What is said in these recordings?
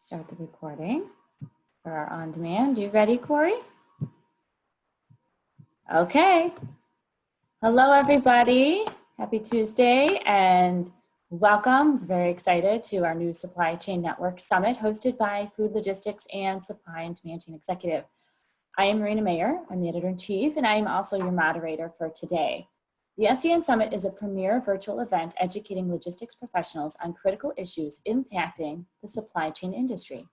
Start the recording for our on-demand. You ready, Corey? Okay. Hello, everybody. Happy Tuesday and welcome. Very excited to our new Supply Chain Network Summit hosted by Food Logistics and Supply and Demand Chain Executive. I am Marina Mayer. I'm the editor-in-chief, and I am also your moderator for today. The SEN Summit is a premier virtual event educating logistics professionals on critical issues impacting the supply chain industry.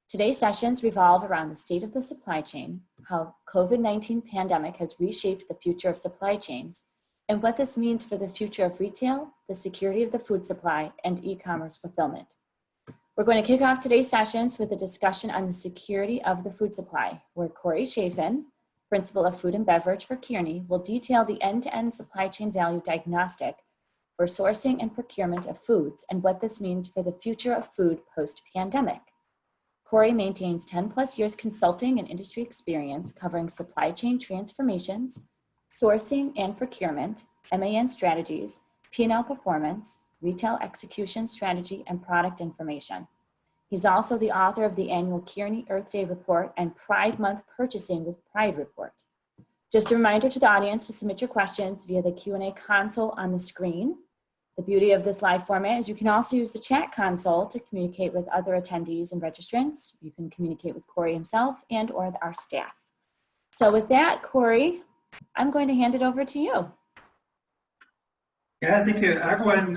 Today's sessions revolve around the state of the supply chain, how COVID-19 pandemic has reshaped the future of supply chains, and what this means for the future of retail, the security of the food supply, and e-commerce fulfillment. We're going to kick off today's sessions with a discussion on the security of the food supply, where Corey Chafin, Principal of Food and Beverage for Kearney, will detail the end-to-end supply chain value diagnostic for sourcing and procurement of foods and what this means for the future of food post-pandemic. Corey maintains 10 plus years consulting and industry experience covering supply chain transformations, sourcing and procurement, MAN strategies, P&L performance, retail execution strategy, and product information. He's also the author of the annual Kearney Earth Day Report and Pride Month Purchasing with Pride Report. Just a reminder to the audience to submit your questions via the Q&A console on the screen. The beauty of this live format is you can also use the chat console to communicate with other attendees and registrants. You can communicate with Corey himself and or our staff. So with that, Corey, I'm going to hand it over to you. Yeah, thank you, everyone.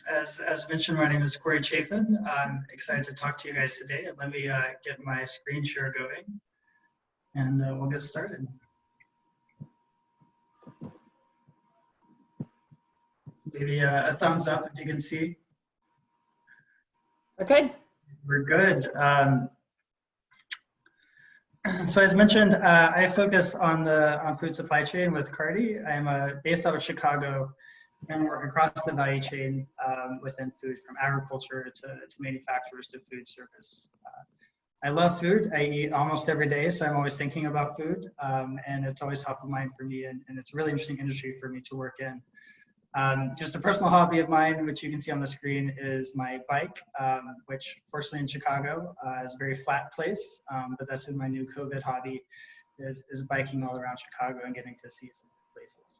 As mentioned, my name is Corey Chafin. I'm excited to talk to you guys today. Let me get my screen share going, and we'll get started. Maybe a thumbs up if you can see. We're good. We're good. So as mentioned, I focus on food supply chain with Cardi. I'm based out of Chicago and work across the value chain within food, from agriculture to manufacturers to food service. I love food. I eat almost every day, so I'm always thinking about food, and it's always top of mind for me, and it's a really interesting industry for me to work in. Just a personal hobby of mine, which you can see on the screen, is my bike, which fortunately in Chicago is a very flat place, but that's been my new COVID hobby, is biking all around Chicago and getting to see some places.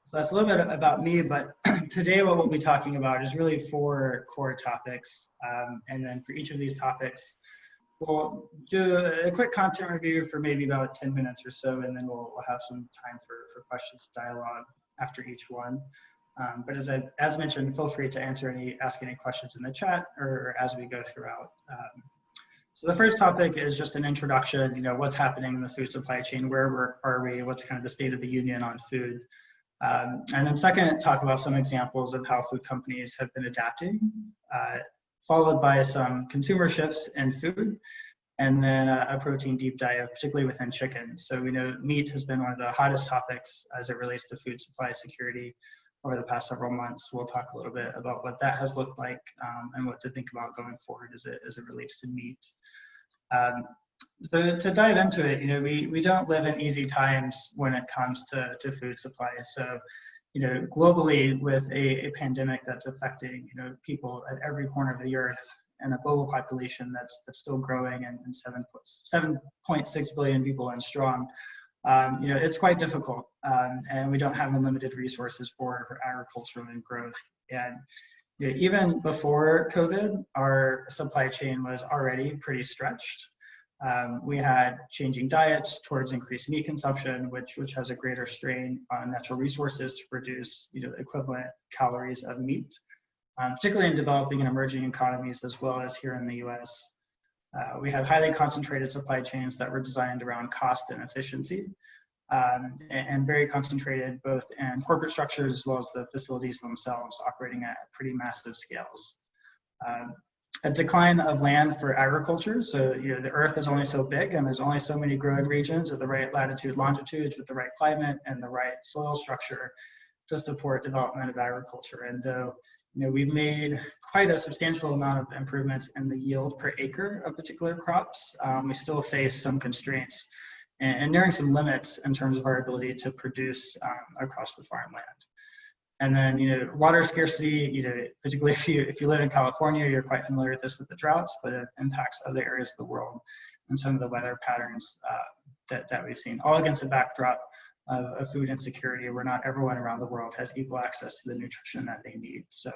So that's a little bit about me, but today what we'll be talking about is really 4 core topics. And then for each of these topics, we'll do a quick content review for maybe about 10 minutes or so, and then we'll have some time for questions, dialogue after each one. But as mentioned, feel free to ask any questions in the chat or as we go throughout. So the first topic is just an introduction, what's happening in the food supply chain, where are we, what's kind of the state of the union on food. And then second, talk about some examples of how food companies have been adapting, followed by some consumer shifts in food, and then a protein deep dive, particularly within chicken. So we know meat has been one of the hottest topics as it relates to food supply security over the past several months. We'll talk a little bit about what that has looked like and what to think about going forward as it relates to meat. So to dive into it, we don't live in easy times when it comes to food supply. So, globally with a pandemic that's affecting, people at every corner of the earth and a global population that's still growing and 7.6 billion people and strong, it's quite difficult. And we don't have unlimited resources for agriculture and growth. And even before COVID, our supply chain was already pretty stretched. We had changing diets towards increased meat consumption, which has a greater strain on natural resources to produce equivalent calories of meat, particularly in developing and emerging economies as well as here in the US. We had highly concentrated supply chains that were designed around cost and efficiency, and very concentrated both in corporate structures as well as the facilities themselves operating at pretty massive scales. A decline of land for agriculture. So, the earth is only so big and there's only so many growing regions at the right latitude, longitudes with the right climate and the right soil structure to support development of agriculture. And though, we've made quite a substantial amount of improvements in the yield per acre of particular crops, we still face some constraints and nearing some limits in terms of our ability to produce across the farmland. And then, water scarcity, particularly if you live in California, you're quite familiar with this with the droughts, but it impacts other areas of the world and some of the weather patterns that we've seen, all against a backdrop of food insecurity, where not everyone around the world has equal access to the nutrition that they need. So,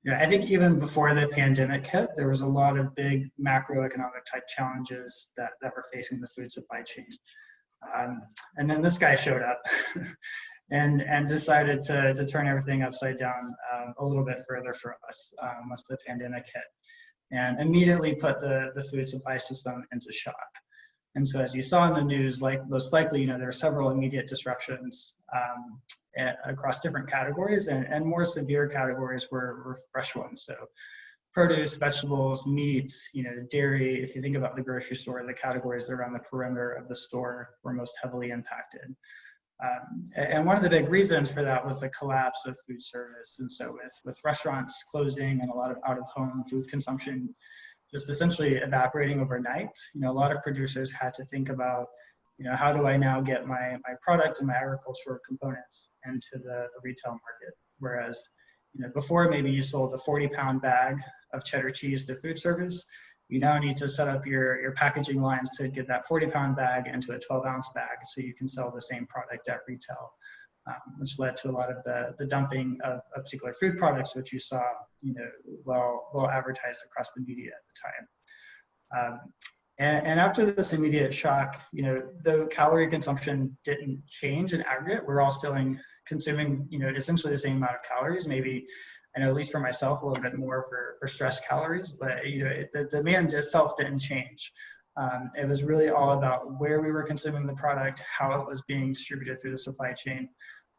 I think even before the pandemic hit, there was a lot of big macroeconomic type challenges that were facing the food supply chain. And then this guy showed up and decided to turn everything upside down a little bit further for us once the pandemic hit, and immediately put the food supply system into shock. And so, as you saw in the news, most likely, there were several immediate disruptions across different categories, and more severe categories were fresh ones. So produce, vegetables, meats, dairy. If you think about the grocery store, the categories that are around the perimeter of the store were most heavily impacted. And one of the big reasons for that was the collapse of food service. And so with restaurants closing and a lot of out-of-home food consumption just essentially evaporating overnight, a lot of producers had to think about, how do I now get my product and my agricultural components into the retail market? Whereas, before maybe you sold a 40-pound bag of cheddar cheese to food service, you now need to set up your packaging lines to get that 40-pound bag into a 12-ounce bag so you can sell the same product at retail, which led to a lot of the dumping of particular food products, which you saw, well advertised across the media at the time. And after this immediate shock, though calorie consumption didn't change in aggregate, we're all still consuming, essentially the same amount of calories, maybe, I know at least for myself, a little bit more for stress calories, but the demand itself didn't change. It was really all about where we were consuming the product, how it was being distributed through the supply chain,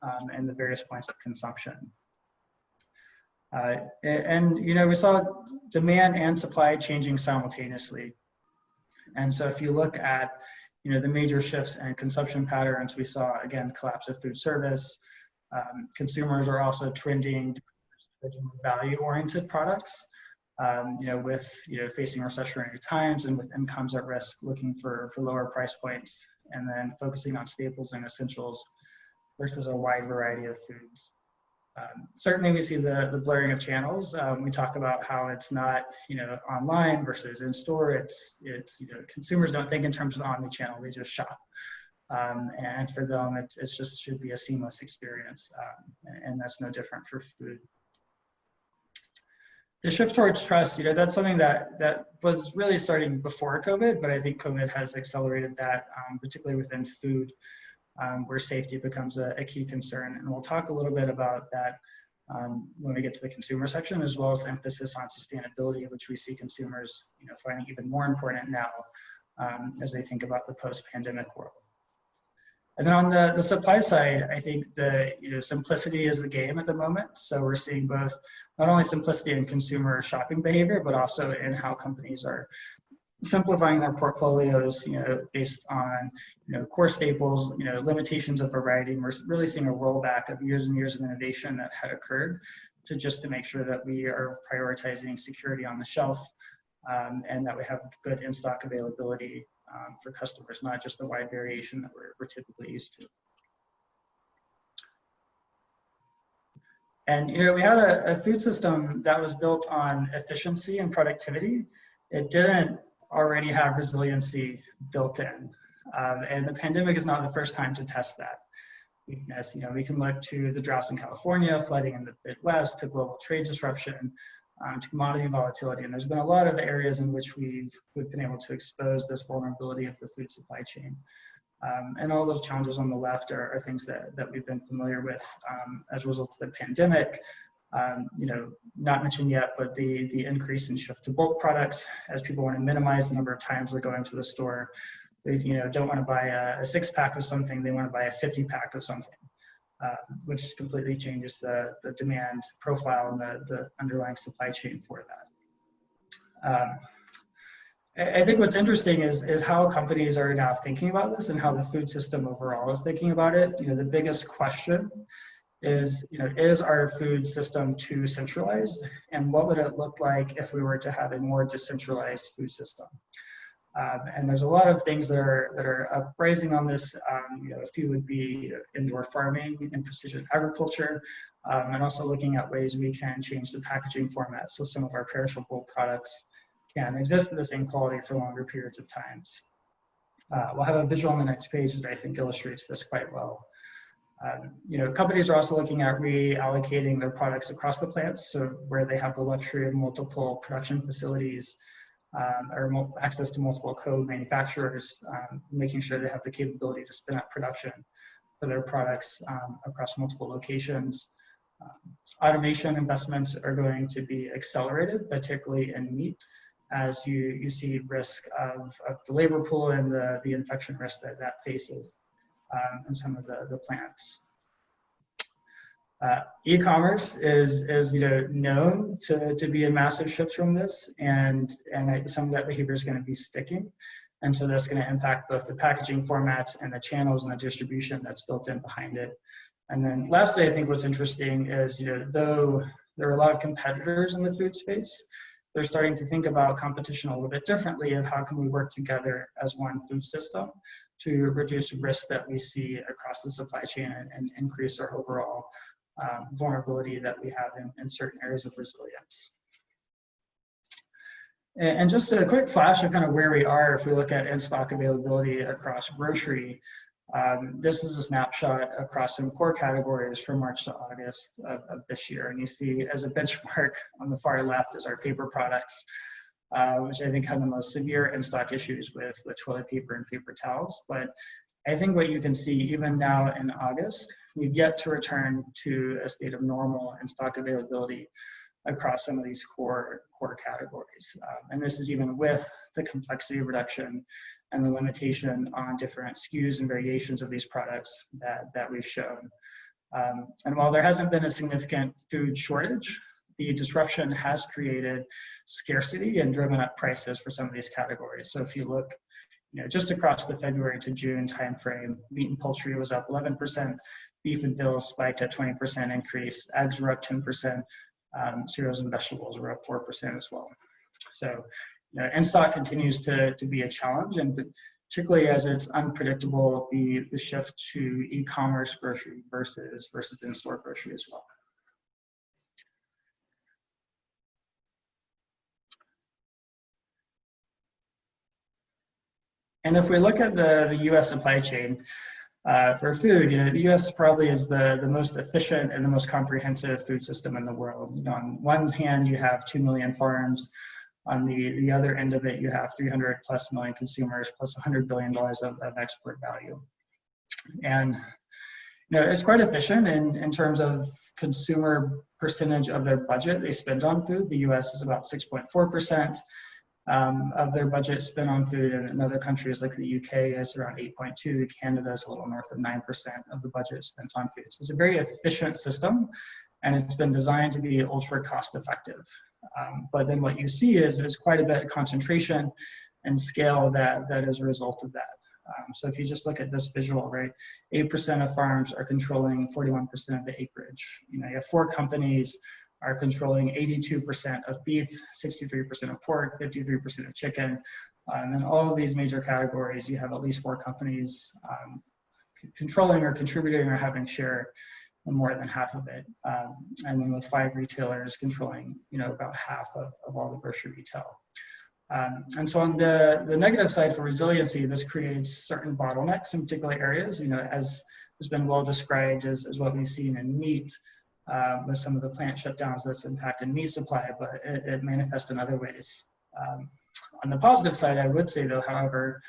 and the various points of consumption. We saw demand and supply changing simultaneously. And so if you look at, the major shifts in consumption patterns, we saw, again, collapse of food service. Consumers are also trending value-oriented products, with, facing recessionary times and with incomes at risk, looking for lower price points, and then focusing on staples and essentials versus a wide variety of foods. Certainly we see the blurring of channels. We talk about how it's not, online versus in store. It's consumers don't think in terms of omni-channel, they just shop. And for them, it's just should be a seamless experience. And that's no different for food. The shift towards trust, that's something that was really starting before COVID, but I think COVID has accelerated that, particularly within food, where safety becomes a key concern. And we'll talk a little bit about that when we get to the consumer section, as well as the emphasis on sustainability, which we see consumers, finding even more important now as they think about the post-pandemic world. And then on the supply side, I think simplicity is the game at the moment. So we're seeing both not only simplicity in consumer shopping behavior, but also in how companies are simplifying their portfolios, based on, core staples, limitations of variety. And we're really seeing a rollback of years and years of innovation that had occurred to make sure that we are prioritizing security on the shelf, and that we have good in-stock availability for customers, not just the wide variation that we're typically used to. And, we had a food system that was built on efficiency and productivity. It didn't already have resiliency built in. And the pandemic is not the first time to test that weakness. We can look to the droughts in California, flooding in the Midwest, to global trade disruption, to commodity volatility. And there's been a lot of areas in which we've been able to expose this vulnerability of the food supply chain. And all those challenges on the left are things that we've been familiar with as a result of the pandemic. Not mentioned yet, but the increase in shift to bulk products, as people want to minimize the number of times they're going to the store. They don't want to buy a 6-pack of something, they want to buy a 50-pack of something, which completely changes the demand profile and the underlying supply chain for that. I think what's interesting is how companies are now thinking about this and how the food system overall is thinking about it. The biggest question is our food system too centralized? And what would it look like if we were to have a more decentralized food system? And there's a lot of things that are uprising on this. A few would be indoor farming and precision agriculture, and also looking at ways we can change the packaging format so some of our perishable products can exist at the same quality for longer periods of times. We'll have a visual on the next page that I think illustrates this quite well. Companies are also looking at reallocating their products across the plants, so where they have the luxury of multiple production facilities or access to multiple co-manufacturers, making sure they have the capability to spin up production for their products across multiple locations. Automation investments are going to be accelerated, particularly in meat, as you see risk of the labor pool and the infection risk that faces in some of the plants. E-commerce is known to be a massive shift from this, and some of that behavior is going to be sticking, and so that's going to impact both the packaging formats and the channels and the distribution that's built in behind it. And then lastly, I think what's interesting is, though there are a lot of competitors in the food space, they're starting to think about competition a little bit differently, of how can we work together as one food system to reduce risk that we see across the supply chain and increase our overall vulnerability that we have in certain areas of resilience. And just a quick flash of kind of where we are if we look at in-stock availability across grocery. This is a snapshot across some core categories from March to August of this year. And you see as a benchmark on the far left is our paper products, which I think have the most severe in-stock issues with toilet paper and paper towels. But I think what you can see even now in August, we've yet to return to a state of normal in-stock availability across some of these core categories. And this is even with the complexity reduction and the limitation on different SKUs and variations of these products that we've shown. And while there hasn't been a significant food shortage, the disruption has created scarcity and driven up prices for some of these categories. So if you look, just across the February to June timeframe, meat and poultry was up 11%, beef and bills spiked at 20% increase, eggs were up 10%, cereals and vegetables were up 4% as well. So in-stock continues to be a challenge, and particularly as it's unpredictable, the shift to e-commerce grocery versus in-store grocery as well. And if we look at the US supply chain for food, the US probably is the most efficient and the most comprehensive food system in the world. On one hand, you have 2 million farms. On the other end of it, you have 300+ million consumers plus $100 billion of export value. And it's quite efficient in terms of consumer percentage of their budget they spend on food. The US is about 6.4% of their budget spent on food, and in other countries like the UK, it's around 8.2%. Canada is a little north of 9% of the budget spent on food. So it's a very efficient system, and it's been designed to be ultra cost effective. But then what you see is quite a bit of concentration and scale that is a result of that. So if you just look at this visual, right, 8% of farms are controlling 41% of the acreage. You have 4 companies are controlling 82% of beef, 63% of pork, 53% of chicken. And all of these major categories, you have at least 4 companies controlling or contributing or having share in more than half of it. And then with 5 retailers controlling, about half of all the grocery retail. And so on the negative side for resiliency, this creates certain bottlenecks in particular areas, as has been well described as what we've seen in meat, with some of the plant shutdowns that's impacted meat supply, but it manifests in other ways. On the positive side, I would say though, however,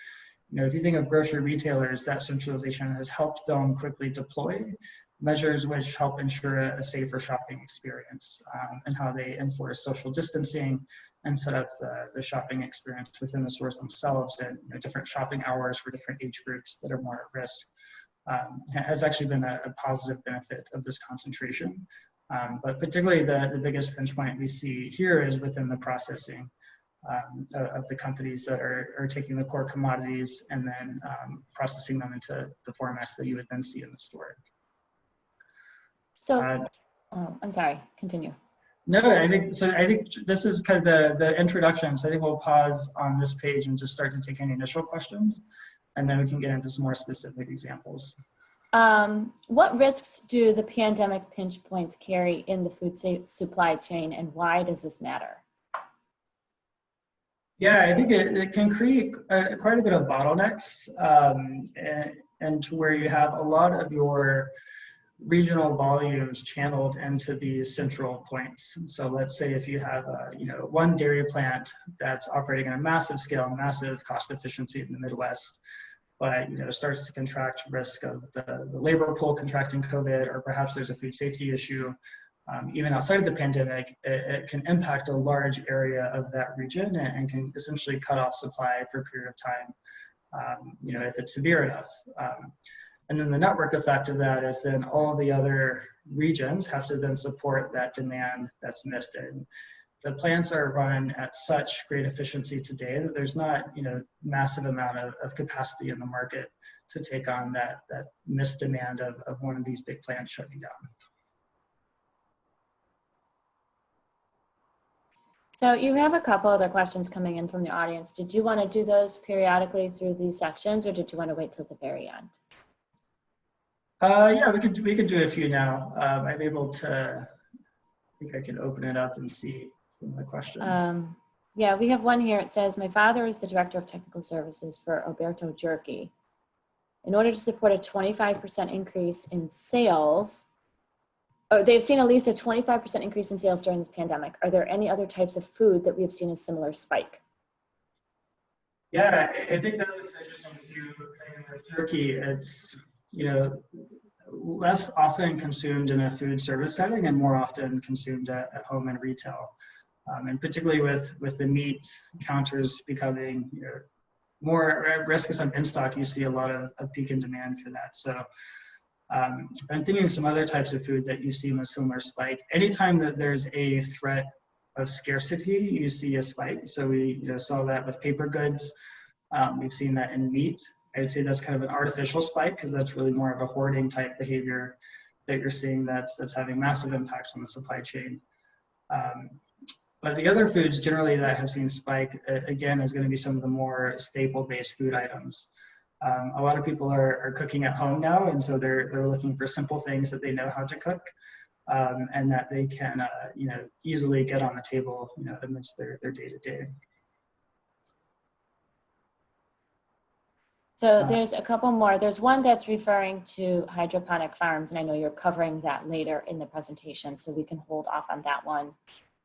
if you think of grocery retailers, that centralization has helped them quickly deploy measures which help ensure a safer shopping experience, and how they enforce social distancing and set up the shopping experience within the stores themselves, and different shopping hours for different age groups that are more at risk. Has actually been a positive benefit of this concentration. But particularly the biggest pinch point we see here is within the processing of the companies that are taking the core commodities and then processing them into the formats that you would then see in the store. So, I'm sorry, continue. No, I think this is kind of the introduction. So I think we'll pause on this page and just start to take any initial questions, and then we can get into some more specific examples. What risks do the pandemic pinch points carry in the food supply chain, and why does this matter? Yeah, I think it can create quite a bit of bottlenecks, and to where you have a lot of your regional volumes channeled into these central points. So let's say if you have one dairy plant that's operating on a massive scale, massive cost efficiency in the Midwest, but starts to contract risk of the labor pool contracting COVID, or perhaps there's a food safety issue. Even outside of the pandemic, it can impact a large area of that region and can essentially cut off supply for a period of time, if it's severe enough. And then the network effect of that is then all the other regions have to then support that demand that's missed. And the plants are run at such great efficiency today that there's not, massive amount of capacity in the market to take on that missed demand of one of these big plants shutting down. So you have a couple other questions coming in from the audience. Did you want to do those periodically through these sections, or did you want to wait till the very end? Yeah, we could do a few now. I'm able to, I think I can open it up and see some of the questions. Yeah, we have one here. It says, my father is the director of technical services for Oberto Jerky. In order to support a 25% increase in sales, they've seen at least a 25% increase in sales during this pandemic. Are there any other types of food that we have seen a similar spike? Yeah, I think that was interesting too. With jerky, it's less often consumed in a food service setting and more often consumed at home and retail. And particularly with the meat counters becoming more at risk of some in stock, you see a lot of peak in demand for that. So I'm thinking of some other types of food that you've seen a similar spike. Anytime that there's a threat of scarcity, you see a spike. So we saw that with paper goods. We've seen that in meat. I would say that's kind of an artificial spike because that's really more of a hoarding type behavior that you're seeing that's having massive impacts on the supply chain. But the other foods generally that have seen spike, again, is going to be some of the more staple-based food items. A lot of people are cooking at home now, and so they're looking for simple things that they know how to cook, and that they can easily get on the table amidst their day-to-day. So there's a couple more. There's one that's referring to hydroponic farms, and I know you're covering that later in the presentation, so we can hold off on that one.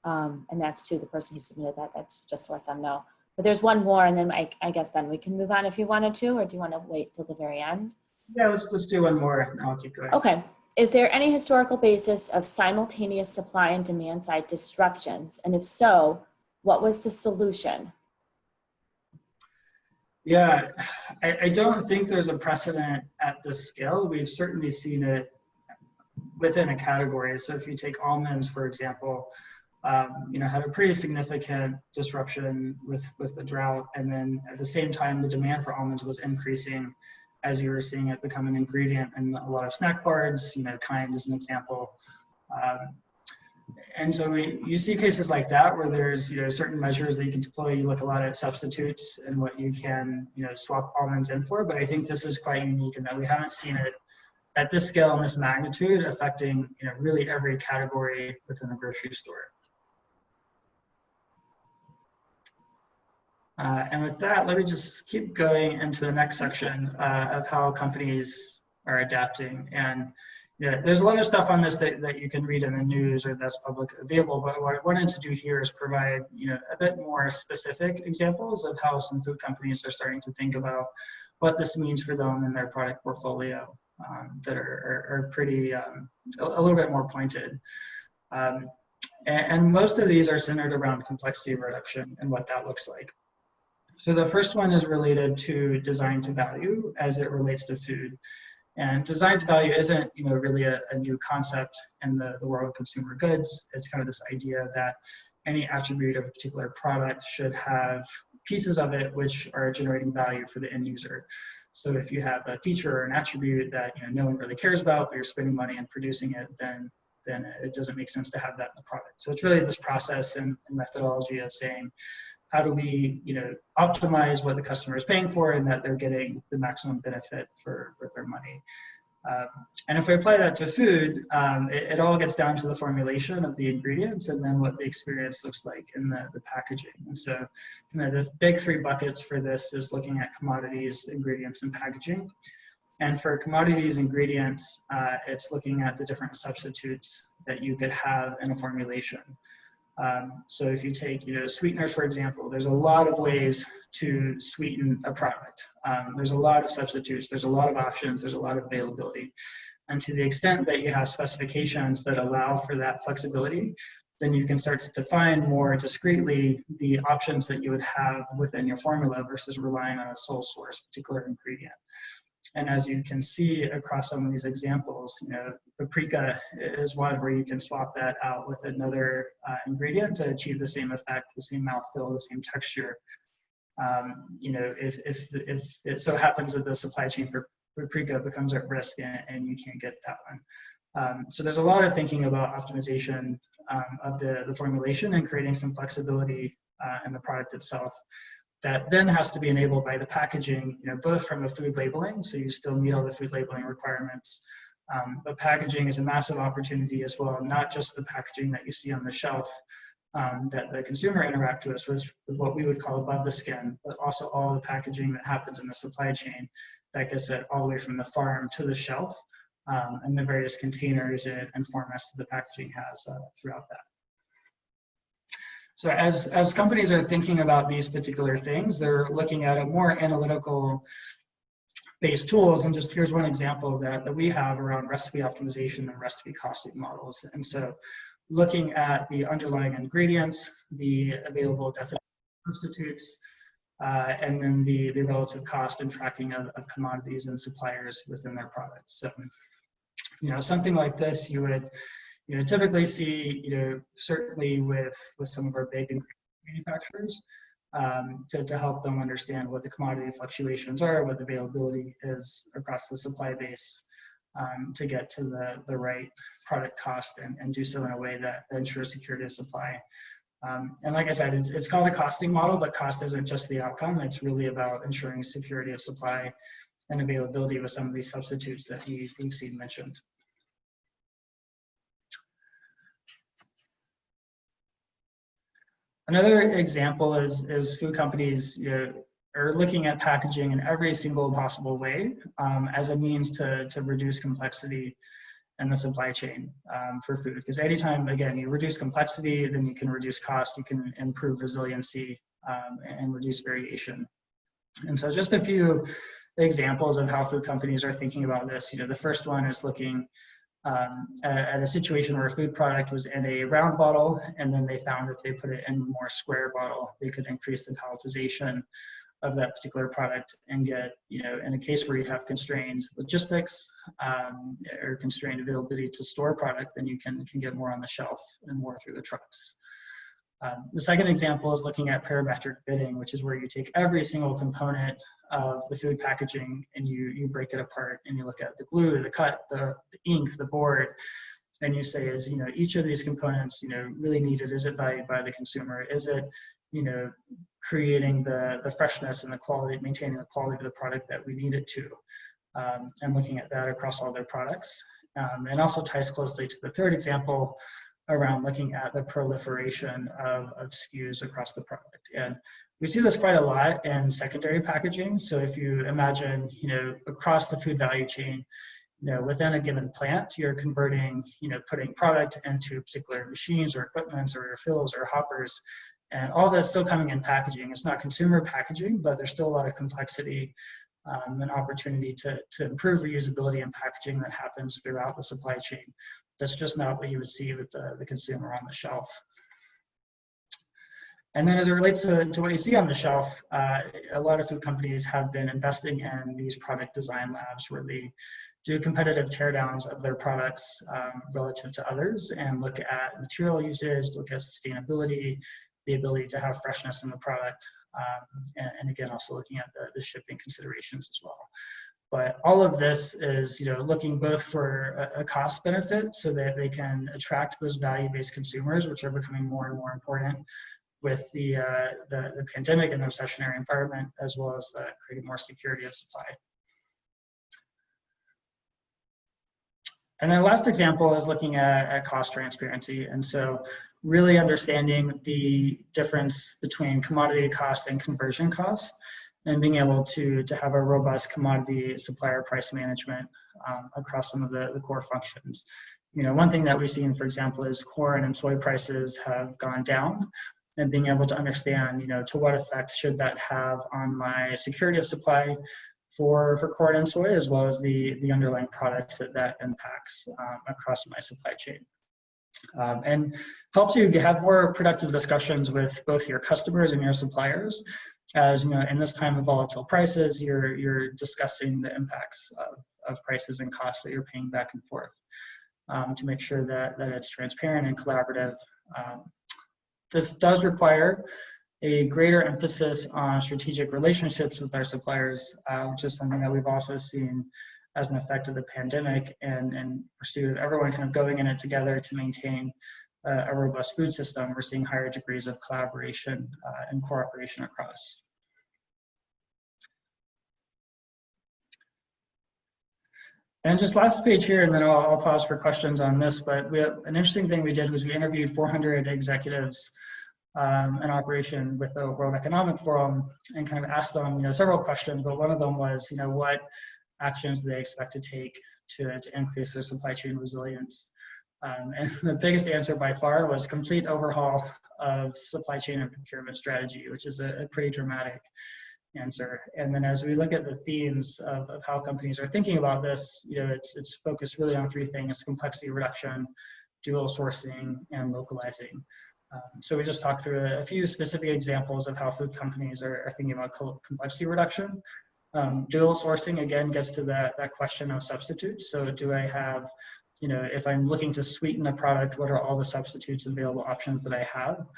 And that's to the person who submitted that. That's just to let them know. But there's one more, and then I guess then we can move on if you wanted to, or do you want to wait till the very end? Yeah, let's do one more, and I'll keep going. Okay. Is there any historical basis of simultaneous supply and demand side disruptions? And if so, what was the solution? Yeah, I don't think there's a precedent at this scale. We've certainly seen it within a category. So if you take almonds, for example, had a pretty significant disruption with the drought. And then at the same time, the demand for almonds was increasing as you were seeing it become an ingredient in a lot of snack bars, Kind is an example. And so you see cases like that where there's certain measures that you can deploy. You look a lot at substitutes and what you can swap almonds in for. But I think this is quite unique in that we haven't seen it at this scale and this magnitude affecting really every category within the grocery store. And with that, let me just keep going into the next section of how companies are adapting. And there's a lot of stuff on this that you can read in the news or that's public available, but what I wanted to do here is provide a bit more specific examples of how some food companies are starting to think about what this means for them in their product portfolio that are pretty, a little bit more pointed. And most of these are centered around complexity reduction and what that looks like. So the first one is related to design to value as it relates to food. And design to value isn't really a new concept in the world of consumer goods. It's kind of this idea that any attribute of a particular product should have pieces of it which are generating value for the end user. So if you have a feature or an attribute that no one really cares about, but you're spending money on producing it, then it doesn't make sense to have that in the product. So it's really this process and methodology of saying, how do we optimize what the customer is paying for and that they're getting the maximum benefit for their money. And if we apply that to food, it all gets down to the formulation of the ingredients and then what the experience looks like in the packaging. And so, the big three buckets for this is looking at commodities, ingredients, and packaging. And for commodities, ingredients, it's looking at the different substitutes that you could have in a formulation. So if you take, sweeteners, for example, there's a lot of ways to sweeten a product. There's a lot of substitutes, there's a lot of options, there's a lot of availability. And to the extent that you have specifications that allow for that flexibility, then you can start to define more discreetly the options that you would have within your formula versus relying on a sole source particular ingredient. And as you can see across some of these examples, paprika is one where you can swap that out with another ingredient to achieve the same effect, the same mouthfeel, the same texture. If it so happens that the supply chain for paprika becomes at risk and you can't get that one. So there's a lot of thinking about optimization of the formulation and creating some flexibility in the product itself. That then has to be enabled by the packaging, both from a food labeling, so you still meet all the food labeling requirements, but packaging is a massive opportunity as well, not just the packaging that you see on the shelf that the consumer interact with what we would call above the skin, but also all the packaging that happens in the supply chain that gets it all the way from the farm to the shelf, and the various containers and formats that the packaging has throughout that. So as companies are thinking about these particular things, they're looking at a more analytical based tools. And just here's one example that we have around recipe optimization and recipe costing models. And so looking at the underlying ingredients, the available definition substitutes, and then the relative cost and tracking of commodities and suppliers within their products. So, something like this you would typically see, certainly with some of our big manufacturers, to help them understand what the commodity fluctuations are, what the availability is across the supply base, to get to the right product cost and do so in a way that ensures security of supply. And like I said, it's called a costing model, but cost isn't just the outcome. It's really about ensuring security of supply and availability with some of these substitutes that we've seen mentioned. Another example is food companies are looking at packaging in every single possible way as a means to reduce complexity in the supply chain for food. Because anytime, again, you reduce complexity, then you can reduce cost, you can improve resiliency and reduce variation. And so just a few examples of how food companies are thinking about this. The first one is looking at a situation where a food product was in a round bottle, and then they found if they put it in a more square bottle, they could increase the palletization of that particular product and get, in a case where you have constrained logistics or constrained availability to store product, then you can get more on the shelf and more through the trucks. The second example is looking at parametric bidding, which is where you take every single component of the food packaging and you break it apart and you look at the glue, the cut, the ink, the board, and you say, is each of these components really needed? Is it valued by the consumer? Is it creating the freshness and the quality, maintaining the quality of the product that we need it to? And looking at that across all their products, and also ties closely to the third example around looking at the proliferation of SKUs across the product. And we see this quite a lot in secondary packaging. So if you imagine, across the food value chain, within a given plant, you're converting, putting product into particular machines or equipments or fills or hoppers, and all that's still coming in packaging. It's not consumer packaging, but there's still a lot of complexity and opportunity to improve reusability in packaging that happens throughout the supply chain. That's just not what you would see with the consumer on the shelf. And then as it relates to what you see on the shelf, a lot of food companies have been investing in these product design labs where they do competitive teardowns of their products relative to others and look at material usage, look at sustainability, the ability to have freshness in the product, and again, also looking at the shipping considerations as well. But all of this is, looking both for a cost benefit so that they can attract those value-based consumers, which are becoming more and more important with the pandemic and the recessionary environment, as well as creating more security of supply. And then last example is looking at cost transparency. And so really understanding the difference between commodity cost and conversion cost, and being able to have a robust commodity supplier price management across some of the core functions. You know, one thing that we've seen, for example, is corn and soy prices have gone down, and being able to understand, you know, to what effect should that have on my security of supply for corn and soy, as well as the underlying products that impacts across my supply chain. And helps you have more productive discussions with both your customers and your suppliers, as you know, in this time of volatile prices, you're discussing the impacts of prices and costs that you're paying back and forth, to make sure that it's transparent and collaborative. This does require a greater emphasis on strategic relationships with our suppliers, which is something that we've also seen as an effect of the pandemic, and pursuit of everyone kind of going in it together to maintain a robust food system. We're seeing higher degrees of collaboration and cooperation across. And just last page here, and then I'll pause for questions on this, but an interesting thing we did was we interviewed 400 executives in operation with the World Economic Forum, and kind of asked them, you know, several questions, but one of them was, you know, what actions do they expect to take to increase their supply chain resilience? And the biggest answer by far was complete overhaul of supply chain and procurement strategy, which is a pretty dramatic answer. And then as we look at the themes of how companies are thinking about this, you know, it's focused really on three things: complexity reduction, dual sourcing, and localizing. So we just talked through a few specific examples of how food companies are thinking about complexity reduction. Dual sourcing, again, gets to that question of substitutes. So do I have, you know, if I'm looking to sweeten a product, what are all the substitutes available options that I have?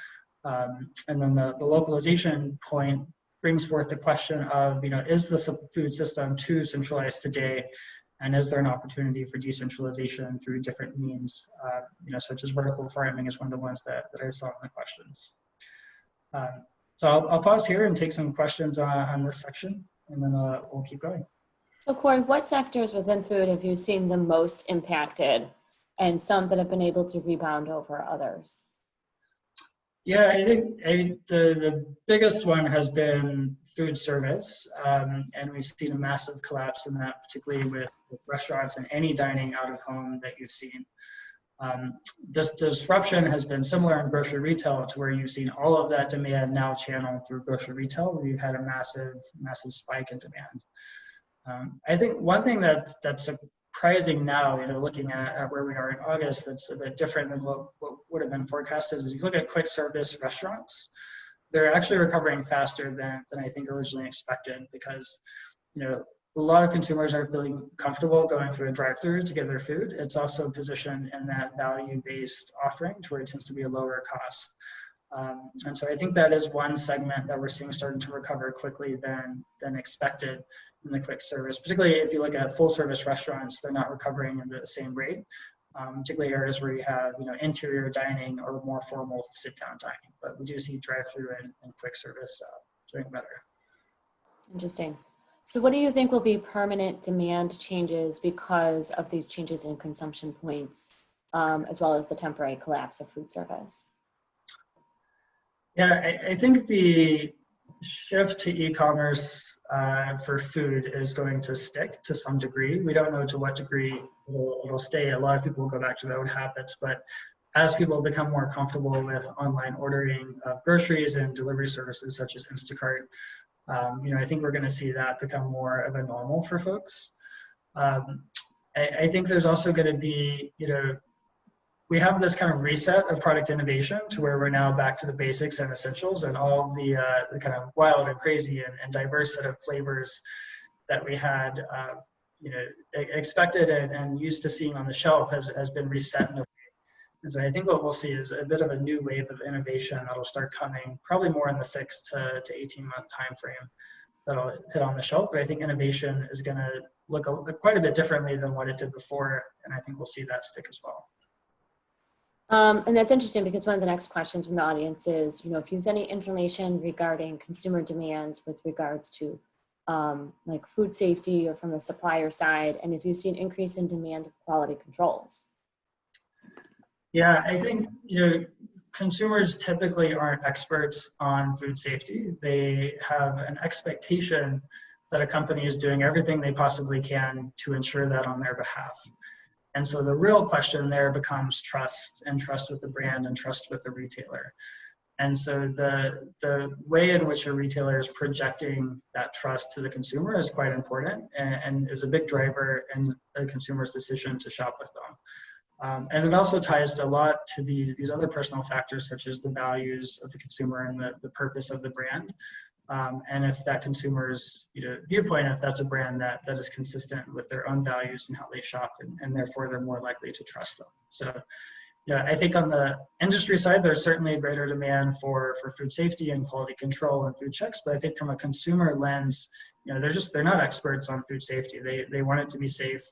And then the localization point brings forth the question of, you know, is the food system too centralized today? And is there an opportunity for decentralization through different means, you know, such as vertical farming is one of the ones that I saw in the questions. So I'll pause here and take some questions on this section, and then we'll keep going. So Corey, what sectors within food have you seen the most impacted, and some that have been able to rebound over others? Yeah, I think the biggest one has been food service, and we've seen a massive collapse in that, particularly with restaurants and any dining out of home that you've seen. This disruption has been similar in grocery retail, to where you've seen all of that demand now channeled through grocery retail. We've had a massive spike in demand. I think one thing that's surprising now, you know, looking at where we are in August, that's a bit different than what would have been forecasted, is if you look at quick service restaurants, they're actually recovering faster than I think originally expected, because, you know, a lot of consumers are feeling comfortable going through a drive-through to get their food. It's also positioned in that value-based offering, to where it tends to be a lower cost. And so I think that is one segment that we're seeing starting to recover quickly than expected in the quick service. Particularly if you look at full service restaurants, they're not recovering at the same rate. Particularly areas where you have, you know, interior dining or more formal sit-down dining. But we do see drive-through and quick service doing better. Interesting. So what do you think will be permanent demand changes because of these changes in consumption points, as well as the temporary collapse of food service? Yeah, I think the shift to e-commerce for food is going to stick to some degree. We don't know to what degree it'll stay. A lot of people will go back to their old habits, but as people become more comfortable with online ordering of groceries and delivery services such as Instacart, you know, I think we're going to see that become more of a normal for folks. I think there's also going to be, you know, we have this kind of reset of product innovation, to where we're now back to the basics and essentials, and all the kind of wild and crazy and diverse set of flavors that we had, you know, expected and used to seeing on the shelf has been reset in a way. And so I think what we'll see is a bit of a new wave of innovation that'll start coming probably more in the 6 to 18-month time frame that'll hit on the shelf. But I think innovation is going to look quite a bit differently than what it did before, and I think we'll see that stick as well. And that's interesting, because one of the next questions from the audience is, you know, if you have any information regarding consumer demands with regards to like food safety or from the supplier side, and if you see an increase in demand of quality controls? Yeah, I think, consumers typically aren't experts on food safety. They have an expectation that a company is doing everything they possibly can to ensure that on their behalf. And so the real question there becomes trust, and trust with the brand and trust with the retailer. And so the way in which a retailer is projecting that trust to the consumer is quite important, and is a big driver in the consumer's decision to shop with them. And it also ties a lot to these other personal factors, such as the values of the consumer and the purpose of the brand. And if that consumer's viewpoint, if that's a brand that is consistent with their own values and how they shop, and therefore they're more likely to trust them. So I think on the industry side, there's certainly a greater demand for food safety and quality control and food checks. But I think from a consumer lens, they're not experts on food safety. They want it to be safe.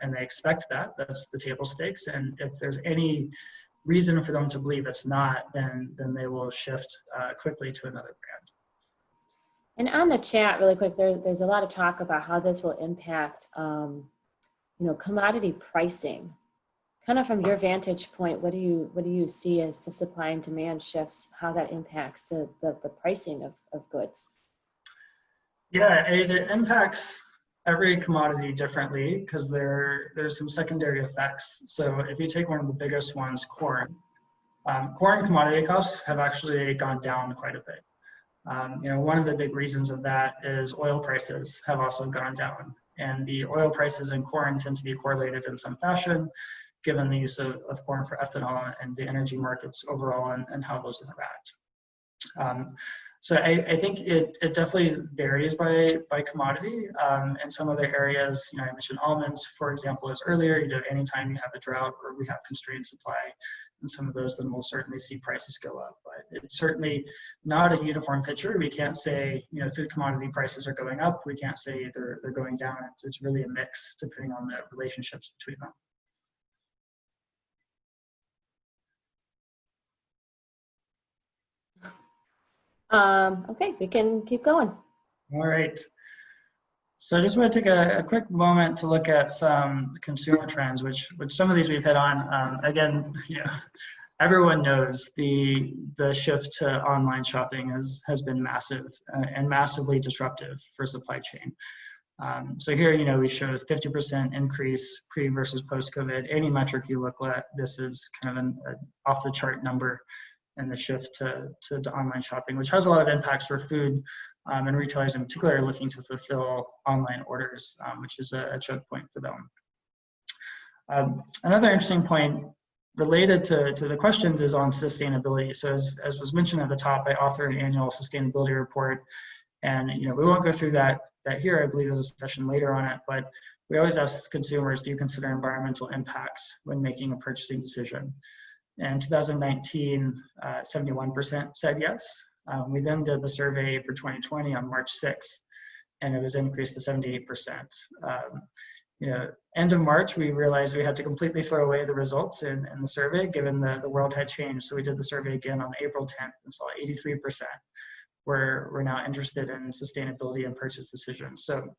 And they expect that. That's the table stakes. And if there's any reason for them to believe it's not, then they will shift quickly to another brand. And on the chat, really quick, there's a lot of talk about how this will impact, commodity pricing. Kind of from your vantage point, what do you see as the supply and demand shifts, how that impacts the pricing of goods? Yeah, it impacts every commodity differently because there's some secondary effects. So if you take one of the biggest ones, corn commodity costs have actually gone down quite a bit. One of the big reasons of that is oil prices have also gone down, and the oil prices in corn tend to be correlated in some fashion, given the use of corn for ethanol and the energy markets overall and how those interact. So I think it definitely varies by commodity. In some other areas, I mentioned almonds, for example, as earlier, anytime you have a drought or we have constrained supply in some of those, then we'll certainly see prices go up. But it's certainly not a uniform picture. We can't say, food commodity prices are going up. We can't say they're going down. It's really a mix depending on the relationships between them. Okay, we can keep going. All right. So I just want to take a quick moment to look at some consumer trends, which some of these we've hit on. Again, everyone knows the shift to online shopping has been massive and massively disruptive for supply chain. So here, we show a 50% increase pre versus post-COVID. Any metric you look at, this is kind of an off the chart number. And the shift to online shopping, which has a lot of impacts for food and retailers in particular are looking to fulfill online orders, which is a choke point for them. Another interesting point related to the questions is on sustainability. So as was mentioned at the top, I author an annual sustainability report, and we won't go through that here. I believe there's a session later on it, but we always ask consumers, do you consider environmental impacts when making a purchasing decision? In 2019, 71% said yes. We then did the survey for 2020 on March 6th, and it was increased to 78%. End of March, we realized we had to completely throw away the results in the survey, given the world had changed. So we did the survey again on April 10th and saw 83% were now interested in sustainability and purchase decisions. So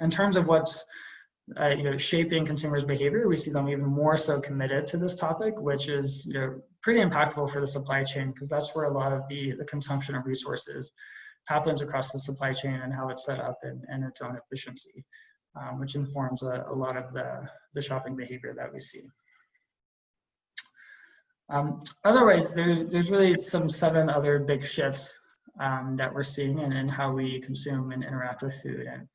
in terms of what's shaping consumers' behavior, we see them even more so committed to this topic, which is pretty impactful for the supply chain, because that's where a lot of the consumption of resources happens across the supply chain and how it's set up and its own efficiency, which informs a lot of the shopping behavior that we see. Otherwise, there's really some 7 other big shifts that we're seeing in how we consume and interact with food. And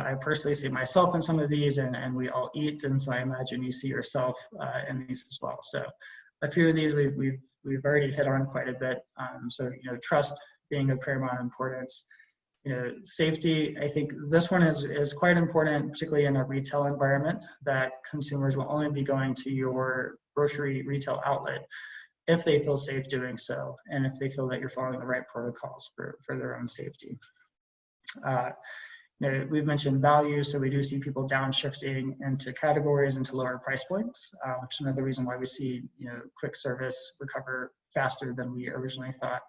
I personally see myself in some of these, and we all eat, and so I imagine you see yourself in these as well. So a few of these we've already hit on quite a bit. So trust being of paramount importance. Safety, I think this one is quite important, particularly in a retail environment, that consumers will only be going to your grocery retail outlet if they feel safe doing so, and if they feel that you're following the right protocols for their own safety. We've mentioned value, so we do see people downshifting into categories, into lower price points, which is another reason why we see quick service recover faster than we originally thought.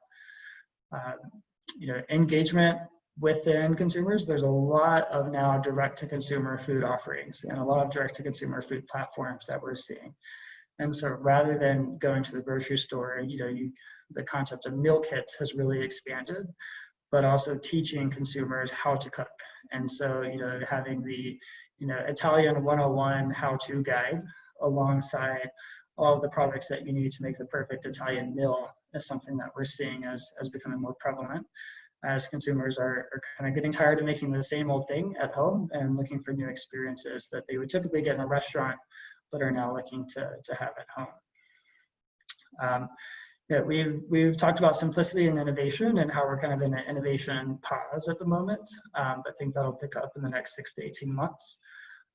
Engagement within consumers, there's a lot of now direct-to-consumer food offerings and a lot of direct-to-consumer food platforms that we're seeing. And so rather than going to the grocery store, the concept of meal kits has really expanded, but also teaching consumers how to cook. And so, having the, Italian 101 how-to guide alongside all of the products that you need to make the perfect Italian meal is something that we're seeing as becoming more prevalent, as consumers are kind of getting tired of making the same old thing at home and looking for new experiences that they would typically get in a restaurant, but are now looking to have at home. We've talked about simplicity and innovation and how we're kind of in an innovation pause at the moment. I think that'll pick up in the next 6 to 18 months.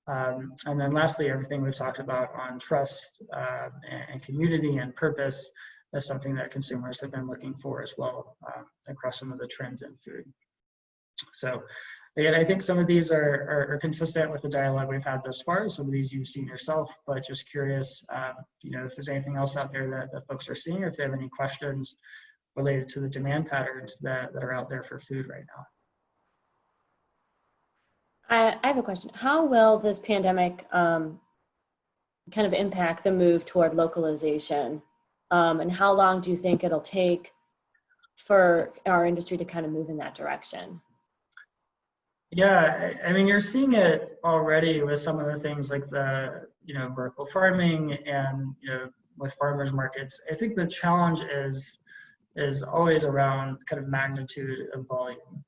And then lastly, everything we've talked about on trust and community and purpose is something that consumers have been looking for as well across some of the trends in food. So again, I think some of these are consistent with the dialogue we've had thus far. Some of these you've seen yourself, but just curious, if there's anything else out there that folks are seeing, or if they have any questions related to the demand patterns that are out there for food right now. I have a question. How will this pandemic kind of impact the move toward localization? And how long do you think it'll take for our industry to kind of move in that direction? Yeah, I mean, you're seeing it already with some of the things like the, vertical farming and, with farmers markets. I think the challenge is always around kind of magnitude of volume.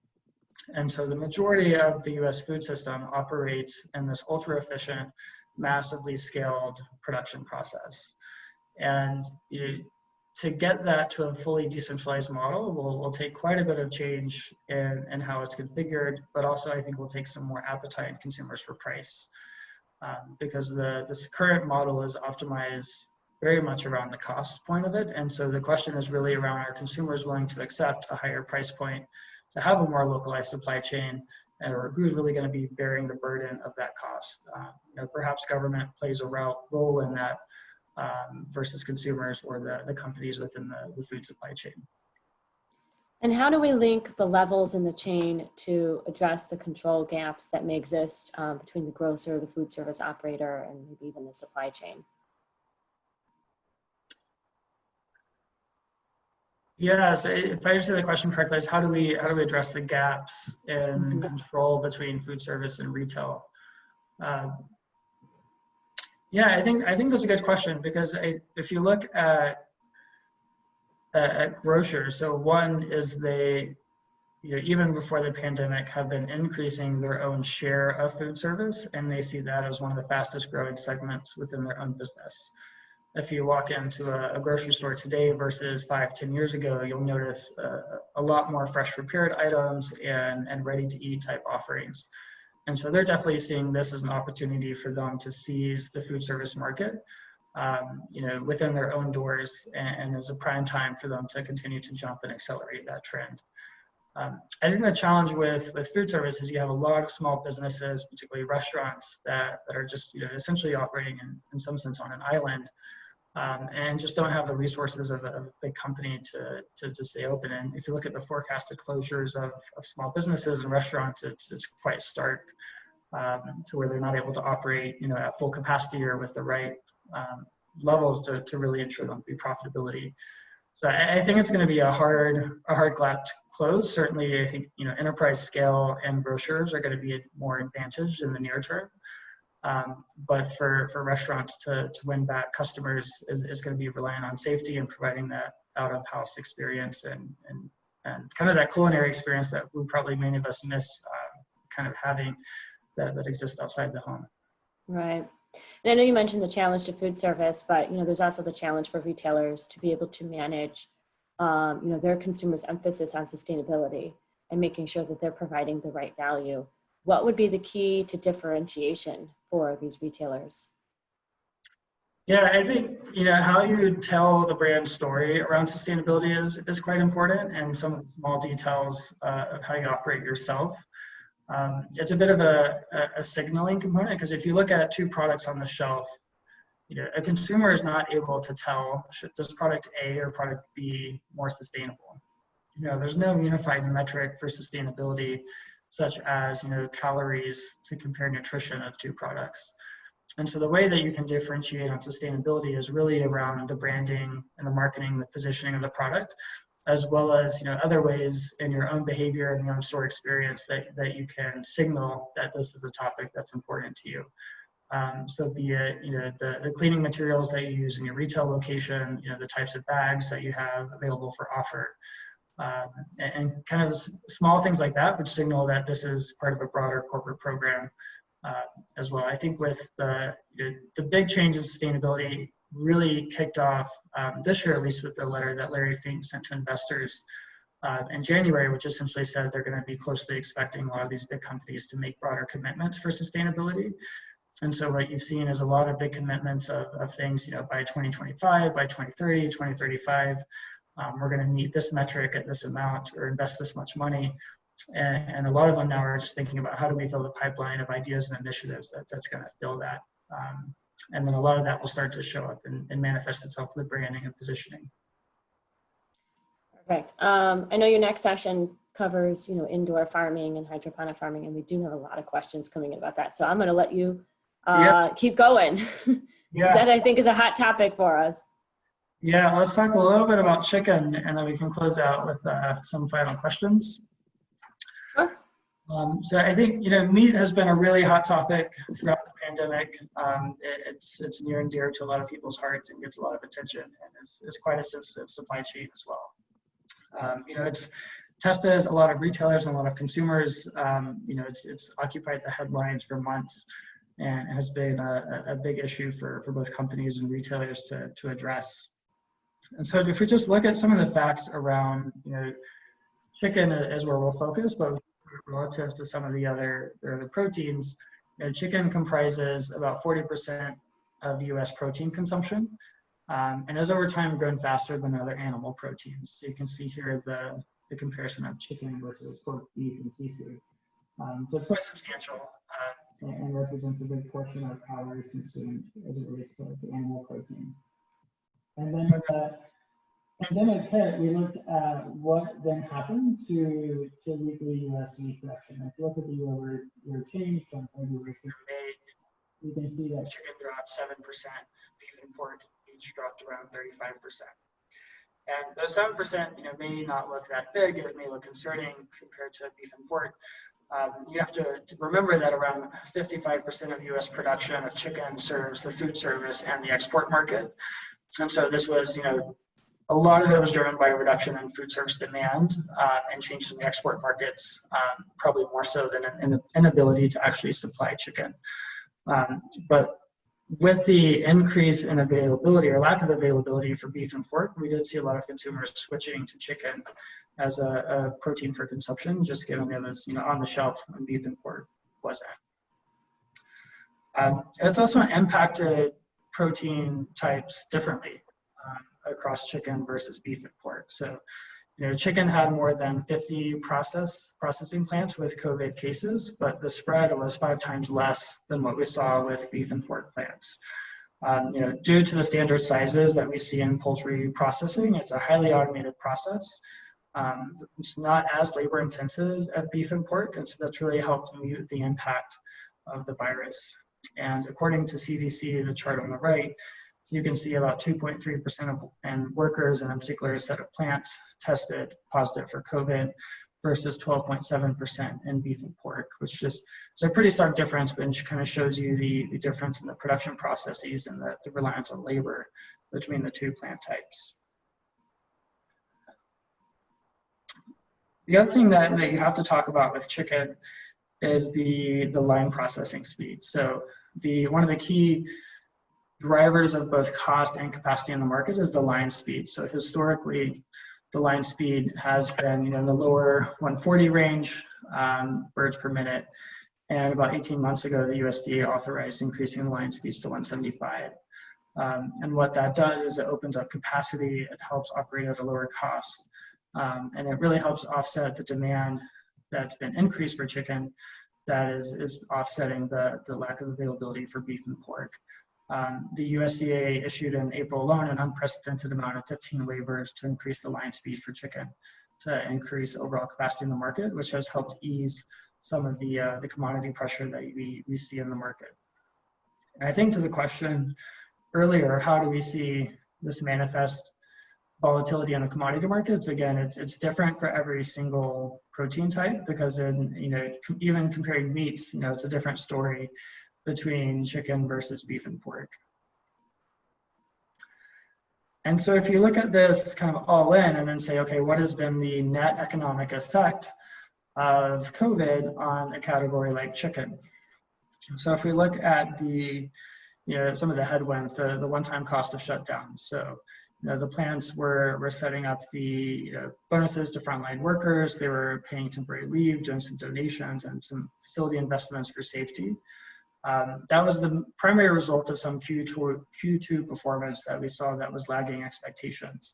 And so the majority of the US food system operates in this ultra efficient, massively scaled production process. And to get that to a fully decentralized model will take quite a bit of change in how it's configured, but also I think will take some more appetite in consumers for price, because this current model is optimized very much around the cost point of it. And so the question is really around, are consumers willing to accept a higher price point to have a more localized supply chain, or who's really going to be bearing the burden of that cost? Perhaps government plays a role in that, versus consumers or the companies within the food supply chain. And how do we link the levels in the chain to address the control gaps that may exist between the grocer, the food service operator, and maybe even the supply chain? Yeah, so if I understand the question correctly, is how do we address the gaps in control between food service and retail? Yeah, I think that's a good question, because if you look at grocers, so one is they, even before the pandemic, have been increasing their own share of food service, and they see that as one of the fastest growing segments within their own business. If you walk into a grocery store today versus 5-10 years ago, you'll notice a lot more fresh prepared items and ready to eat type offerings. And so they're definitely seeing this as an opportunity for them to seize the food service market, within their own doors, and as a prime time for them to continue to jump and accelerate that trend. I think the challenge with food service is you have a lot of small businesses, particularly restaurants, that are just essentially operating in some sense on an island, and just don't have the resources of a big company to stay open. And if you look at the forecasted closures of small businesses and restaurants, it's quite stark, to where they're not able to operate at full capacity or with the right levels to really ensure them to be profitability. So I think it's going to be a hard gap to close. Certainly, I think enterprise scale and grocers are going to be more advantaged in the near term. But for restaurants to win back customers is going to be relying on safety and providing that out-of-house experience and kind of that culinary experience that we probably many of us miss kind of having that exists outside the home. Right. And I know you mentioned the challenge to food service, but there's also the challenge for retailers to be able to manage their consumers' emphasis on sustainability and making sure that they're providing the right value. What would be the key to differentiation for these retailers? Yeah, I think how you tell the brand story around sustainability is quite important, and some of the small details of how you operate yourself. It's a bit of a signaling component, because if you look at two products on the shelf, a consumer is not able to tell, does product A or product B more sustainable? there's no unified metric for sustainability, such as, calories to compare nutrition of two products. And so the way that you can differentiate on sustainability is really around the branding and the marketing, the positioning of the product, as well as, other ways in your own behavior and your own store experience that you can signal that this is a topic that's important to you. So be it, the cleaning materials that you use in your retail location, the types of bags that you have available for offer, and kind of small things like that, which signal that this is part of a broader corporate program as well. I think with the big change in sustainability really kicked off this year, at least with the letter that Larry Fink sent to investors in January, which essentially said they're going to be closely expecting a lot of these big companies to make broader commitments for sustainability. And so what you've seen is a lot of big commitments of things, by 2025, by 2030, 2035, we're going to meet this metric at this amount or invest this much money. And a lot of them now are just thinking about how do we fill the pipeline of ideas and initiatives that's going to fill that. And then a lot of that will start to show up and manifest itself with branding and positioning. Perfect. I know your next session covers, indoor farming and hydroponic farming, and we do have a lot of questions coming in about that. So I'm going to let you keep going. Yeah. That I think is a hot topic for us. Yeah, let's talk a little bit about chicken, and then we can close out with some final questions. Sure. So I think, meat has been a really hot topic throughout the pandemic. It's near and dear to a lot of people's hearts and gets a lot of attention, and is quite a sensitive supply chain as well. It's tested a lot of retailers and a lot of consumers. It's occupied the headlines for months and has been a big issue for both companies and retailers to address. And so if we just look at some of the facts around, chicken is where we'll focus, but relative to some of the other proteins, chicken comprises about 40% of U.S. protein consumption, and has over time grown faster than other animal proteins. So you can see here the comparison of chicken versus pork, beef, and seafood. So it's quite substantial and represents a big portion of calories consumed as it relates to animal protein. And then when the pandemic hit, we looked at what then happened to weekly U.S. meat production. If you look at the year-over-year change from February through May, you can see that chicken dropped 7%, beef and pork each dropped around 35%. And those 7%, may not look that big. It may look concerning compared to beef and pork. You have to remember that around 55% of U.S. production of chicken serves the food service and the export market. And so this was, a lot of it was driven by a reduction in food service demand and changes in the export markets, probably more so than an inability to actually supply chicken. But with the increase in availability or lack of availability for beef and pork, we did see a lot of consumers switching to chicken as a protein for consumption, just given it was on the shelf when beef and pork wasn't. It's also impacted protein types differently across chicken versus beef and pork. So, chicken had more than 50 processing plants with COVID cases, but the spread was 5 times less than what we saw with beef and pork plants. Due to the standard sizes that we see in poultry processing, it's a highly automated process. It's not as labor intensive as beef and pork, and so that's really helped mute the impact of the virus. And according to CDC, the chart on the right, you can see about 2.3% of workers, and in particular a set of plants, tested positive for COVID versus 12.7% in beef and pork, which is a pretty stark difference, which kind of shows you the difference in the production processes and the reliance on labor between the two plant types. The other thing that you have to talk about with chicken is the line processing speed. So one of the key drivers of both cost and capacity in the market is the line speed. So historically, the line speed has been in the lower 140 range birds per minute. And about 18 months ago, the USDA authorized increasing the line speeds to 175. And what that does is it opens up capacity. It helps operate at a lower cost. And it really helps offset the demand that's been increased for chicken that is offsetting the lack of availability for beef and pork. The USDA issued in April alone an unprecedented amount of 15 waivers to increase the line speed for chicken. to increase overall capacity in the market, which has helped ease some of the commodity pressure that we see in the market. And I think to the question earlier, how do we see this manifest volatility in the commodity markets? Again, it's different for every single protein type, because even comparing meats, it's a different story between chicken versus beef and pork. And so if you look at this kind of all in and then say, okay, what has been the net economic effect of COVID on a category like chicken? So if we look at the, some of the headwinds, the one-time cost of shutdown. So, the plants were setting up the bonuses to frontline workers. They were paying temporary leave, doing some donations and some facility investments for safety. That was the primary result of some Q2 performance that we saw that was lagging expectations.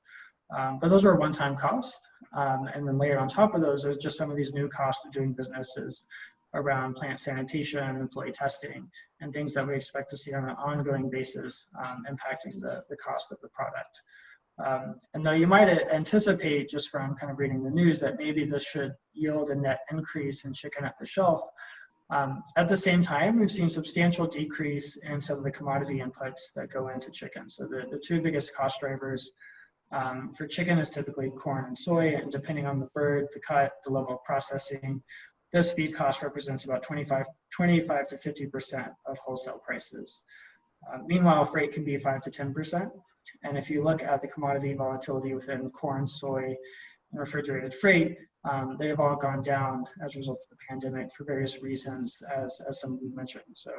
But those were one-time costs. And then layered on top of those is just some of these new costs of doing businesses around plant sanitation, employee testing, and things that we expect to see on an ongoing basis impacting the cost of the product. And though you might anticipate just from kind of reading the news that maybe this should yield a net increase in chicken at the shelf, at the same time, we've seen substantial decrease in some of the commodity inputs that go into chicken. So the two biggest cost drivers for chicken is typically corn and soy, and depending on the bird, the cut, the level of processing, this feed cost represents about 25 to 50% of wholesale prices. Meanwhile, freight can be 5 to 10%. And if you look at the commodity volatility within corn, soy, and refrigerated freight, they have all gone down as a result of the pandemic for various reasons, as some of you mentioned. So,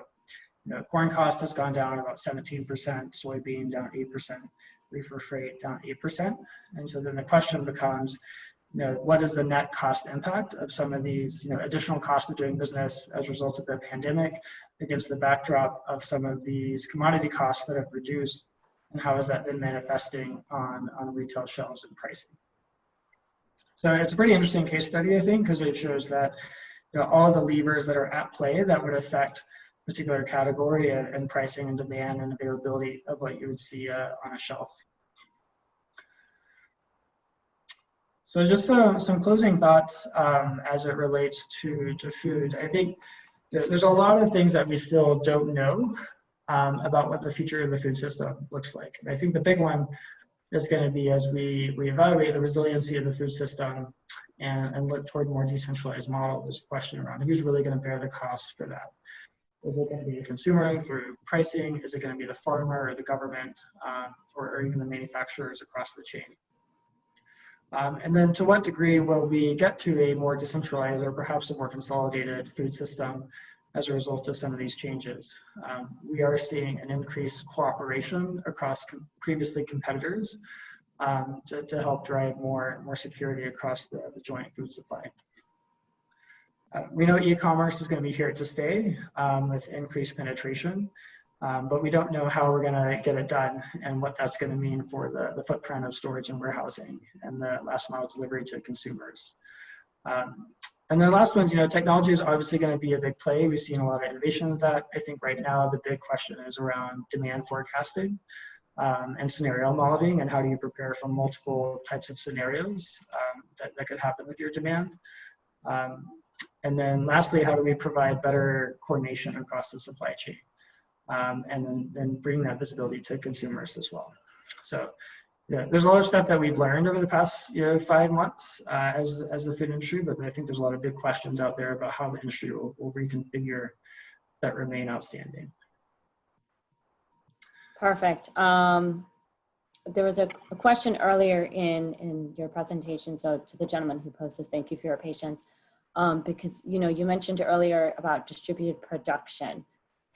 corn cost has gone down about 17%, soybean down 8%, reefer freight down 8%. And so then the question becomes, what is the net cost impact of some of these, additional costs of doing business as a result of the pandemic against the backdrop of some of these commodity costs that have reduced, and how has that been manifesting on retail shelves and pricing? So it's a pretty interesting case study, I think, because it shows that all the levers that are at play that would affect a particular category and pricing and demand and availability of what you would see on a shelf. So just some closing thoughts as it relates to food. I think there's a lot of things that we still don't know about what the future of the food system looks like. And I think the big one is going to be, as we evaluate the resiliency of the food system and look toward more decentralized model, there's a question around who's really going to bear the costs for that. Is it going to be the consumer through pricing? Is it going to be the farmer or the government or even the manufacturers across the chain? And then to what degree will we get to a more decentralized or perhaps a more consolidated food system as a result of some of these changes? We are seeing an increased cooperation across previously competitors to help drive more security across the joint food supply. We know e-commerce is going to be here to stay with increased penetration, but we don't know how we're going to get it done and what that's going to mean for the footprint of storage and warehousing and the last mile delivery to consumers. And the last one's, technology is obviously going to be a big play. We've seen a lot of innovation with that. I think right now the big question is around demand forecasting and scenario modeling, and how do you prepare for multiple types of scenarios that could happen with your demand. And then lastly, how do we provide better coordination across the supply chain and then bring that visibility to consumers as well. So there's a lot of stuff that we've learned over the past 5 months as the food industry, but I think there's a lot of big questions out there about how the industry will reconfigure that remain outstanding. Perfect. There was a question earlier in your presentation, so to the gentleman who posed this, thank you for your patience, because you mentioned earlier about distributed production.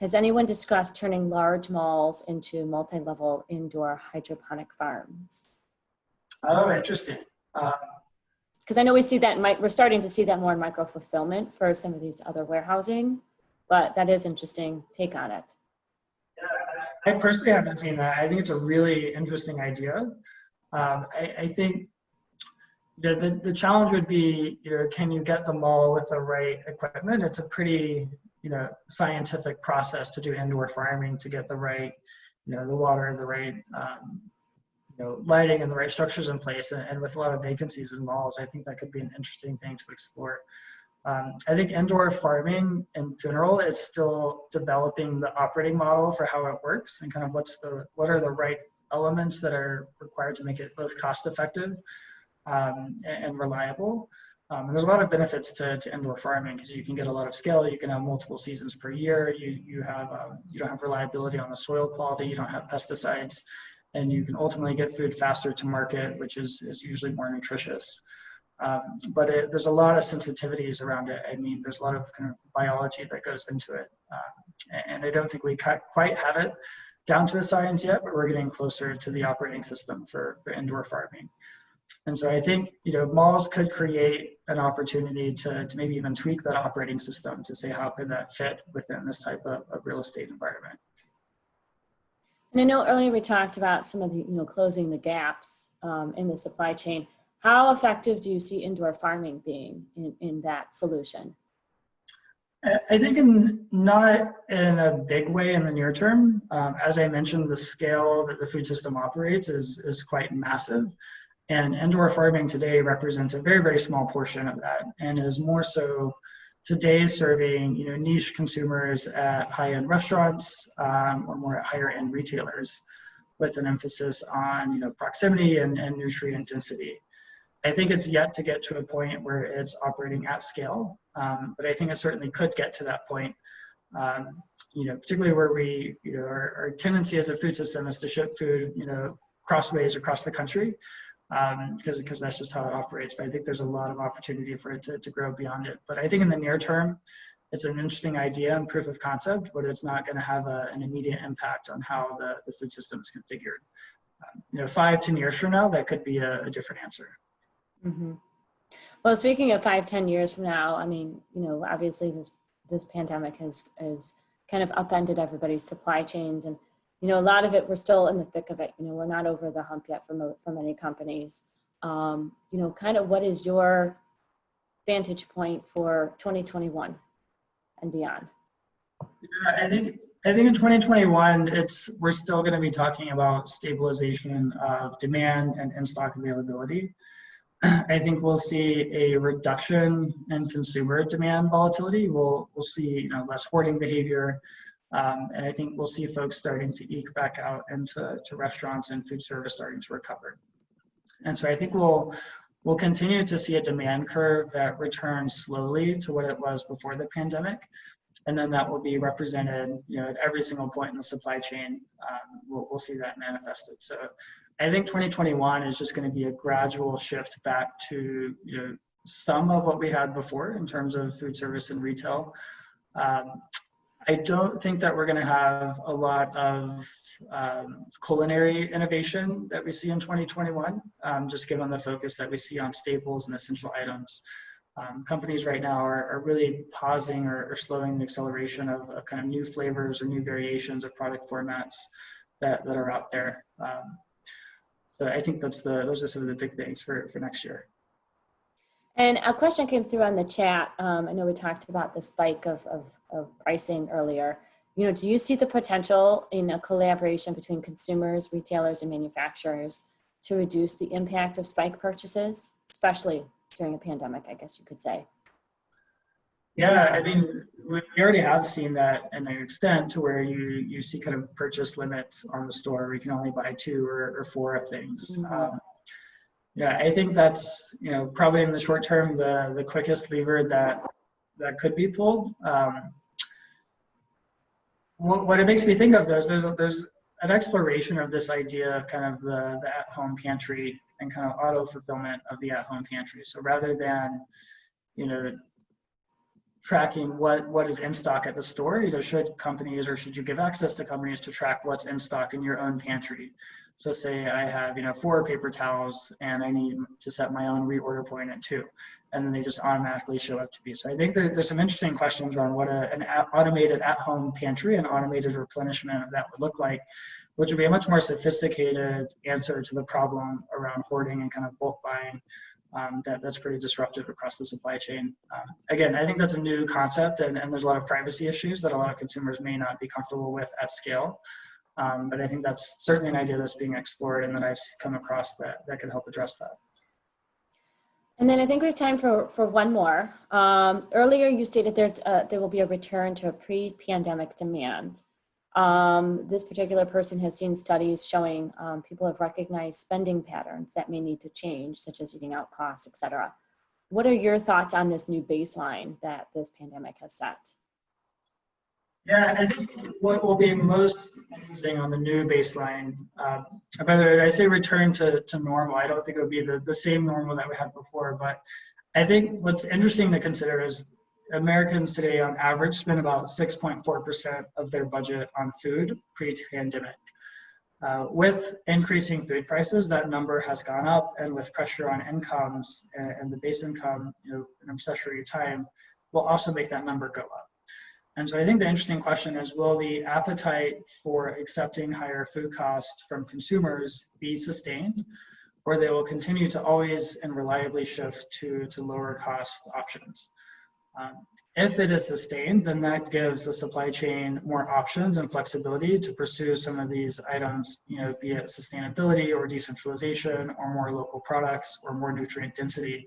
Has anyone discussed turning large malls into multi-level indoor hydroponic farms? Oh, interesting. Because I know we see that, we're starting to see that more in micro-fulfillment for some of these other warehousing, but that is interesting take on it. Yeah, I personally haven't seen that. I think it's a really interesting idea. I think the challenge would be, can you get the mall with the right equipment? It's a pretty scientific process to do indoor farming to get the right, the water, the right lighting and the right structures in place, and with a lot of vacancies in malls, I think that could be an interesting thing to explore. I think indoor farming in general is still developing the operating model for how it works, and kind of what are the right elements that are required to make it both cost effective and reliable. And there's a lot of benefits to indoor farming because you can get a lot of scale. You can have multiple seasons per year. You don't have reliability on the soil quality. You don't have pesticides, and you can ultimately get food faster to market, which is usually more nutritious. But there's a lot of sensitivities around it. I mean, there's a lot of kind of biology that goes into it. And I don't think we quite have it down to the science yet, but we're getting closer to the operating system for indoor farming. And so I think, malls could create an opportunity to maybe even tweak that operating system to say, how could that fit within this type of real estate environment? And I know earlier we talked about some of the, closing the gaps in the supply chain. How effective do you see indoor farming being in that solution? I think not in a big way in the near term. As I mentioned, the scale that the food system operates is quite massive. And indoor farming today represents a very, very small portion of that, and is more so today serving niche consumers at high-end restaurants or more at higher-end retailers, with an emphasis on proximity and nutrient density. I think it's yet to get to a point where it's operating at scale, but I think it certainly could get to that point. Particularly where our tendency as a food system is to ship food crossways across the country. Because that's just how it operates. But I think there's a lot of opportunity for it to grow beyond it. But I think in the near term, it's an interesting idea and proof of concept, but it's not going to have an immediate impact on how the food system is configured. 5-10 years from now, that could be a different answer. Mm-hmm. Well, speaking of 5-10 years from now, I mean, obviously this pandemic has kind of upended everybody's supply chains, and a lot of it, we're still in the thick of it. We're not over the hump yet for many companies. Kind of what is your vantage point for 2021 and beyond? Yeah, I think in 2021, we're still going to be talking about stabilization of demand and in-stock availability. I think we'll see a reduction in consumer demand volatility. We'll see less hoarding behavior. And I think we'll see folks starting to eke back out into restaurants and food service starting to recover. And so I think we'll continue to see a demand curve that returns slowly to what it was before the pandemic. And then that will be represented, at every single point in the supply chain. We'll see that manifested. So I think 2021 is just going to be a gradual shift back to, some of what we had before in terms of food service and retail. I don't think that we're going to have a lot of culinary innovation that we see in 2021, just given the focus that we see on staples and essential items. Companies right now are really pausing or slowing the acceleration of kind of new flavors or new variations of product formats that are out there. So I think those are some of the big things for next year. And a question came through on the chat. I know we talked about the spike of pricing earlier. Do you see the potential in a collaboration between consumers, retailers, and manufacturers to reduce the impact of spike purchases, especially during a pandemic, I guess you could say? Yeah, I mean, we already have seen that in an extent to where you see kind of purchase limits on the store where you can only buy 2 or 4 of things. Mm-hmm. Yeah, I think that's probably in the short term the quickest lever that could be pulled. What it makes me think of there's an exploration of this idea of kind of the at-home pantry and kind of auto fulfillment of the at-home pantry. So rather than tracking what is in stock at the store, should companies, or should you give access to companies to track what's in stock in your own pantry? So say I have 4 paper towels and I need to set my own reorder point at 2, and then they just automatically show up to me. So I think there's some interesting questions around what an automated at-home pantry and automated replenishment of that would look like, which would be a much more sophisticated answer to the problem around hoarding and kind of bulk buying. That's pretty disruptive across the supply chain. Again, I think that's a new concept, and there's a lot of privacy issues that a lot of consumers may not be comfortable with at scale. But I think that's certainly an idea that's being explored and that I've come across that could help address that. And then I think we have time for one more. Earlier you stated there will be a return to a pre-pandemic demand. This particular person has seen studies showing people have recognized spending patterns that may need to change, such as eating out costs, et cetera. What are your thoughts on this new baseline that this pandemic has set? Yeah, I think what will be most interesting on the new baseline, by the way, I say return to normal. I don't think it would be the same normal that we had before, but I think what's interesting to consider is Americans today on average spend about 6.4% of their budget on food pre-pandemic. With increasing food prices, that number has gone up, and with pressure on incomes and the base income, in a recessionary time, will also make that number go up. And so I think the interesting question is, will the appetite for accepting higher food costs from consumers be sustained, or they will continue to always and reliably shift to lower cost options? If it is sustained, then that gives the supply chain more options and flexibility to pursue some of these items, be it sustainability or decentralization or more local products or more nutrient density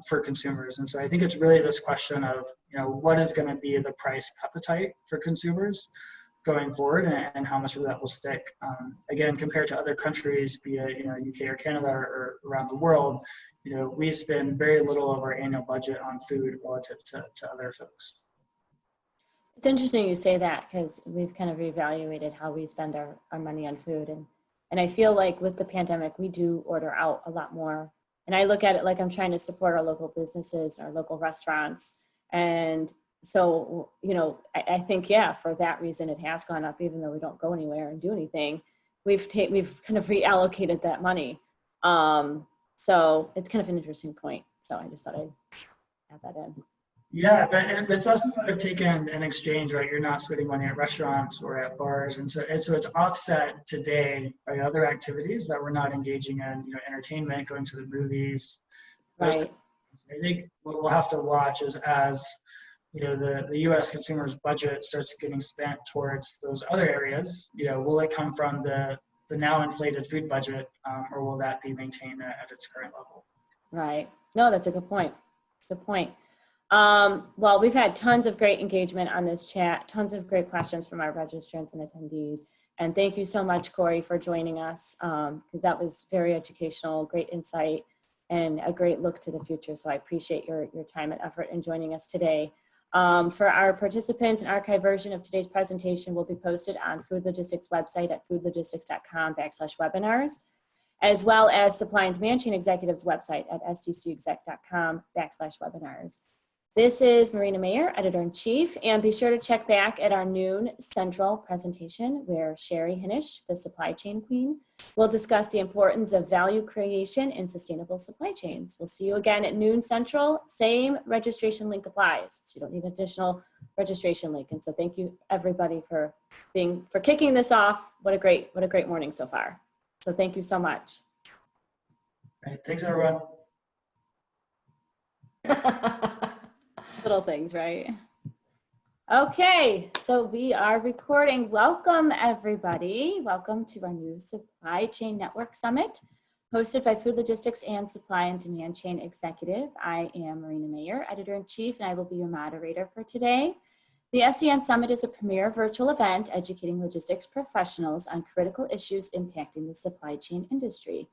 for consumers. And so I think it's really this question of, what is going to be the price appetite for consumers going forward, and how much of that will stick. Again, compared to other countries, be it UK or Canada or around the world, we spend very little of our annual budget on food relative to other folks. It's interesting you say that, because we've kind of reevaluated how we spend our money on food. And I feel like with the pandemic, we do order out a lot more. And I look at it like I'm trying to support our local businesses, our local restaurants. And so, I think, yeah, for that reason, it has gone up, even though we don't go anywhere and do anything. We've kind of reallocated that money. So it's kind of an interesting point. So I just thought I'd add that in. Yeah, but it's also kind of taken in exchange, right? You're not spending money at restaurants or at bars, and so it's offset today by other activities that we're not engaging in, entertainment, going to the movies. Right. I think what we'll have to watch is as the U.S. consumer's budget starts getting spent towards those other areas, will it come from the now inflated food budget, or will that be maintained at its current level? Right. No, that's a good point. Good point. Well, we've had tons of great engagement on this chat, tons of great questions from our registrants and attendees. And thank you so much, Corey, for joining us, because that was very educational, great insight, and a great look to the future. So I appreciate your time and effort in joining us today. For our participants, an archived version of today's presentation will be posted on Food Logistics website at foodlogistics.com/webinars, as well as Supply and Demand Chain Executives website at stcexec.com/webinars. This is Marina Mayer, Editor-in-Chief, and be sure to check back at our noon Central presentation, where Sherry Hinish, the supply chain queen, will discuss the importance of value creation in sustainable supply chains. We'll see you again at noon Central. Same registration link applies, so you don't need an additional registration link. And so thank you everybody for kicking this off. What a great morning so far. So thank you so much. All right, thanks everyone. Little things, right? Okay, so we are recording. Welcome, everybody. Welcome to our new Supply Chain Network Summit, hosted by Food Logistics and Supply and Demand Chain Executive. I am Marina Mayer, Editor-in-Chief, and I will be your moderator for today. The SCN Summit is a premier virtual event educating logistics professionals on critical issues impacting the supply chain industry.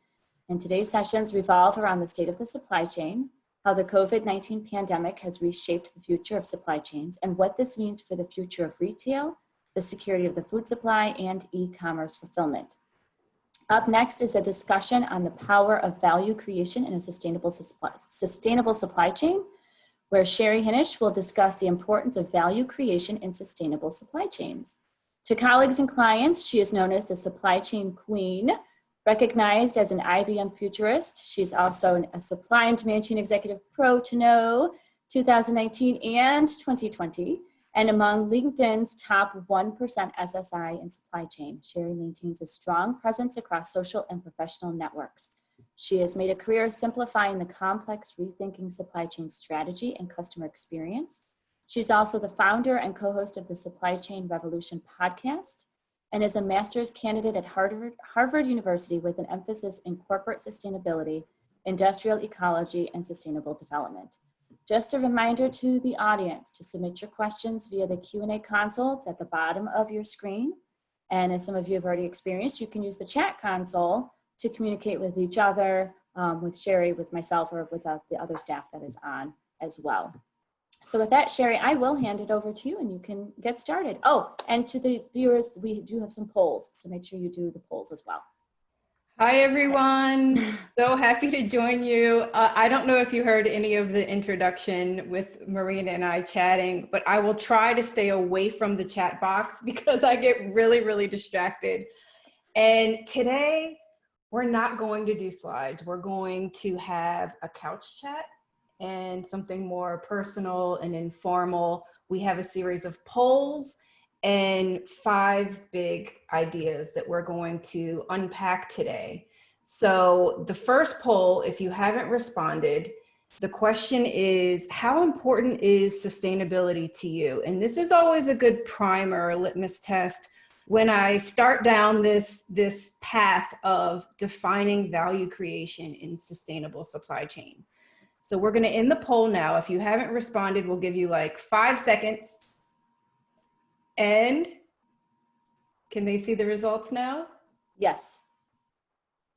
And today's sessions revolve around the state of the supply chain, how the COVID-19 pandemic has reshaped the future of supply chains, and what this means for the future of retail, the security of the food supply, and e-commerce fulfillment. Up next is a discussion on the power of value creation in a sustainable supply chain, where Sherry Hinish will discuss the importance of value creation in sustainable supply chains. To colleagues and clients, she is known as the supply chain queen. Recognized as an IBM futurist, she's also a Supply and Demand Chain Executive Pro to Know 2019 and 2020, and among LinkedIn's top 1% SSI in supply chain. Sherry maintains a strong presence across social and professional networks. She has made a career simplifying the complex, rethinking supply chain strategy and customer experience. She's also the founder and co-host of the Supply Chain Revolution podcast, and is a master's candidate at Harvard University with an emphasis in corporate sustainability, industrial ecology, and sustainable development. Just a reminder to the audience to submit your questions via the Q&A console. It's at the bottom of your screen. And as some of you have already experienced, you can use the chat console to communicate with each other, with Sherry, with myself, or with the other staff that is on as well. So with that, Sherry, I will hand it over to you and you can get started. Oh, and to the viewers, we do have some polls, so make sure you do the polls as well. Hi, everyone. So happy to join you. I don't know if you heard any of the introduction with Marina and I chatting, but I will try to stay away from the chat box because I get really, really distracted. And today, we're not going to do slides. We're going to have a couch chat and something more personal and informal. We have a series of polls and 5 big ideas that we're going to unpack today. So the first poll, if you haven't responded, the question is, how important is sustainability to you? And this is always a good primer, or litmus test, when I start down this path of defining value creation in sustainable supply chain. So we're gonna end the poll now. If you haven't responded, we'll give you like 5 seconds. And can they see the results now? Yes.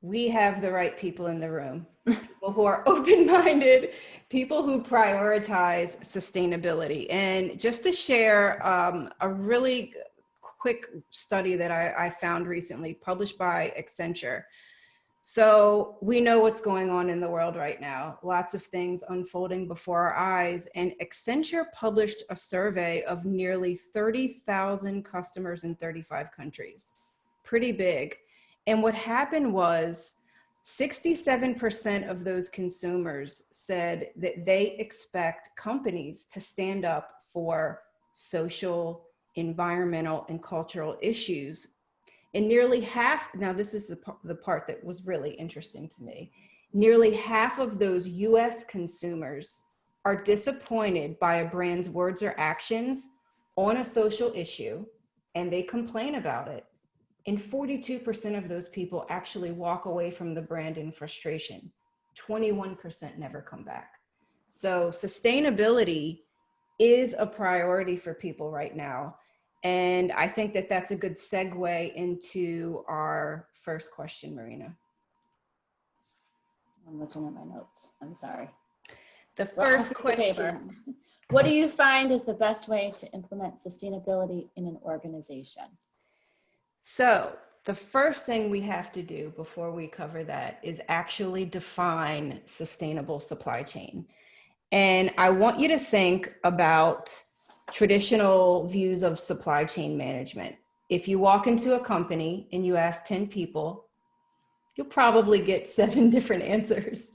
We have the right people in the room. People who are open-minded, people who prioritize sustainability. And just to share a really quick study that I found recently, published by Accenture. So we know what's going on in the world right now, lots of things unfolding before our eyes. And Accenture published a survey of nearly 30,000 customers in 35 countries, pretty big. And what happened was 67% of those consumers said that they expect companies to stand up for social, environmental, and cultural issues. And nearly half, now this is the part that was really interesting to me, nearly half of those US consumers are disappointed by a brand's words or actions on a social issue, and they complain about it. And 42% of those people actually walk away from the brand in frustration. 21% never come back. So sustainability is a priority for people right now. And I think that that's a good segue into our first question, Marina. I'm looking at my notes. I'm sorry. The first question. Paper. What do you find is the best way to implement sustainability in an organization? So the first thing we have to do before we cover that is actually define sustainable supply chain. And I want you to think about traditional views of supply chain management. If you walk into a company and you ask 10 people, you'll probably get 7 different answers.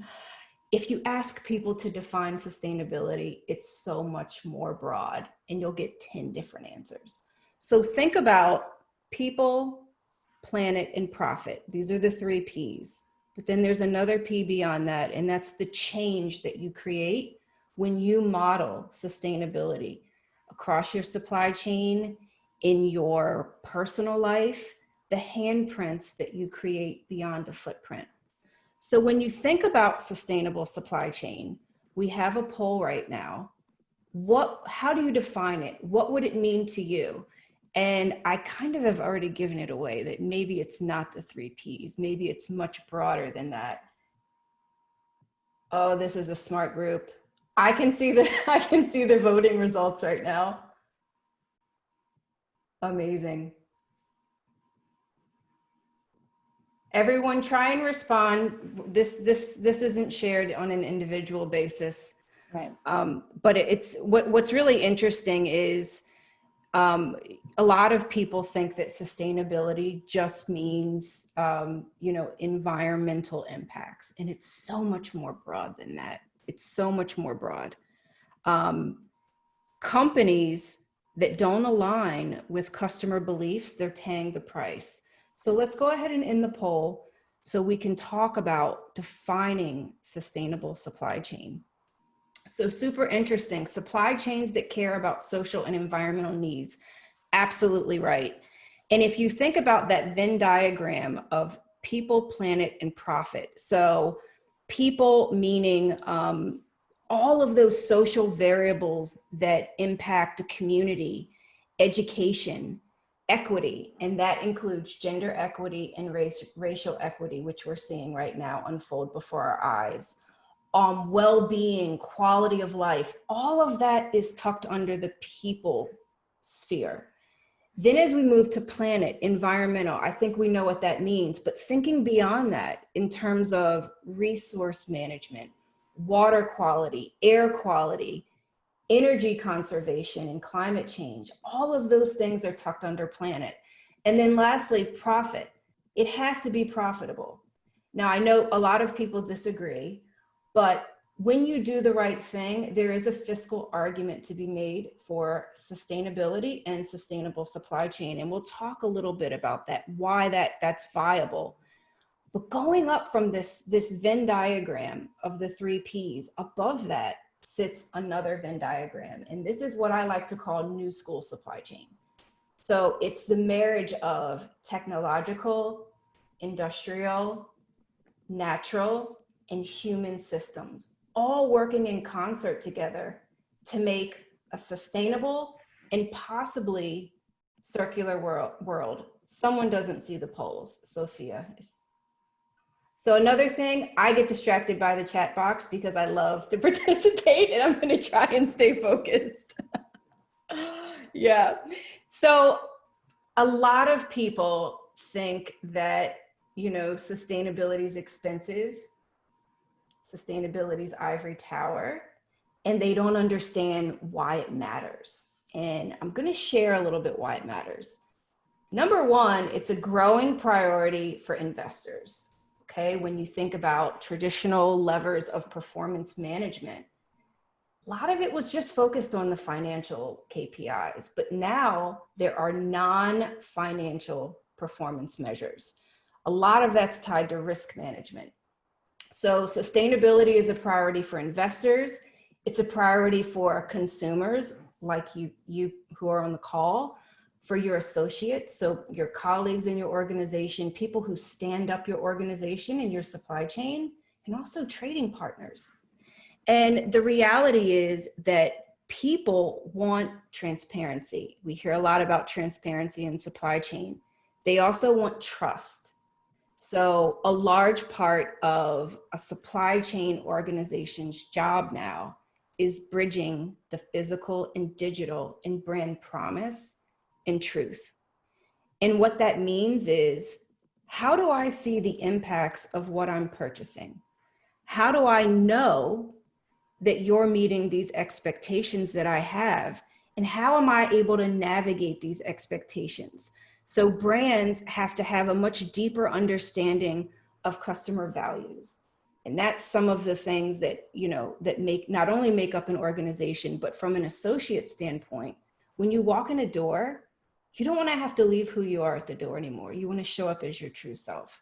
If you ask people to define sustainability, it's so much more broad and you'll get 10 different answers. So think about people, planet, and profit. These are the 3 Ps. But then there's another P beyond that, and that's the change that you create when you model sustainability across your supply chain, in your personal life, the handprints that you create beyond a footprint. So when you think about sustainable supply chain, we have a poll right now. How do you define it? What would it mean to you? And I kind of have already given it away that maybe it's not the 3 Ps, maybe it's much broader than that. Oh, this is a smart group. I can see the voting results right now. Amazing. Everyone try and respond. This isn't shared on an individual basis. Right. But what's really interesting is a lot of people think that sustainability just means, environmental impacts. And it's so much more broad than that. It's so much more broad. Companies that don't align with customer beliefs, they're paying the price. So let's go ahead and end the poll so we can talk about defining sustainable supply chain. So super interesting. Supply chains that care about social and environmental needs. Absolutely right. And if you think about that Venn diagram of people, planet, and profit, so people meaning all of those social variables that impact a community, education, equity, and that includes gender equity and racial equity, which we're seeing right now unfold before our eyes. Well-being, quality of life, all of that is tucked under the people sphere. Then as we move to planet, environmental, I think we know what that means, but thinking beyond that in terms of resource management, water quality, air quality, energy conservation, and climate change, all of those things are tucked under planet. And then lastly, profit. It has to be profitable. Now, I know a lot of people disagree, but when you do the right thing, there is a fiscal argument to be made for sustainability and sustainable supply chain. And we'll talk a little bit about that, why that's viable. But going up from this Venn diagram of the 3 Ps, above that sits another Venn diagram. And this is what I like to call new school supply chain. So it's the marriage of technological, industrial, natural, and human systems, all working in concert together to make a sustainable and possibly circular world. Someone doesn't see the polls, Sophia. So another thing, I get distracted by the chat box because I love to participate, and I'm gonna try and stay focused. Yeah, so a lot of people think that, sustainability is expensive. Sustainability is ivory tower, and they don't understand why it matters. And I'm going to share a little bit why it matters. Number one, it's a growing priority for investors. Okay, when you think about traditional levers of performance management, a lot of it was just focused on the financial KPIs, but now there are non-financial performance measures. A lot of that's tied to risk management. So sustainability is a priority for investors. It's a priority for consumers like you who are on the call, for your associates, so your colleagues in your organization, people who stand up your organization and your supply chain, and also trading partners. And the reality is that people want transparency. We hear a lot about transparency in supply chain. They also want trust. So a large part of a supply chain organization's job now is bridging the physical and digital in brand promise and truth. And what that means is, how do I see the impacts of what I'm purchasing? How do I know that you're meeting these expectations that I have? And how am I able to navigate these expectations? So brands have to have a much deeper understanding of customer values. And that's some of the things that, that not only make up an organization, but from an associate standpoint, when you walk in a door, you don't want to have to leave who you are at the door anymore. You want to show up as your true self.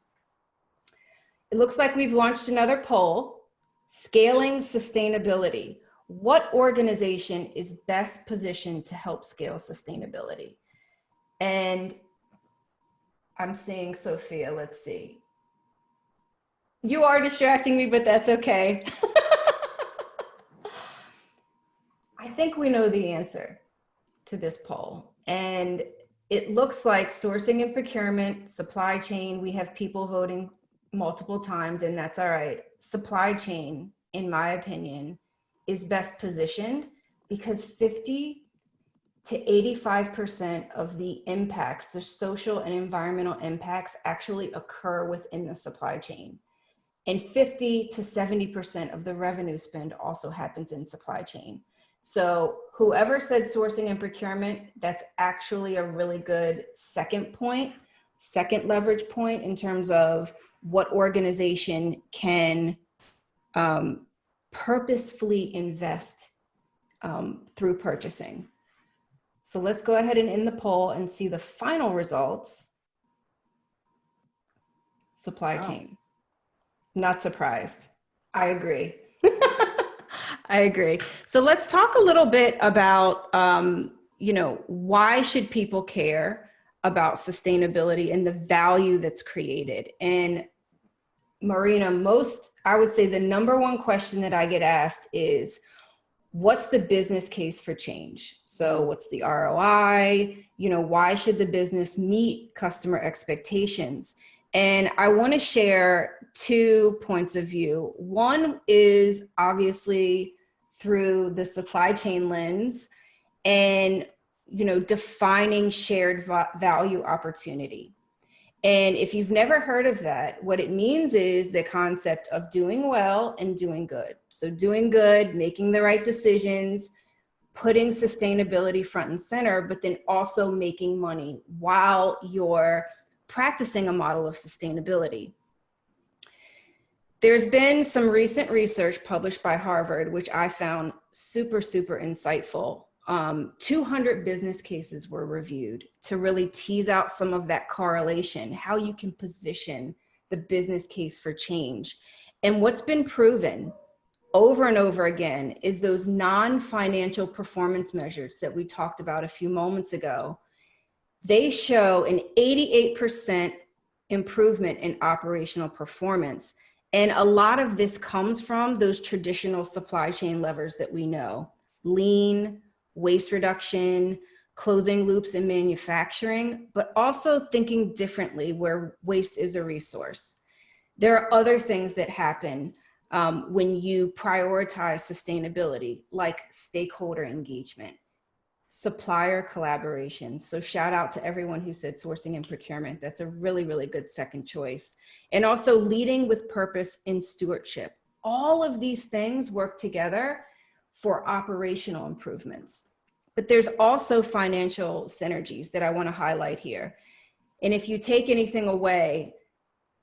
It looks like we've launched another poll, scaling sustainability. What organization is best positioned to help scale sustainability? And I'm seeing Sophia, let's see. You are distracting me, but that's okay. I think we know the answer to this poll. And it looks like sourcing and procurement, supply chain, we have people voting multiple times, and that's all right. Supply chain, in my opinion, is best positioned because 50 to 85% of the impacts, the social and environmental impacts, actually occur within the supply chain. And 50 to 70% of the revenue spend also happens in supply chain. So whoever said sourcing and procurement, that's actually a really good second leverage point in terms of what organization can purposefully invest through purchasing. So let's go ahead and end the poll and see the final results. Supply chain. Not surprised. I agree. I agree. So let's talk a little bit about, why should people care? about sustainability and the value that's created. And Marina, I would say the number one question that I get asked is, what's the business case for change? So what's the ROI? Why should the business meet customer expectations? And I want to share 2 points of view. One is obviously through the supply chain lens and, defining shared value opportunity. And if you've never heard of that, what it means is the concept of doing well and doing good. So doing good, making the right decisions, putting sustainability front and center, but then also making money while you're practicing a model of sustainability. There's been some recent research published by Harvard, which I found super, super insightful. 200 business cases were reviewed to really tease out some of that correlation, how you can position the business case for change. And what's been proven over and over again is those non-financial performance measures that we talked about a few moments ago. They show an 88% improvement in operational performance. And a lot of this comes from those traditional supply chain levers that we know: lean, waste reduction, closing loops in manufacturing, but also thinking differently where waste is a resource. There are other things that happen when you prioritize sustainability, like stakeholder engagement, supplier collaboration. So shout out to everyone who said sourcing and procurement. That's a really, really good second choice. And also leading with purpose in stewardship. All of these things work together for operational improvements. But there's also financial synergies that I want to highlight here. And if you take anything away,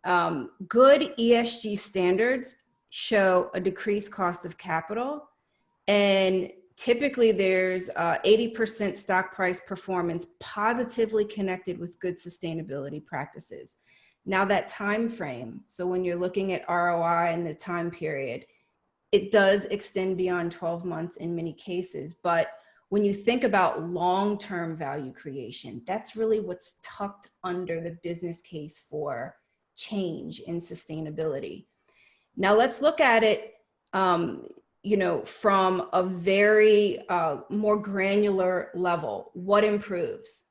good ESG standards show a decreased cost of capital. And typically there's 80% stock price performance positively connected with good sustainability practices. Now that time frame, so when you're looking at ROI and the time period, it does extend beyond 12 months in many cases. But when you think about long-term value creation, that's really what's tucked under the business case for change in sustainability. Now let's look at it, from a very more granular level. What improves?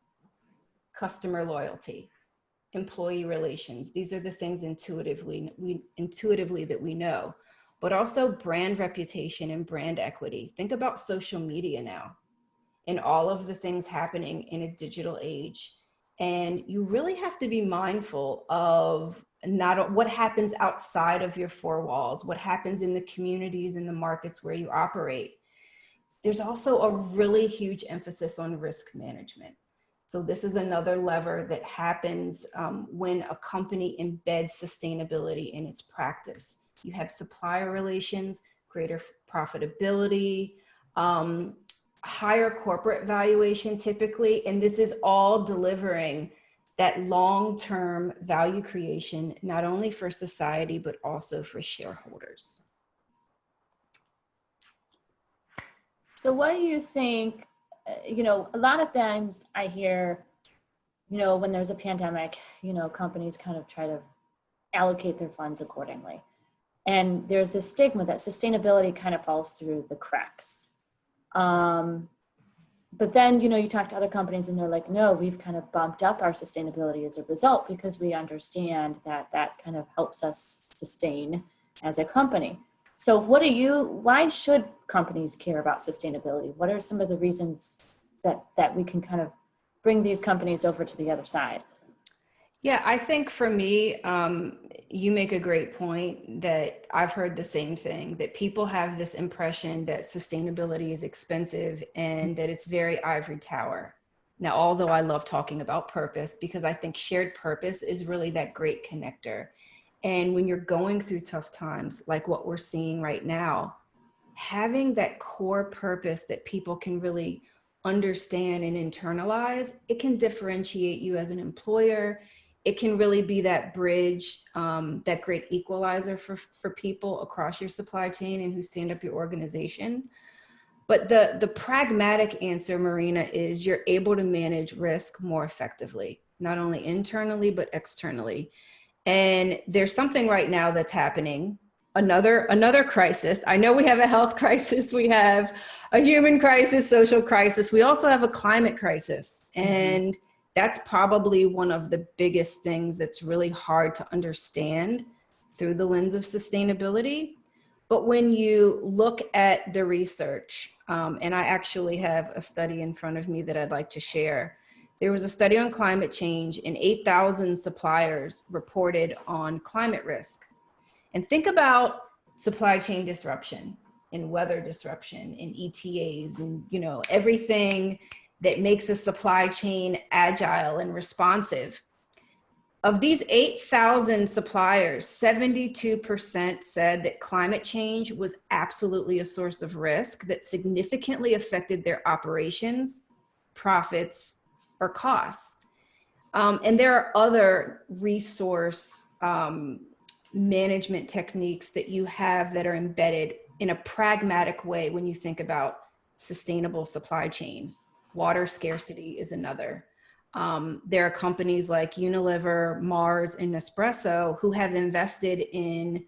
Customer loyalty, employee relations. These are the things intuitively that we know. But also brand reputation and brand equity. Think about social media now and all of the things happening in a digital age. And you really have to be mindful of not what happens outside of your 4 walls, what happens in the communities and the markets where you operate. There's also a really huge emphasis on risk management. So this is another lever that happens when a company embeds sustainability in its practice. You have supplier relations, greater profitability, higher corporate valuation typically, and this is all delivering that long-term value creation, not only for society, but also for shareholders. So what do you think, a lot of times I hear, when there's a pandemic, companies kind of try to allocate their funds accordingly. And there's this stigma that sustainability kind of falls through the cracks. But then, you talk to other companies and they're like, no, we've kind of bumped up our sustainability as a result because we understand that that kind of helps us sustain as a company. So why should companies care about sustainability? What are some of the reasons that we can kind of bring these companies over to the other side? Yeah, I think for me, you make a great point that I've heard the same thing, that people have this impression that sustainability is expensive and that it's very ivory tower. Now, although I love talking about purpose, because I think shared purpose is really that great connector. And when you're going through tough times, like what we're seeing right now, having that core purpose that people can really understand and internalize, it can differentiate you as an employer. It can really be that bridge, that great equalizer for people across your supply chain and who stand up your organization. But the pragmatic answer, Marina, is you're able to manage risk more effectively, not only internally, but externally. And there's something right now that's happening, another crisis. I know we have a health crisis, we have a human crisis, social crisis. We also have a climate crisis. And that's probably one of the biggest things that's really hard to understand through the lens of sustainability. But when you look at the research, and I actually have a study in front of me that I'd like to share. There was a study on climate change, and 8,000 suppliers reported on climate risk. And think about supply chain disruption and weather disruption and ETAs and, you know, everything that makes a supply chain agile and responsive. Of these 8,000 suppliers, 72% said that climate change was absolutely a source of risk that significantly affected their operations, profits, or costs. And there are other resource management techniques that you have that are embedded in a pragmatic way when you think about sustainable supply chain. Water scarcity is another. There are companies like Unilever, Mars, and Nespresso who have invested in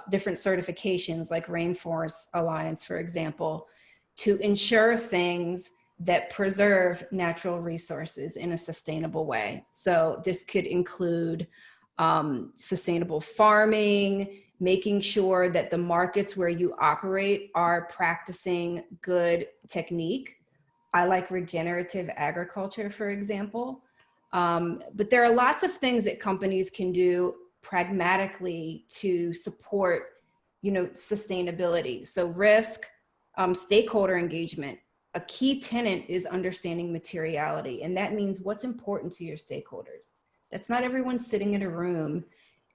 different certifications like Rainforest Alliance, for example, to ensure things that preserve natural resources in a sustainable way. So this could include sustainable farming, making sure that the markets where you operate are practicing good technique. I like regenerative agriculture, for example. But there are lots of things that companies can do pragmatically to support, you know, sustainability. So risk, stakeholder engagement. A key tenet is understanding materiality. And that means what's important to your stakeholders. That's not everyone sitting in a room,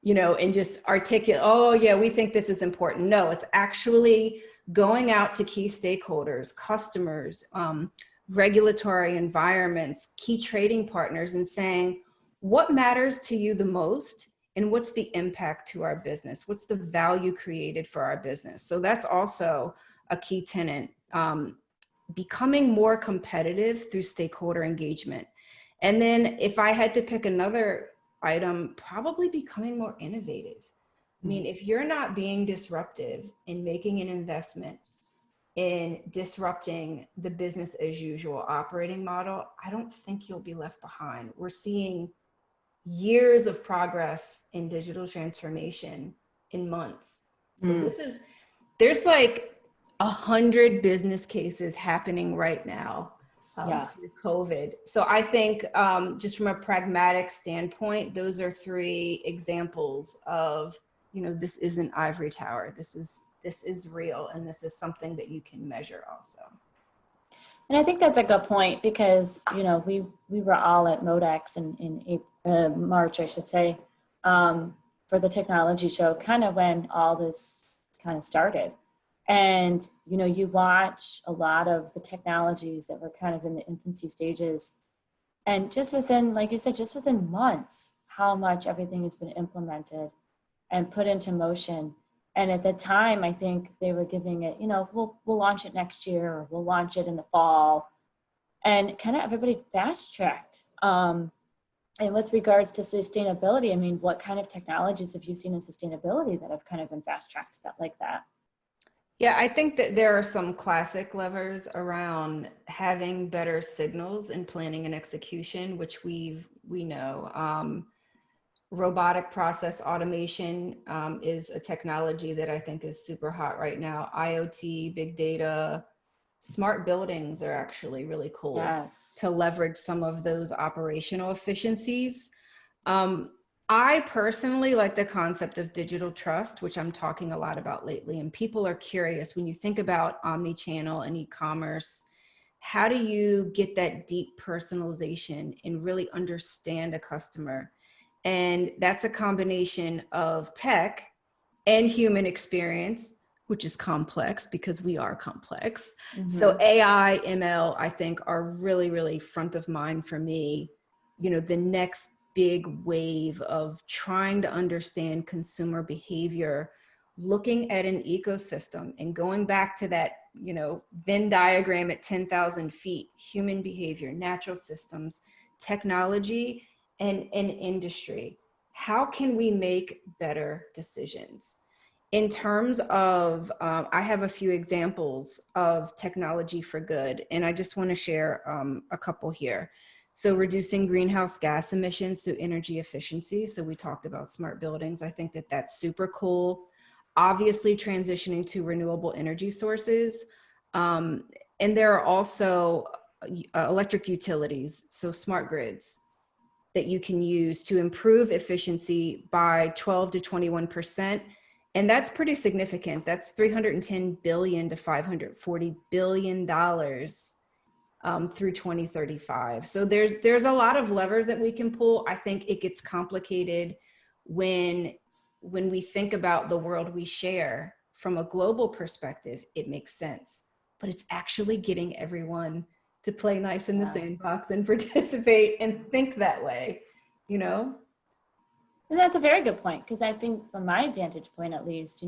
you know, and just articulate, oh yeah, we think this is important. No, it's actually going out to key stakeholders, customers, regulatory environments, key trading partners, and saying, what matters to you the most and what's the impact to our business? What's the value created for our business? So that's also a key tenet, becoming more competitive through stakeholder engagement. And then if I had to pick another item, probably becoming more innovative. I mean, if you're not being disruptive in making an investment in disrupting the business as usual operating model, I don't think you'll be left behind. We're seeing years of progress in digital transformation in months. So there's like 100 business cases happening right now through COVID. So I think just from a pragmatic standpoint, those are 3 examples of, you know, this isn't ivory tower. This is real, and this is something that you can measure also. And I think that's a good point because, you know, we were all at MODEX in March, I should say, for the technology show, kind of when all this kind of started. And, you know, you watch a lot of the technologies that were kind of in the infancy stages. And just within, like you said, just within months, how much everything has been implemented and put into motion. And at the time, I think they were giving it, you know, we'll launch it next year, or we'll launch it in the fall. And kind of everybody fast-tracked. And with regards to sustainability, I mean, what kind of technologies have you seen in sustainability that have kind of been fast-tracked like that? Yeah, I think that there are some classic levers around having better signals in planning and execution, which we know. Robotic process automation is a technology that I think is super hot right now. IoT, big data, smart buildings are actually really cool to leverage some of those operational efficiencies. I personally like the concept of digital trust, which I'm talking a lot about lately. And people are curious when you think about omni-channel and e-commerce, how do you get that deep personalization and really understand a customer? And that's a combination of tech and human experience, which is complex because we are complex. So AI, ML, I think are really, really front of mind for me. You know, the next big wave of trying to understand consumer behavior, looking at an ecosystem and going back to that Venn diagram at 10,000 feet: human behavior, natural systems, technology, and industry. How can we make better decisions? In terms of, I have a few examples of technology for good, and I just want to share a couple here. So reducing greenhouse gas emissions through energy efficiency. So we talked about smart buildings. I think that that's super cool. Obviously transitioning to renewable energy sources. And there are also electric utilities, so smart grids that you can use to improve efficiency by 12 to 21%. And that's pretty significant. That's $310 billion to $540 billion through 2035. So there's a lot of levers that we can pull. I think it gets complicated when we think about the world we share from a global perspective. It makes sense, but it's actually getting everyone to play nice in the sandbox and participate and think that way, And that's a very good point, because I think from my vantage point, at least,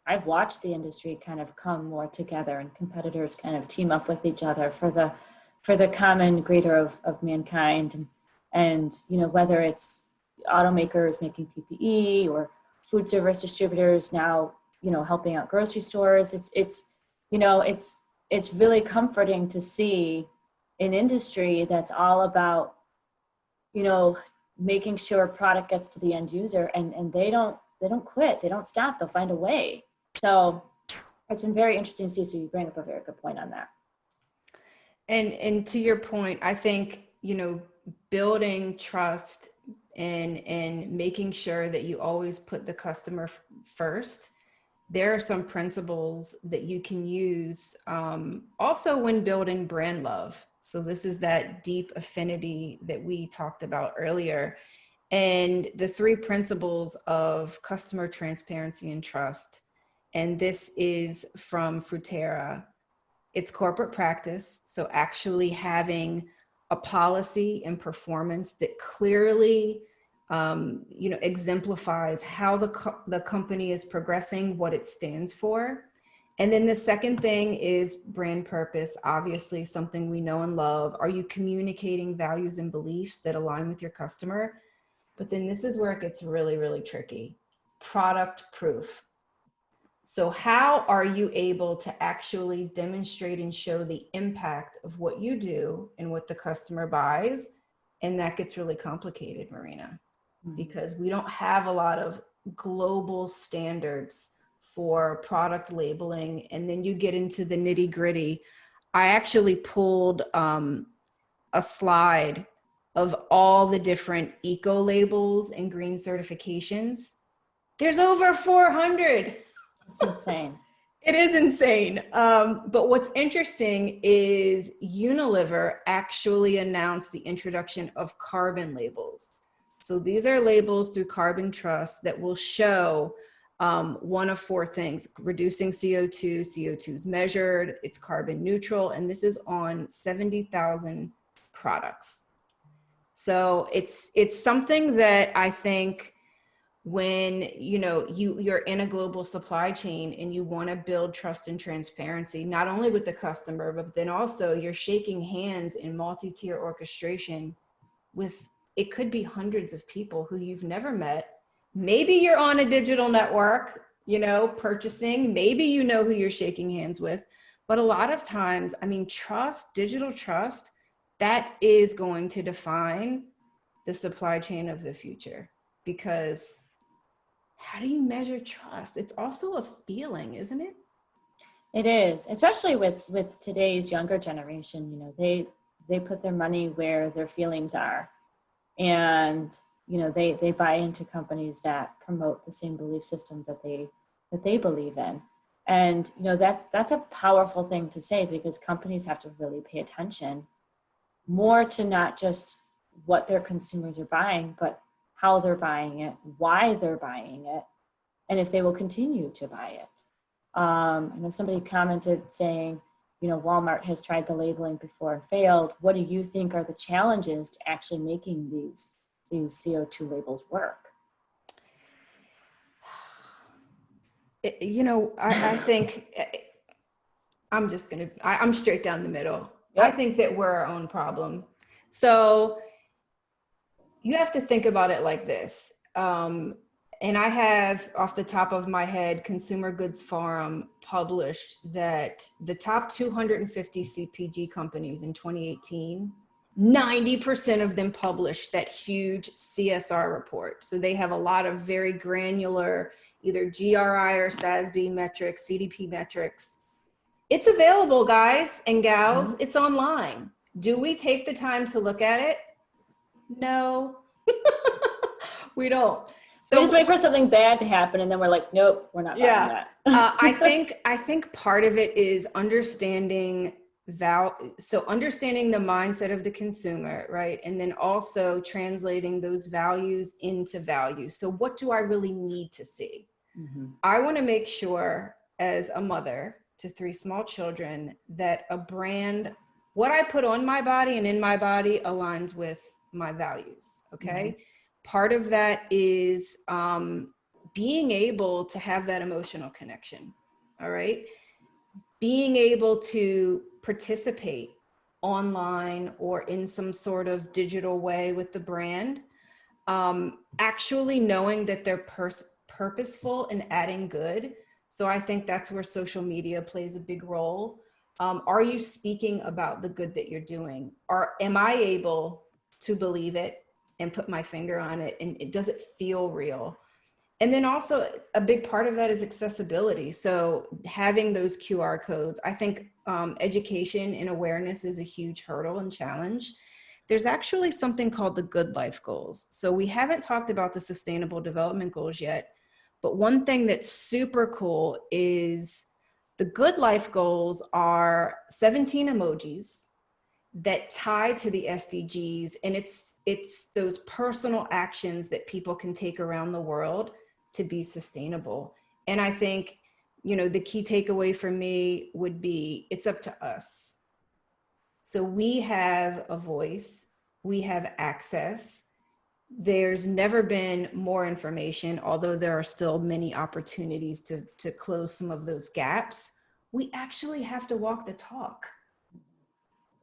I've watched the industry kind of come more together, and competitors kind of team up with each other for the common greater of mankind. And whether it's automakers making PPE or food service distributors now, helping out grocery stores, it's really comforting to see an industry that's all about, making sure product gets to the end user, and they don't quit, they don't stop, they'll find a way. So it's been very interesting to see. So you bring up a very good point on that. And to your point, I think, building trust and making sure that you always put the customer first. There are some principles that you can use also when building brand love. So this is that deep affinity that we talked about earlier. And the 3 principles of customer transparency and trust. And this is from Fruterra. It's corporate practice. So actually having a policy and performance that clearly exemplifies how the company is progressing, what it stands for. And then the second thing is brand purpose, obviously something we know and love. Are you communicating values and beliefs that align with your customer? But then this is where it gets really, really tricky. Product proof. So how are you able to actually demonstrate and show the impact of what you do and what the customer buys? And that gets really complicated, Marina, because we don't have a lot of global standards for product labeling. And then you get into the nitty gritty. I actually pulled a slide of all the different eco labels and green certifications. There's over 400. It's insane. It is insane. But what's interesting is Unilever actually announced the introduction of carbon labels. So these are labels through Carbon Trust that will show one of 4 things: reducing CO2, CO2 is measured, it's carbon neutral, and this is on 70,000 products. So it's something that I think when you're in a global supply chain and you want to build trust and transparency, not only with the customer, but then also you're shaking hands in multi-tier orchestration with, it could be hundreds of people who you've never met. Maybe you're on a digital network, purchasing, maybe who you're shaking hands with, but a lot of times, trust, digital trust, that is going to define the supply chain of the future. Because how do you measure trust? It's also a feeling, isn't it? It is, especially with today's younger generation. They put their money where their feelings are, and they buy into companies that promote the same belief systems that they believe in. And that's a powerful thing to say, because companies have to really pay attention more to not just what their consumers are buying, but how they're buying it, why they're buying it, and if they will continue to buy it. I know somebody commented saying, Walmart has tried the labeling before and failed. What do you think are the challenges to actually making these CO2 labels work? I think I'm straight down the middle. Yep. I think that we're our own problem. So you have to think about it like this. And I have, off the top of my head, Consumer Goods Forum published that the top 250 CPG companies in 2018, 90% of them published that huge CSR report. So they have a lot of very granular, either GRI or SASB metrics, CDP metrics. It's available, guys and gals. It's online. Do we take the time to look at it? No, we don't. So we just wait for something bad to happen, and then we're like, nope, we're not buying that. I think part of it is understanding understanding the mindset of the consumer, right? And then also translating those values into value. So what do I really need to see? Mm-hmm. I want to make sure, as a mother to 3 small children, that a brand, what I put on my body and in my body, aligns with my values. Okay. Mm-hmm. Part of that is being able to have that emotional connection. All right. Being able to participate online or in some sort of digital way with the brand. Actually knowing that they're purposeful in adding good. So I think that's where social media plays a big role. Are you speaking about the good that you're doing? Or am I able to believe it and put my finger on it? And does it feel real? And then also a big part of that is accessibility. So having those QR codes, I think education and awareness is a huge hurdle and challenge. There's actually something called the Good Life Goals. So we haven't talked about the Sustainable Development Goals yet, but one thing that's super cool is the Good Life Goals are 17 emojis that tie to the SDGs. And it's those personal actions that people can take around the world to be sustainable. And I think, the key takeaway for me would be, it's up to us. So we have a voice, we have access. There's never been more information, although there are still many opportunities to close some of those gaps. We actually have to walk the talk.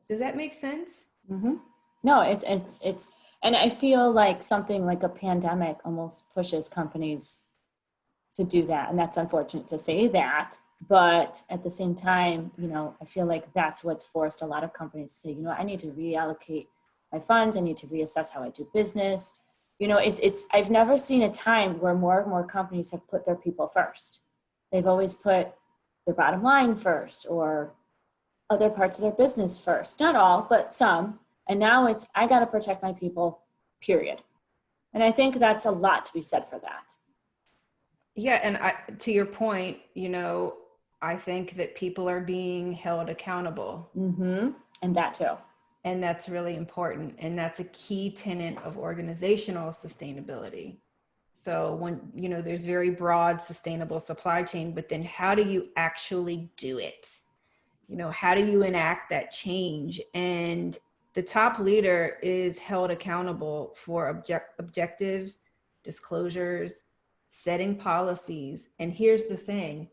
Does that make sense? Mm-hmm. No, it's, and I feel like something like a pandemic almost pushes companies to do that. And that's unfortunate to say that, but at the same time, I feel like that's what's forced a lot of companies to say, I need to reallocate my funds. I need to reassess how I do business. I've never seen a time where more and more companies have put their people first. They've always put their bottom line first or other parts of their business first. Not all, but some. And now it's, I got to protect my people, period. And I think that's a lot to be said for that. Yeah. And to your point, I think that people are being held accountable. Mm-hmm. And that too. And that's really important. And that's a key tenet of organizational sustainability. So when, there's very broad sustainable supply chain, but then how do you actually do it? How do you enact that change? And the top leader is held accountable for objectives, disclosures, setting policies. And here's the thing,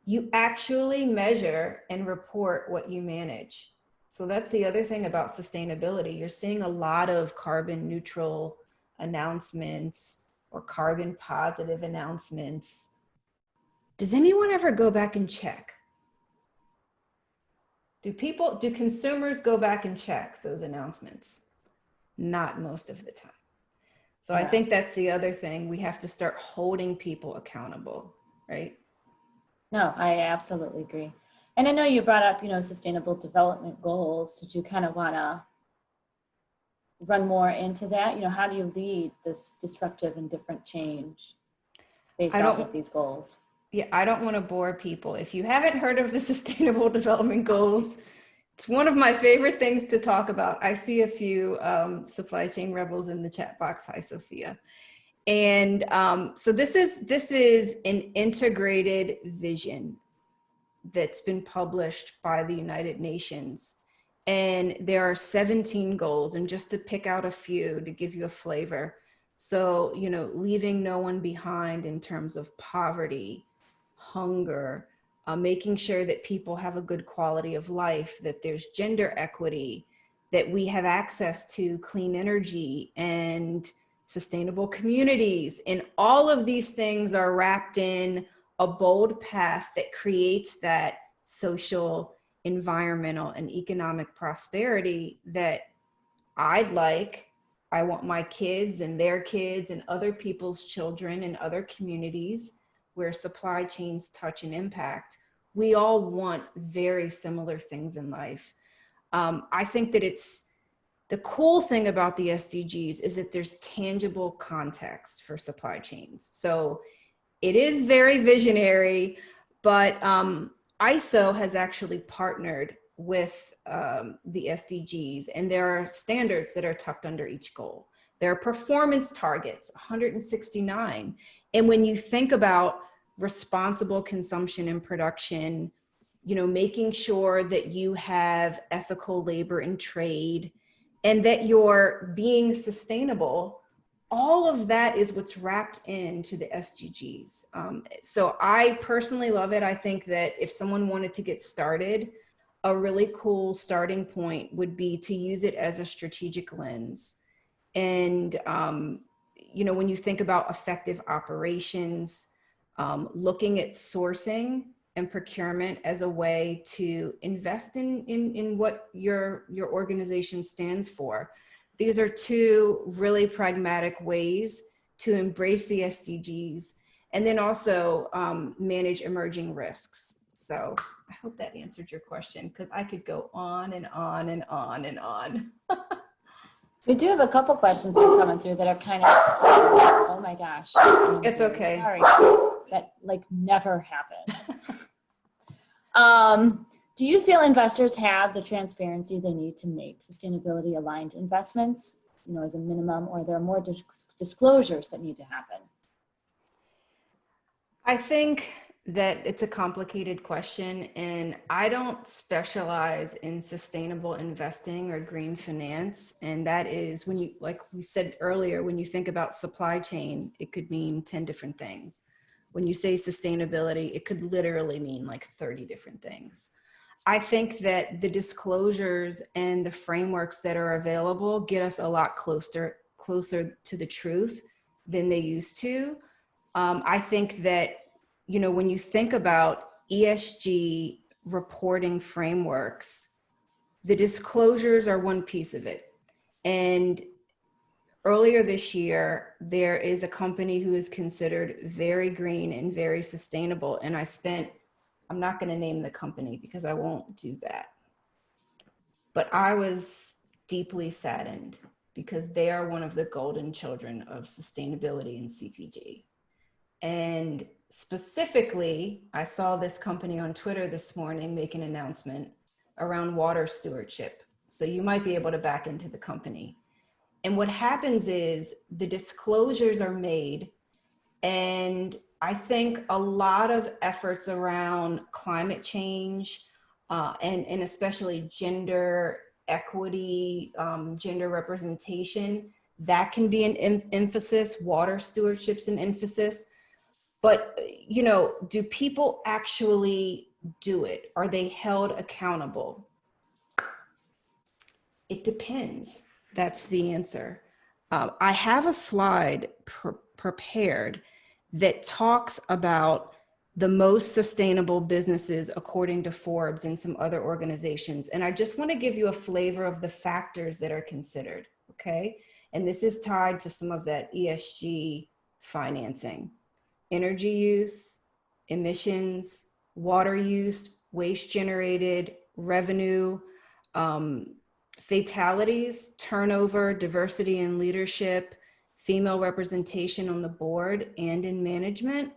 you actually measure and report what you manage. So that's the other thing about sustainability. You're seeing a lot of carbon neutral announcements or carbon positive announcements. Does anyone ever go back and check? Do consumers go back and check those announcements? Not most of the time. So yeah. I think that's the other thing. We have to start holding people accountable, right? No, I absolutely agree. And I know you brought up, sustainable development goals. Did you kind of want to run more into that? How do you lead this disruptive and different change based off of these goals? Yeah, I don't want to bore people. If you haven't heard of the Sustainable Development Goals, it's one of my favorite things to talk about. I see a few supply chain rebels in the chat box. Hi, Sophia. And so this is an integrated vision that's been published by the United Nations. And there are 17 goals. And just to pick out a few to give you a flavor. So, leaving no one behind in terms of poverty, hunger, making sure that people have a good quality of life, that there's gender equity, that we have access to clean energy and sustainable communities. And all of these things are wrapped in a bold path that creates that social, environmental, and economic prosperity that I want my kids and their kids and other people's children and other communities where supply chains touch and impact. We all want very similar things in life. I think that the cool thing about the SDGs is that there's tangible context for supply chains. So it is very visionary, but ISO has actually partnered with the SDGs, and there are standards that are tucked under each goal. There are performance targets, 169. And when you think about responsible consumption and production, making sure that you have ethical labor and trade, and that you're being sustainable, all of that is what's wrapped into the SDGs. So I personally love it. I think that if someone wanted to get started, a really cool starting point would be to use it as a strategic lens. And, when you think about effective operations, looking at sourcing and procurement as a way to invest in what your organization stands for. These are two really pragmatic ways to embrace the SDGs and then also manage emerging risks. So I hope that answered your question, because I could go on and on and on and on. We do have a couple questions that are coming through that are kind of, oh my gosh. It's okay. Sorry, that never happens. Do you feel investors have the transparency they need to make sustainability aligned investments, as a minimum, or there are more disclosures that need to happen? I think that it's a complicated question, and I don't specialize in sustainable investing or green finance. And that is when you, like we said earlier, when you think about supply chain, it could mean 10 different things. When you say sustainability, it could literally mean 30 different things. I think that the disclosures and the frameworks that are available get us a lot closer to the truth than they used to. I think that, when you think about ESG reporting frameworks, the disclosures are one piece of it. And earlier this year, there is a company who is considered very green and very sustainable. And I'm not going to name the company because I won't do that. But I was deeply saddened because they are one of the golden children of sustainability in CPG. And specifically, I saw this company on Twitter this morning make an announcement around water stewardship. So you might be able to back into the company. And what happens is the disclosures are made, and I think a lot of efforts around climate change and especially gender equity, gender representation, that can be an emphasis. Water stewardship's an emphasis. But, do people actually do it? Are they held accountable? It depends. That's the answer. I have a slide prepared that talks about the most sustainable businesses according to Forbes and some other organizations. And I just want to give you a flavor of the factors that are considered, okay? And this is tied to some of that ESG financing. Energy use, emissions, water use, waste generated, revenue, fatalities, turnover, diversity in leadership, female representation on the board and in management,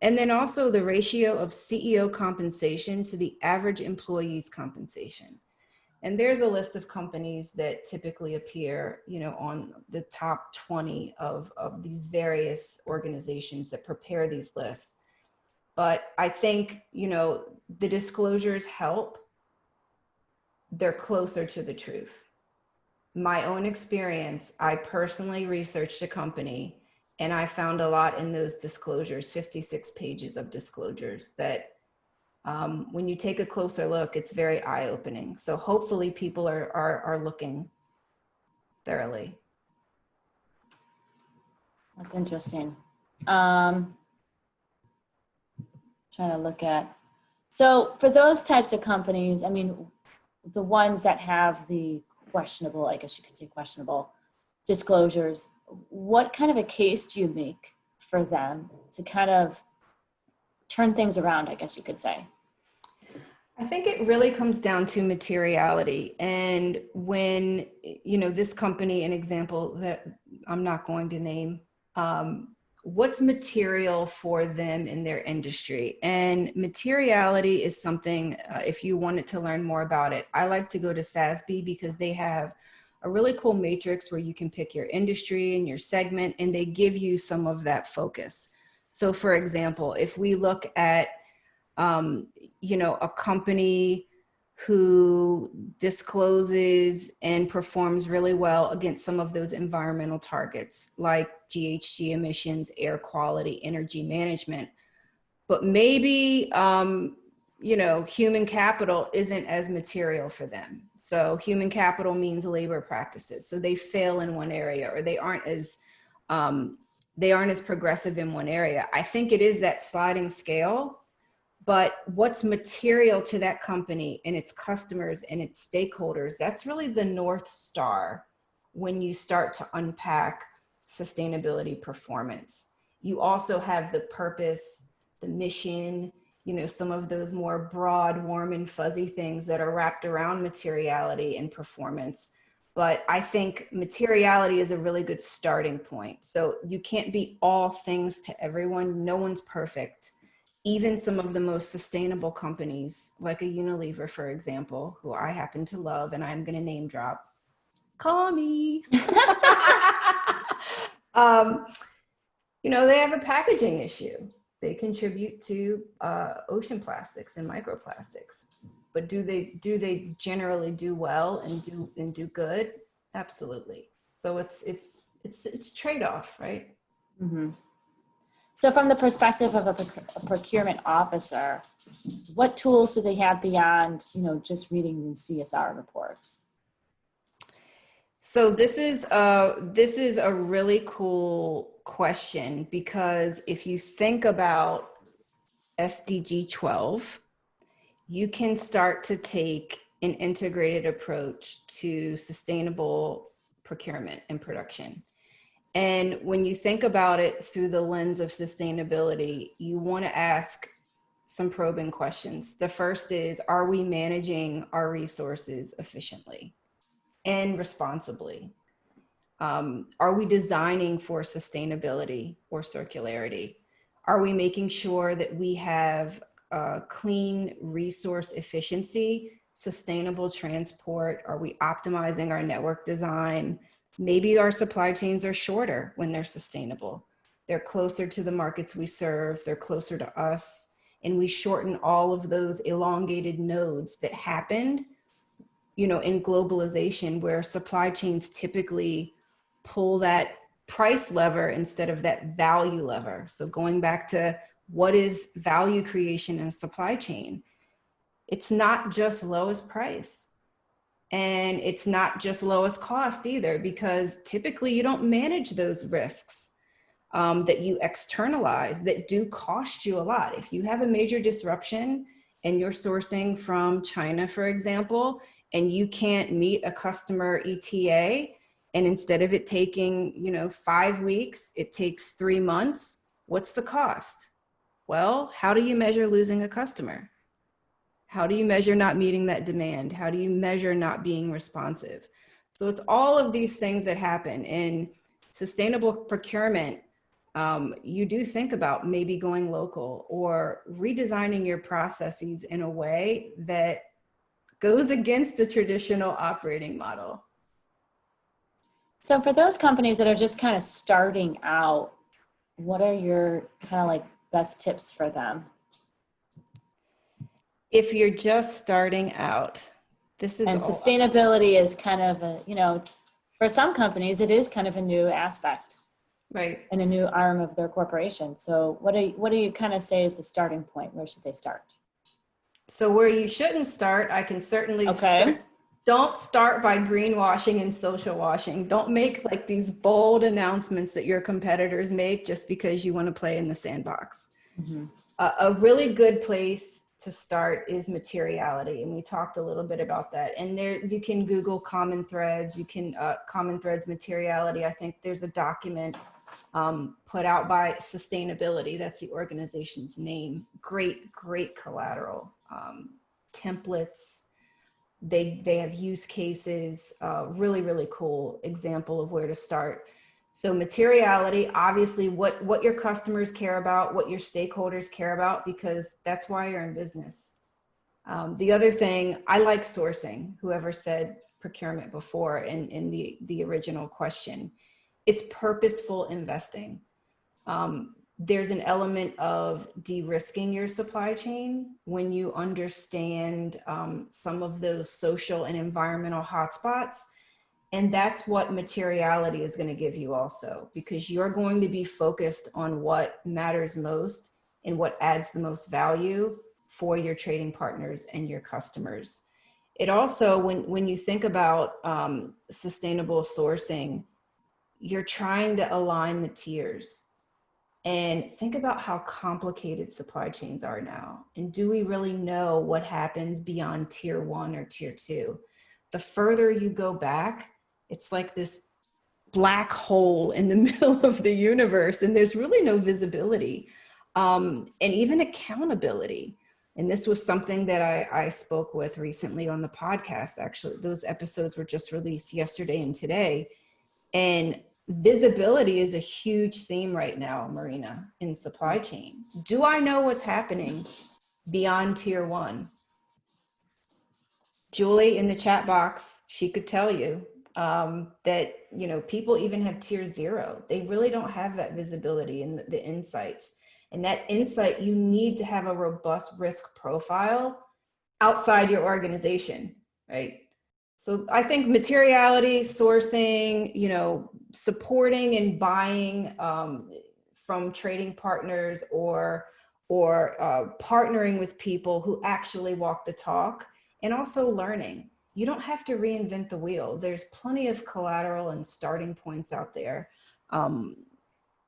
and then also the ratio of CEO compensation to the average employee's compensation. And there's a list of companies that typically appear, on the top 20 of these various organizations that prepare these lists. But I think, the disclosures help. They're closer to the truth. My own experience, I personally researched a company and I found a lot in those disclosures, 56 pages of disclosures that when you take a closer look, it's very eye-opening. So hopefully people are looking thoroughly. That's interesting. Trying to look at, so for those types of companies, I mean, the ones that have the questionable, I guess you could say questionable disclosures, what kind of a case do you make for them to kind of turn things around, I guess you could say? I think it really comes down to materiality. And when, you know, this company, an example that I'm not going to name, what's material for them in their industry? And materiality is something, if you wanted to learn more about it, I like to go to SASB because they have a really cool matrix where you can pick your industry and your segment, and they give you some of that focus. So for example, if we look at, you know, a company who discloses and performs really well against some of those environmental targets like GHG emissions, air quality, energy management, but maybe, you know, human capital isn't as material for them. So human capital means labor practices. So they fail in one area, or they aren't as progressive in one area. I think it is that sliding scale. But what's material to that company and its customers and its stakeholders, that's really the North Star when you start to unpack sustainability performance. You also have the purpose, the mission, you know, some of those more broad, warm and fuzzy things that are wrapped around materiality and performance. But I think materiality is a really good starting point. So you can't be all things to everyone. No one's perfect. Even some of the most sustainable companies, like a Unilever, for example, who I happen to love, and I'm going to name drop, call me. You know, they have a packaging issue. They contribute to ocean plastics and microplastics. But do they generally do well and do good? Absolutely. So it's a trade-off, right? Mm-hmm. So from the perspective of a procurement officer, what tools do they have beyond, you know, just reading the CSR reports? So this is a really cool question, because if you think about SDG 12, you can start to take an integrated approach to sustainable procurement and production. And when you think about it through the lens of sustainability, you want to ask some probing questions. The first is, are we managing our resources efficiently and responsibly? Are we designing for sustainability or circularity? Are we making sure that we have clean resource efficiency, sustainable transport? Are we optimizing our network design? Maybe our supply chains are shorter when they're sustainable. They're closer to the markets we serve, they're closer to us, and we shorten all of those elongated nodes that happened, you know, in globalization, where supply chains typically pull that price lever instead of that value lever. So going back to what is value creation in a supply chain, it's not just lowest price. And it's not just lowest cost either, because typically you don't manage those risks that you externalize that do cost you a lot. If you have a major disruption and you're sourcing from China, for example, and you can't meet a customer ETA, and instead of it taking, you know, 5 weeks, it takes 3 months, what's the cost? Well, how do you measure losing a customer? How do you measure not meeting that demand? How do you measure not being responsive? So it's all of these things that happen in sustainable procurement. You do think about maybe going local or redesigning your processes in a way that goes against the traditional operating model. So for those companies that are just kind of starting out, what are your kind of like best tips for them? If you're just starting out, this is and sustainability is kind of a, you know, it's for some companies, it is kind of a new aspect, right? And a new arm of their corporation. So what do you kind of say is the starting point? Where should they start? So where you shouldn't start, I can certainly Okay. start. Don't start by greenwashing and social washing. Don't make like these bold announcements that your competitors make just because you want to play in the sandbox. Mhm. A really good place to start is materiality, and we talked a little bit about that. And there, you can Google common threads. You can common threads materiality. I think there's a document put out by Sustainability. That's the organization's name. Great collateral, templates. They have use cases. Really cool example of where to start. So materiality, obviously what your customers care about, what your stakeholders care about, because that's why you're in business. The other thing, I like sourcing, whoever said procurement before in the original question. It's purposeful investing. There's an element of de-risking your supply chain when you understand some of those social and environmental hotspots. And that's what materiality is going to give you also, because you're going to be focused on what matters most and what adds the most value for your trading partners and your customers. It also, when you think about sustainable sourcing, you're trying to align the tiers. And think about how complicated supply chains are now. And do we really know what happens beyond tier 1 or tier 2? The further you go back, it's like this black hole in the middle of the universe, and there's really no visibility and even accountability. And this was something that I spoke with recently on the podcast. Actually, those episodes were just released yesterday and today. And visibility is a huge theme right now, Marina, in supply chain. Do I know what's happening beyond tier 1? Julie in the chat box, she could tell you that, you know, people even have tier 0. They really don't have that visibility and the insights. And that insight, you need to have a robust risk profile outside your organization, right? So I think materiality, sourcing, you know, supporting and buying from trading partners or partnering with people who actually walk the talk, and also learning. You don't have to reinvent the wheel. There's plenty of collateral and starting points out there.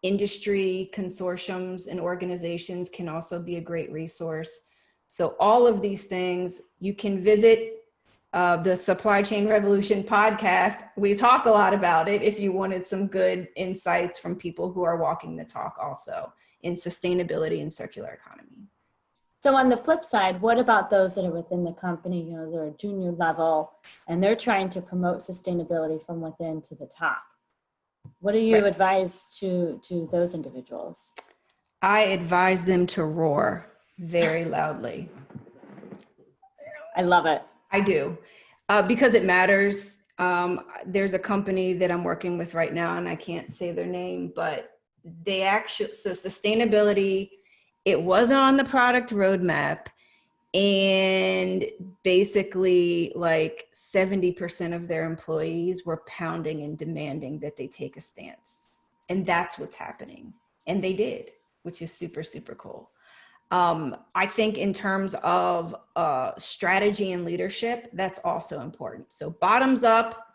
Industry consortiums and organizations can also be a great resource. So all of these things, you can visit the Supply Chain Revolution podcast. We talk a lot about it if you wanted some good insights from people who are walking the talk also in sustainability and circular economy. So on the flip side, what about those that are within the company, you know, they're a junior level and they're trying to promote sustainability from within to the top? What do you advise to those individuals? I advise them to roar very loudly. I love it. I do, because it matters. There's a company that I'm working with right now, and I can't say their name, but they actually, so sustainability, it wasn't on the product roadmap. And basically like 70% of their employees were pounding and demanding that they take a stance. And that's what's happening. And they did, which is super, super cool. I think in terms of strategy and leadership, that's also important. So bottoms up,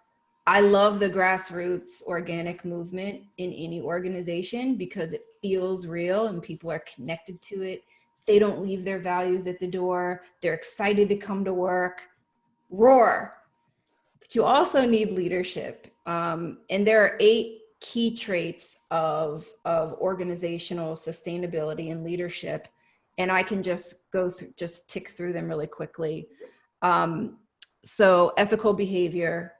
I love the grassroots organic movement in any organization because it feels real and people are connected to it. They don't leave their values at the door. They're excited to come to work. Roar. But you also need leadership. And there are 8 key traits of organizational sustainability and leadership. And I can just go through, just tick through them really quickly. So ethical behavior,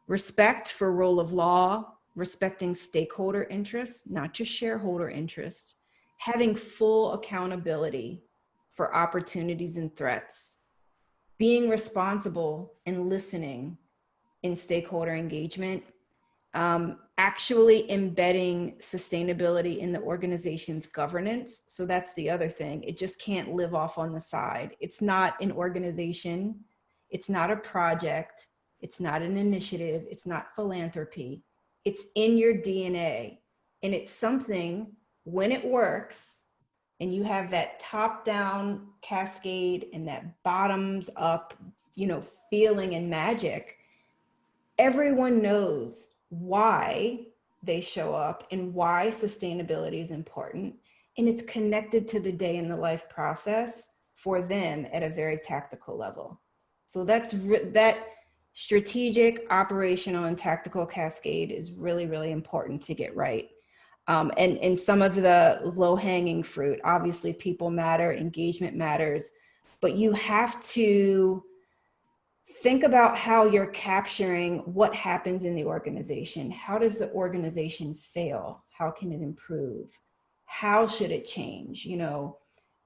respect for rule of law, respecting stakeholder interests, not just shareholder interests, having full accountability for opportunities and threats, being responsible and listening in stakeholder engagement, actually embedding sustainability in the organization's governance. So that's the other thing. It just can't live off on the side. It's not an organization. It's not a project. It's not an initiative. It's not philanthropy. It's in your DNA. And it's something, when it works, and you have that top down cascade and that bottoms up, feeling and magic, everyone knows why they show up and why sustainability is important. And it's connected to the day in the life process for them at a very tactical level. So that strategic, operational, and tactical cascade is really, really important to get right. And some of the low-hanging fruit, obviously people matter, engagement matters, but you have to think about how you're capturing what happens in the organization. How does the organization fail? How can it improve? How should it change?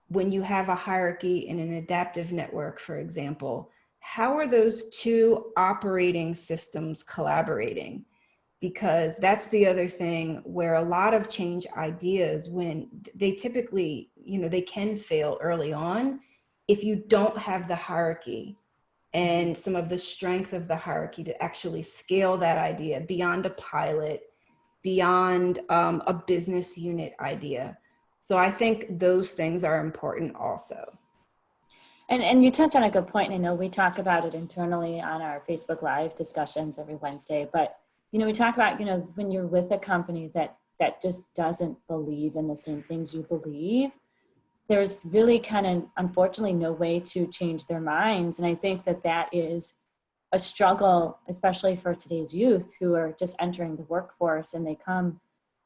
When you have a hierarchy in an adaptive network, for example, how are those two operating systems collaborating? Because that's the other thing where a lot of change ideas, when they typically, they can fail early on if you don't have the hierarchy and some of the strength of the hierarchy to actually scale that idea beyond a pilot, beyond a business unit idea. So I think those things are important also. And you touch on a good point. And I know we talk about it internally on our Facebook Live discussions every Wednesday, but we talk about, when you're with a company that just doesn't believe in the same things you believe, there's really kind of, unfortunately, no way to change their minds. And I think that is a struggle, especially for today's youth who are just entering the workforce, and they come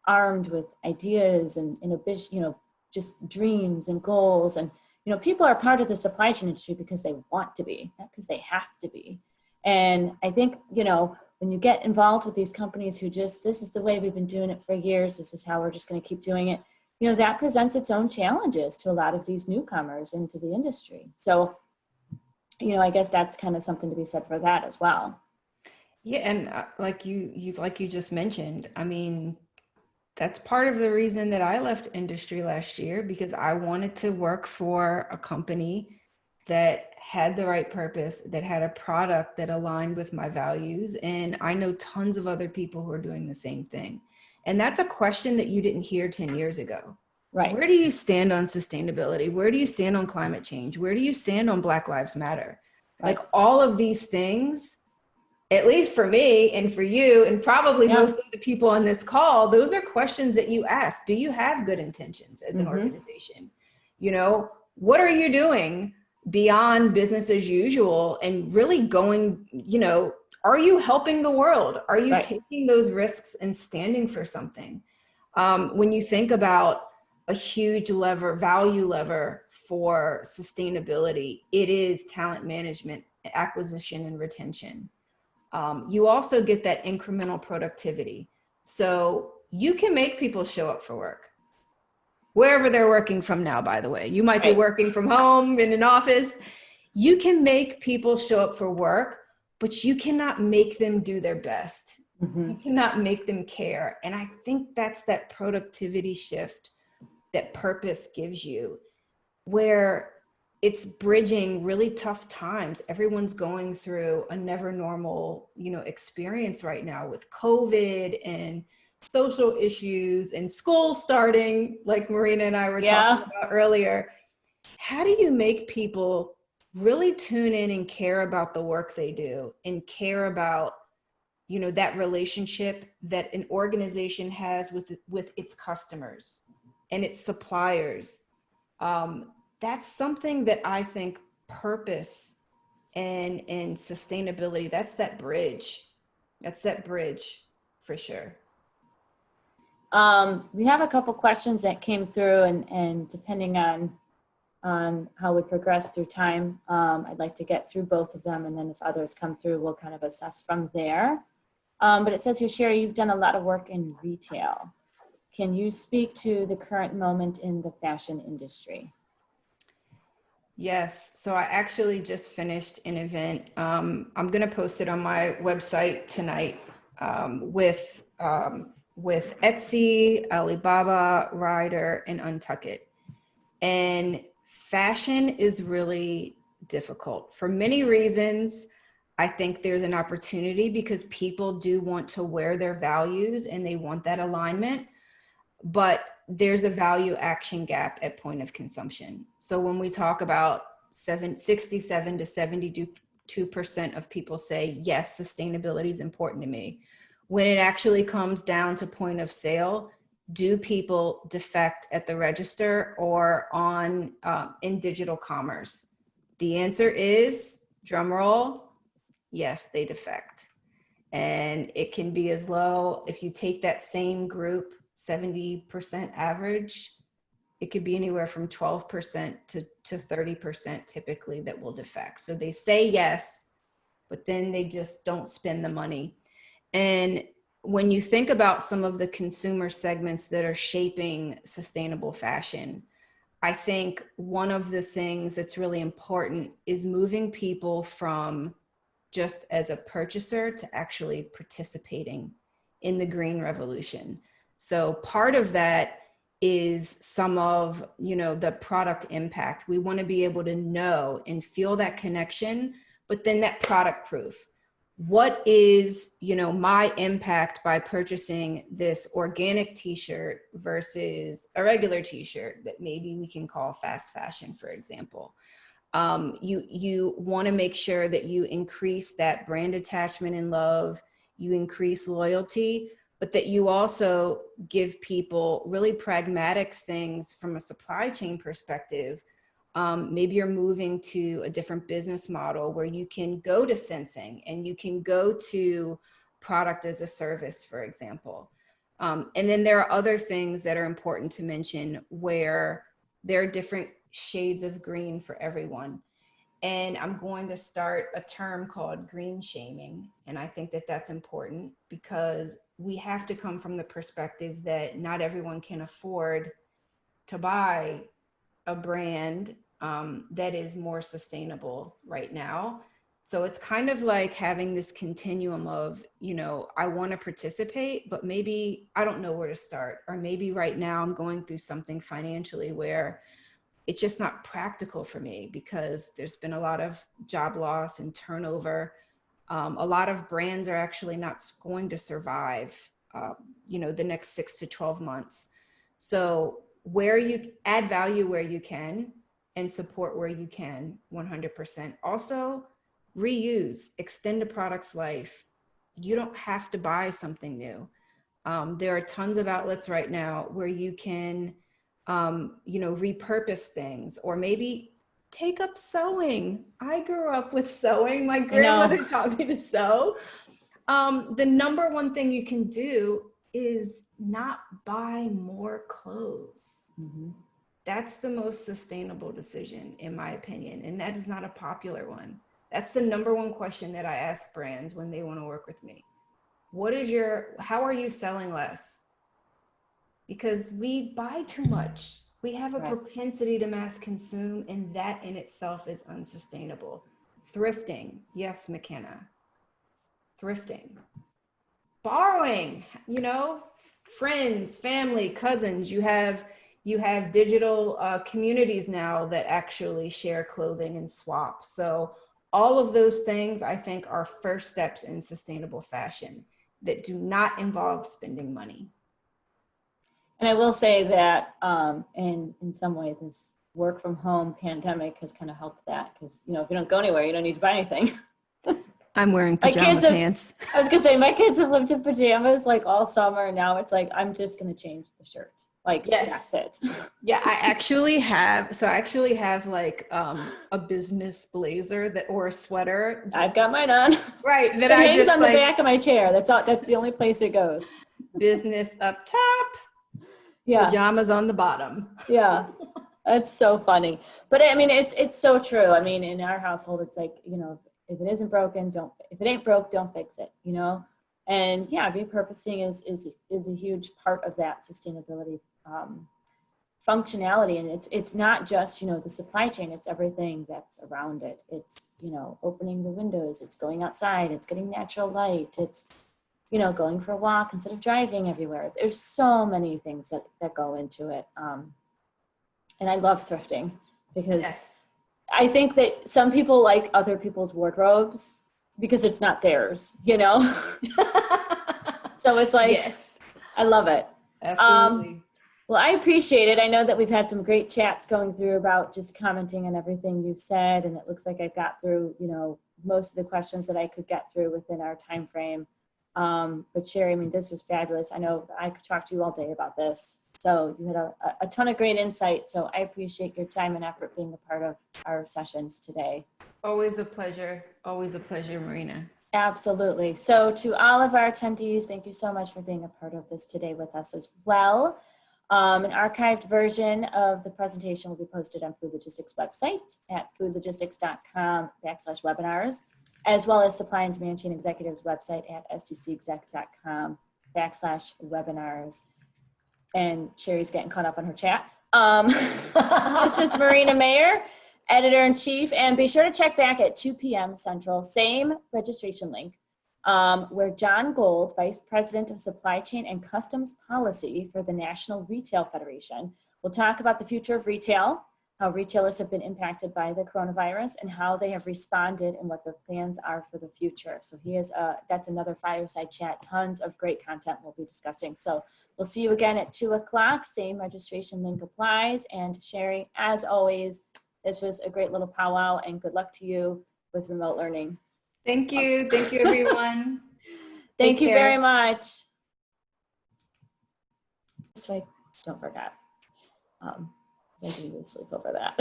armed with ideas and just dreams and goals. And, people are part of the supply chain industry because they want to be, not because they have to be. And I think, when you get involved with these companies who just, this is the way we've been doing it for years, this is how we're just going to keep doing it, that presents its own challenges to a lot of these newcomers into the industry. So, I guess that's kind of something to be said for that as well. Yeah, and like you just mentioned, I mean, that's part of the reason that I left industry last year, because I wanted to work for a company that had the right purpose, that had a product that aligned with my values. And I know tons of other people who are doing the same thing. And that's a question that you didn't hear 10 years ago. Right. Where do you stand on sustainability? Where do you stand on climate change? Where do you stand on Black Lives Matter? Right. Like all of these things, at least for me and for you, and probably most of the people on this call, those are questions that you ask. Do you have good intentions as an organization? What are you doing beyond business as usual and really going, are you helping the world? Are you taking those risks and standing for something? When you think about a huge value lever for sustainability, it is talent management, acquisition, and retention. You also get that incremental productivity. So you can make people show up for work, wherever they're working from now, by the way. You might be working from home in an office. You can make people show up for work, but you cannot make them do their best. You cannot make them care. And I think that's that productivity shift that purpose gives you, where it's bridging really tough times. Everyone's going through a never normal, experience right now with COVID and social issues and school starting, like Marina and I were talking about earlier. How do you make people really tune in and care about the work they do and care about, that relationship that an organization has with its customers and its suppliers? That's something that I think purpose and sustainability, that's that bridge. That's that bridge for sure. We have a couple questions that came through, and depending on how we progress through time, I'd like to get through both of them, and then if others come through, we'll kind of assess from there. But it says here, Sherry, you've done a lot of work in retail. Can you speak to the current moment in the fashion industry? Yes. So I actually just finished an event. I'm going to post it on my website tonight with Etsy, Alibaba, Rider, and Untuckit. And fashion is really difficult for many reasons. I think there's an opportunity because people do want to wear their values and they want that alignment. But there's a value action gap at point of consumption. So when we talk about 67 to 72% of people say, yes, sustainability is important to me. When it actually comes down to point of sale, do people defect at the register or on in digital commerce? The answer is, drum roll, yes, they defect. And it can be as low, if you take that same group, 70% average, it could be anywhere from 12% to 30% typically that will defect. So they say yes, but then they just don't spend the money. And when you think about some of the consumer segments that are shaping sustainable fashion, I think one of the things that's really important is moving people from just as a purchaser to actually participating in the green revolution. So part of that is some of, the product impact. We want to be able to know and feel that connection, but then that product proof. What is, my impact by purchasing this organic t-shirt versus a regular t-shirt that maybe we can call fast fashion, for example? You want to make sure that you increase that brand attachment and love, you increase loyalty, but that you also give people really pragmatic things from a supply chain perspective. Maybe you're moving to a different business model where you can go to sensing and you can go to product as a service, for example. And then there are other things that are important to mention where there are different shades of green for everyone. And I'm going to start a term called green shaming. And I think that that's important because we have to come from the perspective that not everyone can afford to buy a brand that is more sustainable right now. So it's kind of like having this continuum of, I want to participate, but maybe I don't know where to start. Or maybe right now I'm going through something financially where it's just not practical for me because there's been a lot of job loss and turnover. A lot of brands are actually not going to survive, the next 6 to 12 months. So where you add value where you can and support where you can, 100%. Also, reuse, extend a product's life. You don't have to buy something new. There are tons of outlets right now where you can repurpose things, or maybe take up sewing. I grew up with sewing. My grandmother taught me to sew. The number one thing you can do is not buy more clothes. Mm-hmm. That's the most sustainable decision, in my opinion. And that is not a popular one. That's the number one question that I ask brands when they want to work with me. How are you selling less? Because we buy too much. We have a propensity to mass consume, and that in itself is unsustainable. Thrifting. Yes, McKenna. Thrifting. Borrowing, friends, family, cousins. You have digital communities now that actually share clothing and swap. So all of those things, I think, are first steps in sustainable fashion that do not involve spending money. And I will say that in some way, this work from home pandemic has kind of helped that because, if you don't go anywhere, you don't need to buy anything. I'm wearing pajama pants. I was going to say, my kids have lived in pajamas like all summer. And now it's like, I'm just going to change the shirt. Like, yes. That's it. Yeah, I actually have like a business blazer or a sweater. I've got mine on. Right. That I hangs on the back of my chair. That's the only place it goes. Business up top. Yeah. Pajamas on the bottom. Yeah. That's so funny. But I mean, it's so true. I mean, in our household, it's like, if it isn't broken, if it ain't broke, don't fix it, And yeah, repurposing is a huge part of that sustainability functionality. And it's not just, the supply chain, it's everything that's around it. It's, opening the windows, it's going outside, it's getting natural light, it's, going for a walk instead of driving everywhere. There's so many things that go into it. And I love thrifting because I think that some people like other people's wardrobes because it's not theirs, So it's like, yes. I love it. Absolutely. Well, I appreciate it. I know that we've had some great chats going through about just commenting on everything you've said, and it looks like I've got through, most of the questions that I could get through within our time frame. But Sherry, I mean, this was fabulous. I know I could talk to you all day about this. So you had a ton of great insight. So I appreciate your time and effort being a part of our sessions today. Always a pleasure. Always a pleasure, Marina. Absolutely. So to all of our attendees, thank you so much for being a part of this today with us as well. An archived version of the presentation will be posted on Food Logistics website at foodlogistics.com/webinars, as well as Supply and Demand Chain Executives website at stcexec.com/webinars. And Sherry's getting caught up on her chat. This is Marina Mayer, Editor-in-Chief, and be sure to check back at 2 p.m. Central, same registration link, where John Gold, Vice President of Supply Chain and Customs Policy for the National Retail Federation, will talk about the future of retail, how retailers have been impacted by the coronavirus, and how they have responded and what their plans are for the future. So that's another fireside chat. Tons of great content we'll be discussing. So we'll see you again at 2 o'clock. Same registration link applies. And Sherry, as always, this was a great little powwow, and good luck to you with remote learning. Thank you. Thank you, everyone. Thank you care. very much. So I don't forget. I do lose sleep over that.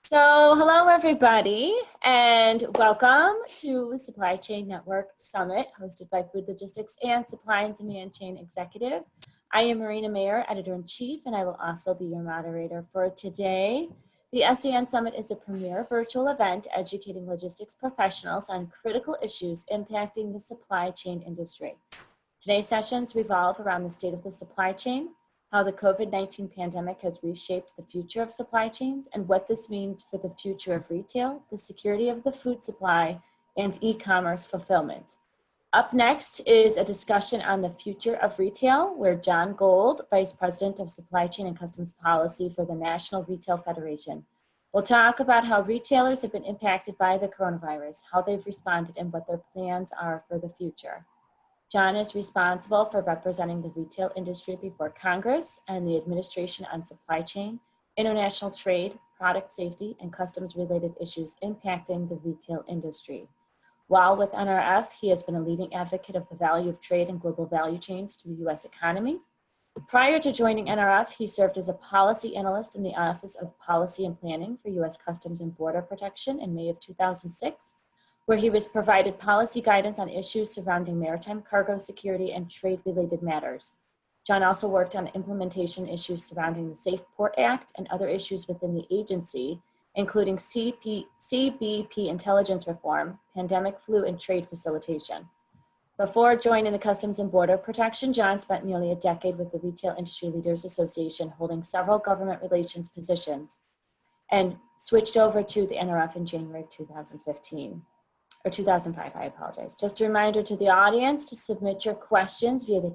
So hello, everybody, and welcome to Supply Chain Network Summit, hosted by Food Logistics and Supply and Demand Chain Executive. I am Marina Mayer, Editor-in-Chief, and I will also be your moderator for today. The SCN Summit is a premier virtual event educating logistics professionals on critical issues impacting the supply chain industry. Today's sessions revolve around the state of the supply chain, how the COVID-19 pandemic has reshaped the future of supply chains, and what this means for the future of retail, the security of the food supply, and e-commerce fulfillment. Up next is a discussion on the future of retail, where John Gold, Vice President of Supply Chain and Customs Policy for the National Retail Federation, will talk about how retailers have been impacted by the coronavirus, how they've responded, and what their plans are for the future. John is responsible for representing the retail industry before Congress and the Administration on Supply Chain, International Trade, Product Safety, and Customs-related issues impacting the retail industry. While with NRF, he has been a leading advocate of the value of trade and global value chains to the U.S. economy. Prior to joining NRF, he served as a policy analyst in the Office of Policy and Planning for U.S. Customs and Border Protection in May of 2006, where he was provided policy guidance on issues surrounding maritime cargo security and trade-related matters. John also worked on implementation issues surrounding the Safe Port Act and other issues within the agency, including CBP intelligence reform, pandemic flu, and trade facilitation. Before joining the Customs and Border Protection, John spent nearly a decade with the Retail Industry Leaders Association, holding several government relations positions, and switched over to the NRF in January 2015. Or 2005, I apologize. Just a reminder to the audience to submit your questions via the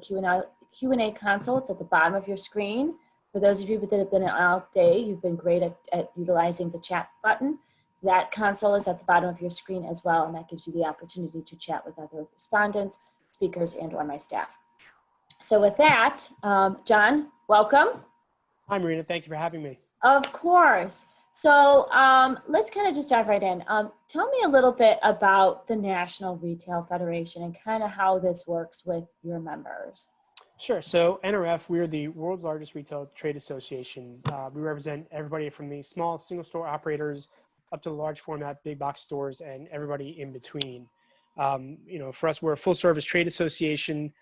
Q&A console. It's at the bottom of your screen. For those of you that have been all day, you've been great at utilizing the chat button. That console is at the bottom of your screen as well, and that gives you the opportunity to chat with other respondents, speakers, and or my staff. So with that, John, welcome. Hi, Marina. Thank you for having me. Of course. So let's kind of just dive right in. Tell me a little bit about the National Retail Federation and kind of how this works with your members. Sure. So NRF, we're the world's largest retail trade association. We represent everybody from the small single store operators up to the large format big box stores and everybody in between. For us, we're a full service trade association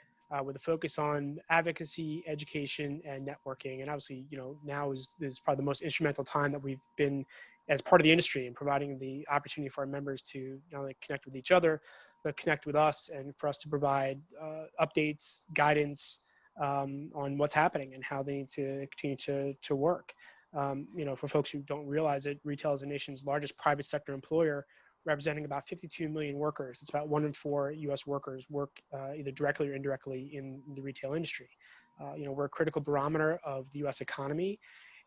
with a focus on advocacy, education, and networking. And obviously, now is probably the most instrumental time that we've been as part of the industry and providing the opportunity for our members to not only connect with each other, but connect with us and for us to provide updates, guidance on what's happening and how they need to continue to work. For folks who don't realize it, retail is the nation's largest private sector employer, representing about 52 million workers. It's about 1 in 4 U.S. workers work either directly or indirectly in the retail industry. We're a critical barometer of the U.S. economy.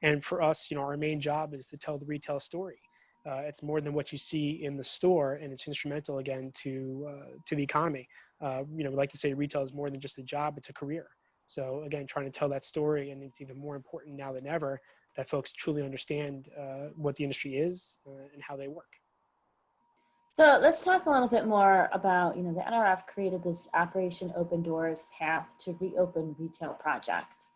And for us, our main job is to tell the retail story. It's more than what you see in the store, and it's instrumental, again, to the economy. We like to say retail is more than just a job, it's a career. So again, trying to tell that story, and it's even more important now than ever that folks truly understand what the industry is and how they work. So let's talk a little bit more about, the NRF created this Operation Open Doors Path to Reopen Retail project.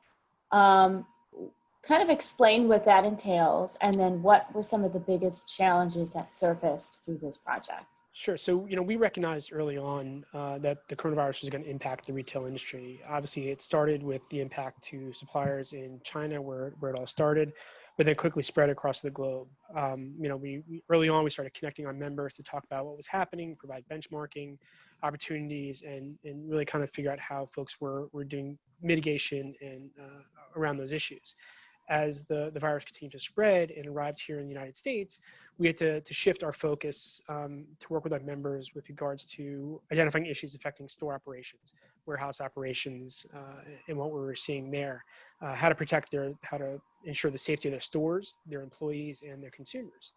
Kind of explain what that entails, and then what were some of the biggest challenges that surfaced through this project? Sure. So, we recognized early on that the coronavirus was going to impact the retail industry. Obviously, it started with the impact to suppliers in China, where it all started, but then quickly spread across the globe. We early on, we started connecting our members to talk about what was happening, provide benchmarking opportunities, and really kind of figure out how folks were doing mitigation and around those issues. As the virus continued to spread and arrived here in the United States, we had to shift our focus to work with our members with regards to identifying issues affecting store operations, warehouse operations, and what we were seeing there, how to ensure the safety of their stores, their employees, and their consumers.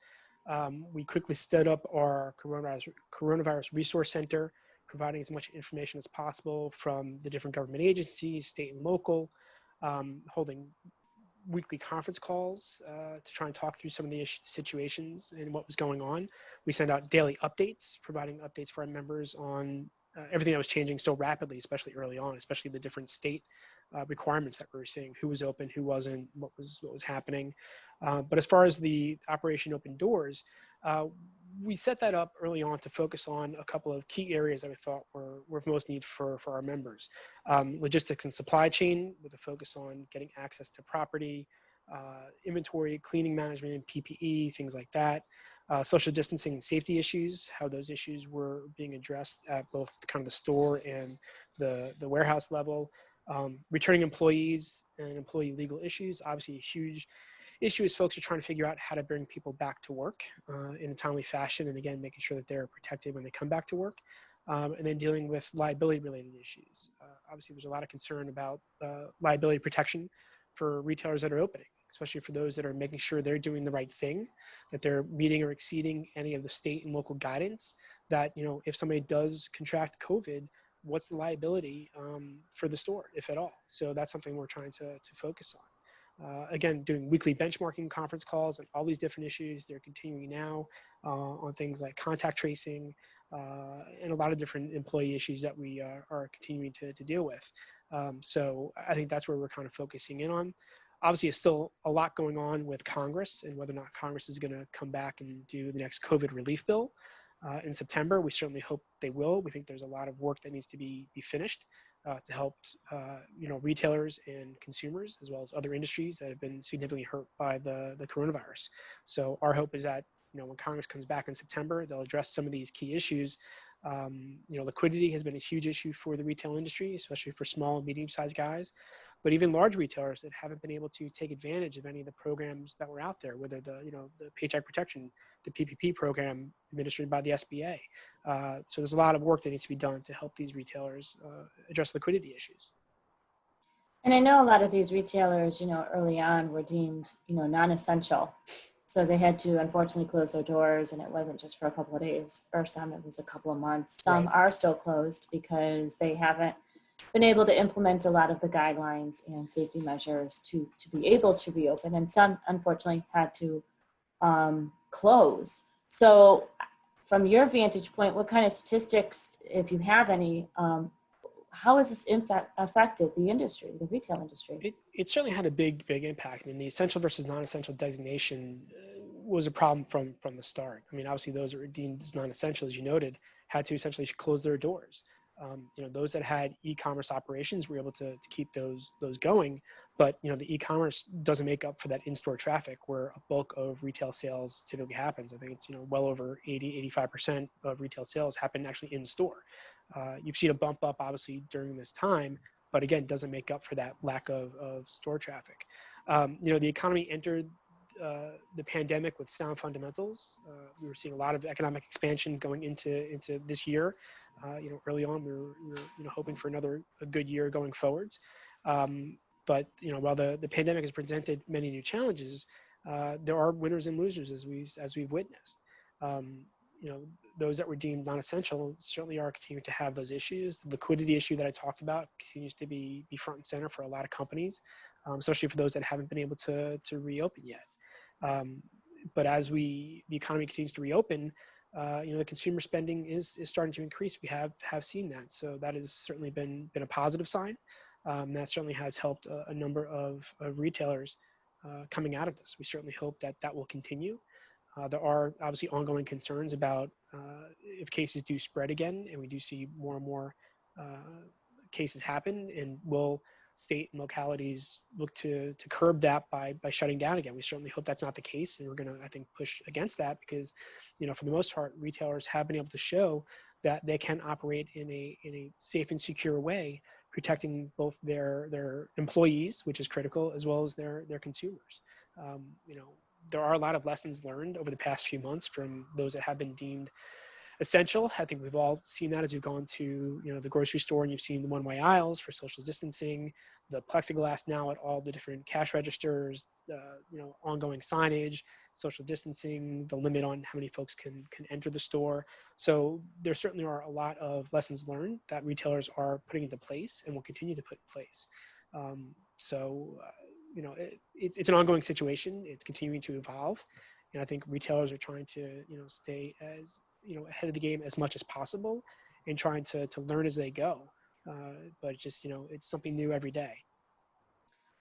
We quickly stood up our coronavirus resource center, providing as much information as possible from the different government agencies, state and local, holding weekly conference calls to try and talk through some of the situations and what was going on. We sent out daily updates, providing updates for our members on everything that was changing so rapidly, especially early on, especially the different state requirements that we were seeing, who was open, who wasn't, what was happening. But as far as the Operation Open Doors, we set that up early on to focus on a couple of key areas that we thought were of most need for our members. Logistics and supply chain, with a focus on getting access to property, inventory, cleaning management, PPE, things like that. Social distancing and safety issues, how those issues were being addressed at both kind of the store and the warehouse level. Returning employees and employee legal issues, obviously a huge issue is folks are trying to figure out how to bring people back to work in a timely fashion, and again, making sure that they're protected when they come back to work, and then dealing with liability related issues. Obviously, there's a lot of concern about liability protection for retailers that are opening, especially for those that are making sure they're doing the right thing, that they're meeting or exceeding any of the state and local guidance, that, if somebody does contract COVID, what's the liability for the store, if at all? So that's something we're trying to focus on. Again, doing weekly benchmarking conference calls on all these different issues. They're continuing now on things like contact tracing and a lot of different employee issues that we are continuing to deal with. So I think that's where we're kind of focusing in on. Obviously, there's still a lot going on with Congress and whether or not Congress is going to come back and do the next COVID relief bill in September. We certainly hope they will. We think there's a lot of work that needs to be finished to help retailers and consumers, as well as other industries that have been significantly hurt by the coronavirus. So our hope is that when Congress comes back in September, they'll address some of these key issues. Liquidity has been a huge issue for the retail industry, especially for small and medium-sized guys, but even large retailers that haven't been able to take advantage of any of the programs that were out there, whether the Paycheck Protection, the PPP program administered by the SBA. So there's a lot of work that needs to be done to help these retailers address liquidity issues. And I know a lot of these retailers, early on were deemed, non-essential. So they had to unfortunately close their doors, and it wasn't just for a couple of days. For some, it was a couple of months. Some are still closed because they haven't been able to implement a lot of the guidelines and safety measures to be able to reopen. And some, unfortunately, had to close. So from your vantage point, what kind of statistics, if you have any, how has this affected the industry, the retail industry? It certainly had a big impact. I mean, the essential versus non-essential designation was a problem from the start. I mean, obviously those that were deemed as non-essential, as you noted, had to essentially close their doors. Those that had e-commerce operations were able to keep those going, but the e-commerce doesn't make up for that in-store traffic where a bulk of retail sales typically happens. I think it's well over 80-85% of retail sales happen actually in store. You've seen a bump up obviously during this time, but again, doesn't make up for that lack of store traffic. The economy entered the pandemic with sound fundamentals. We were seeing a lot of economic expansion going into this year. Early on, we were hoping for a good year going forwards. But while the pandemic has presented many new challenges, there are winners and losers as we've witnessed. those that were deemed non-essential certainly are continuing to have those issues. The liquidity issue that I talked about continues to be front and center for a lot of companies, especially for those that haven't been able to reopen yet. But as the economy continues to reopen, the consumer spending is starting to increase. We have seen that, so that has certainly been a positive sign. That certainly has helped a number of retailers coming out of this. We certainly hope that will continue. There are obviously ongoing concerns about if cases do spread again, and we do see more and more cases happen, and will state and localities look to curb that by shutting down again. We certainly hope that's not the case, and we're going to, I think, push against that because, for the most part, retailers have been able to show that they can operate in a safe and secure way, protecting both their employees, which is critical, as well as their consumers. There are a lot of lessons learned over the past few months from those that have been deemed essential. I think we've all seen that as we've gone to the grocery store and you've seen the one-way aisles for social distancing, the plexiglass now at all the different cash registers, ongoing signage, social distancing, the limit on how many folks can enter the store. So there certainly are a lot of lessons learned that retailers are putting into place and will continue to put in place. It's an ongoing situation. It's continuing to evolve, and I think retailers are trying to stay as ahead of the game as much as possible, and trying to learn as they go. But just it's something new every day.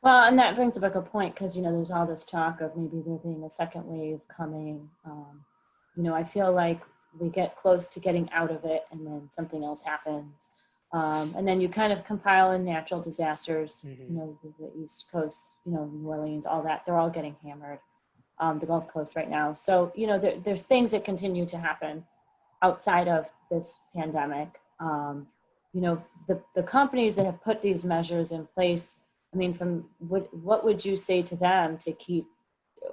Well, and that brings up a good point because there's all this talk of maybe there being a second wave coming. I feel like we get close to getting out of it, and then something else happens. And then you kind of compile in natural disasters, the East Coast, New Orleans, all that, they're all getting hammered, the Gulf Coast right now. So, there's things that continue to happen outside of this pandemic. The companies that have put these measures in place, what would you say to them to keep,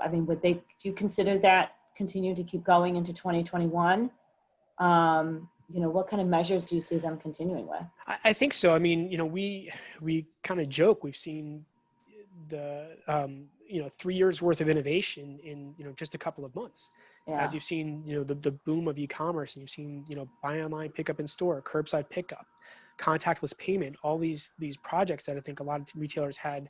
do you consider that continue to keep going into 2021? What kind of measures do you see them continuing with? I think so. We kind of joke. We've seen the 3 years worth of innovation in just a couple of months. Yeah. As you've seen the boom of e-commerce, and you've seen buy online, pick up in store, curbside pickup, contactless payment, all these projects that I think a lot of retailers had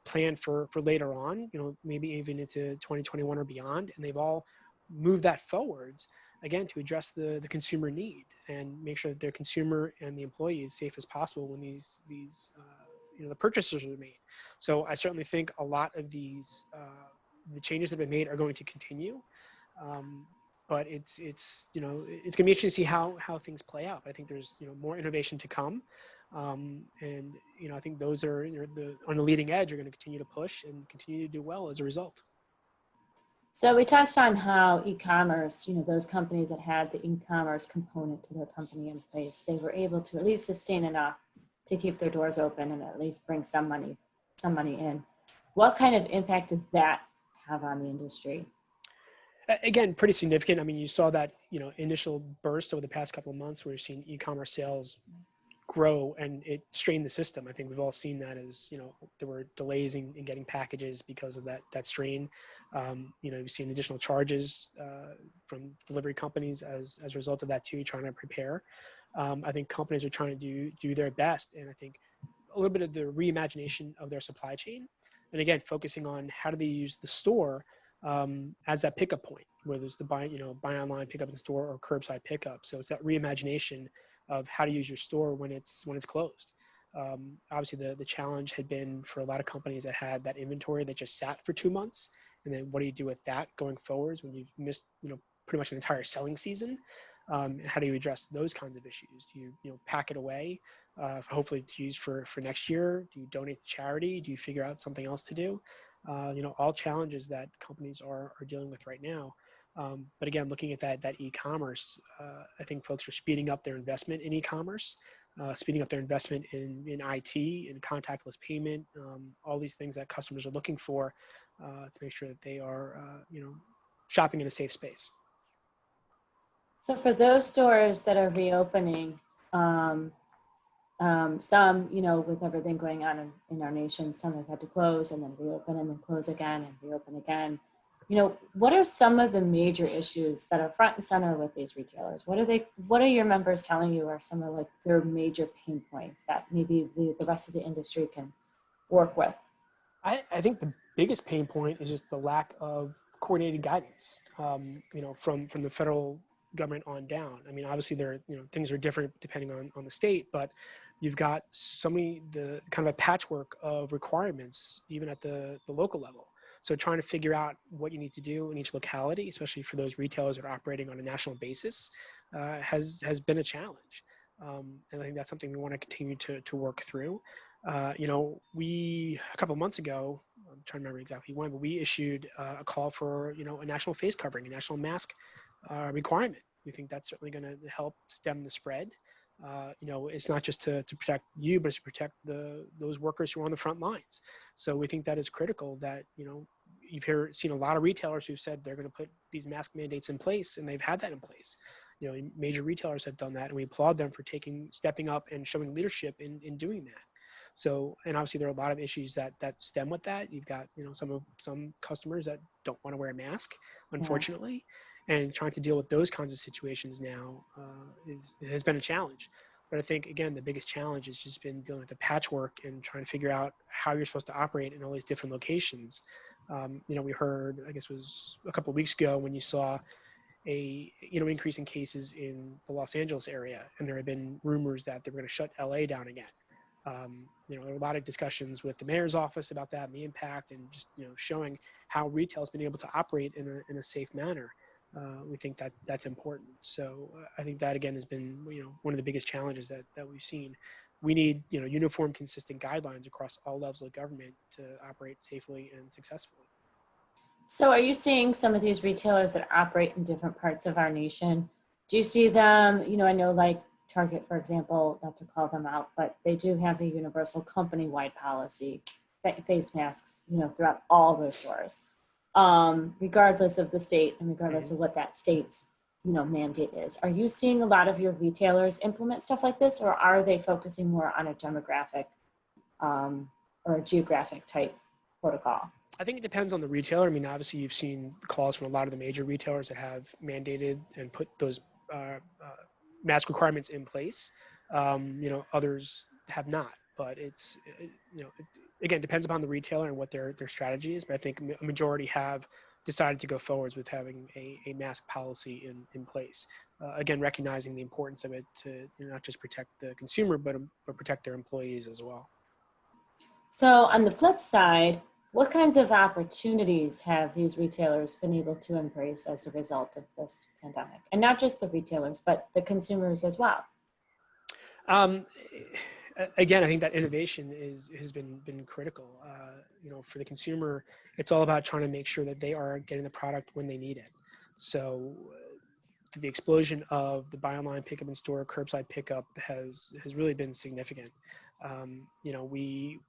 planned for later on, maybe even into 2021 or beyond, and they've all moved that forwards again to address the consumer need and make sure that their consumer and the employee is safe as possible when these the purchases are made. So I certainly think a lot of these the changes that have been made are going to continue, but it's going to be interesting to see how things play out. I think there's more innovation to come, and I think those are on the leading edge are going to continue to push and continue to do well as a result. So we touched on how e-commerce, those companies that had the e-commerce component to their company in place, they were able to at least sustain enough to keep their doors open and at least bring some money in. What kind of impact did that have on the industry? Again, pretty significant. You saw that, initial burst over the past couple of months where you've seen e-commerce sales grow and it strained the system. I think we've all seen that as, there were delays in getting packages because of that strain. You've seen additional charges from delivery companies as a result of that too, trying to prepare. I think companies are trying to do their best, and I think a little bit of the reimagination of their supply chain. And again, focusing on how do they use the store as that pickup point, whether it's the buy online, pick up in store, or curbside pickup. So it's that reimagination of how to use your store when it's closed. Obviously, the challenge had been for a lot of companies that had that inventory that just sat for 2 months, and then what do you do with that going forwards when you've missed pretty much an entire selling season? And how do you address those kinds of issues? Do you pack it away, hopefully to use for next year? Do you donate to charity? Do you figure out something else to do? All challenges that companies are dealing with right now. But again, looking at that e-commerce, I think folks are speeding up their investment in e-commerce, speeding up their investment in IT and contactless payment, all these things that customers are looking for to make sure that they are, shopping in a safe space. So for those stores that are reopening, some, with everything going on in our nation, some have had to close and then reopen and then close again and reopen again. what are some of the major issues that are front and center with these retailers? What are your members telling you are some of like their major pain points that maybe the rest of the industry can work with? I think the biggest pain point is just the lack of coordinated guidance, from the federal government on down. I mean, obviously things are different depending on the state, but you've got the kind of a patchwork of requirements, even at the local level. So trying to figure out what you need to do in each locality, especially for those retailers that are operating on a national basis, has been a challenge. And I think that's something we want to continue to work through. We, a couple of months ago, I'm trying to remember exactly when, but we issued a call for, a national face covering, a national mask requirement. We think that's certainly going to help stem the spread. It's not just to protect you, but it's to protect those workers who are on the front lines. So we think that is critical that, you've seen a lot of retailers who've said they're going to put these mask mandates in place, and they've had that in place. Major retailers have done that, and we applaud them for stepping up and showing leadership in doing that. So, and obviously there are a lot of issues that stem with that. You've got, some customers that don't want to wear a mask, unfortunately, and trying to deal with those kinds of situations now has been a challenge. But I think, again, the biggest challenge has just been dealing with the patchwork and trying to figure out how you're supposed to operate in all these different locations. We heard, I guess it was a couple of weeks ago, when you saw a increase in cases in the Los Angeles area, and there have been rumors that they're going to shut LA down again. There were a lot of discussions with the mayor's office about that and the impact, and just showing how retail has been able to operate in a safe manner. We think that that's important. So I think that, again, has been one of the biggest challenges that we've seen. We need uniform, consistent guidelines across all levels of government to operate safely and successfully. So are you seeing some of these retailers that operate in different parts of our nation? Do you see them, I know like Target, for example, not to call them out, but they do have a universal company-wide policy, face masks, throughout all their stores, regardless of the state and regardless of what that state's, mandate is. Are you seeing a lot of your retailers implement stuff like this, or are they focusing more on a demographic or a geographic type protocol? I think it depends on the retailer. I mean, obviously you've seen calls from a lot of the major retailers that have mandated and put those mask requirements in place. Others have not, but again, depends upon the retailer and what their strategy is. But I think a majority have decided to go forwards with having a mask policy in place. Again, recognizing the importance of it to not just protect the consumer, but protect their employees as well. So on the flip side, what kinds of opportunities have these retailers been able to embrace as a result of this pandemic? And not just the retailers, but the consumers as well. Again, I think that innovation has been critical. For the consumer, it's all about trying to make sure that they are getting the product when they need it. So the explosion of the buy online, pick up in store, curbside pickup has really been significant. We,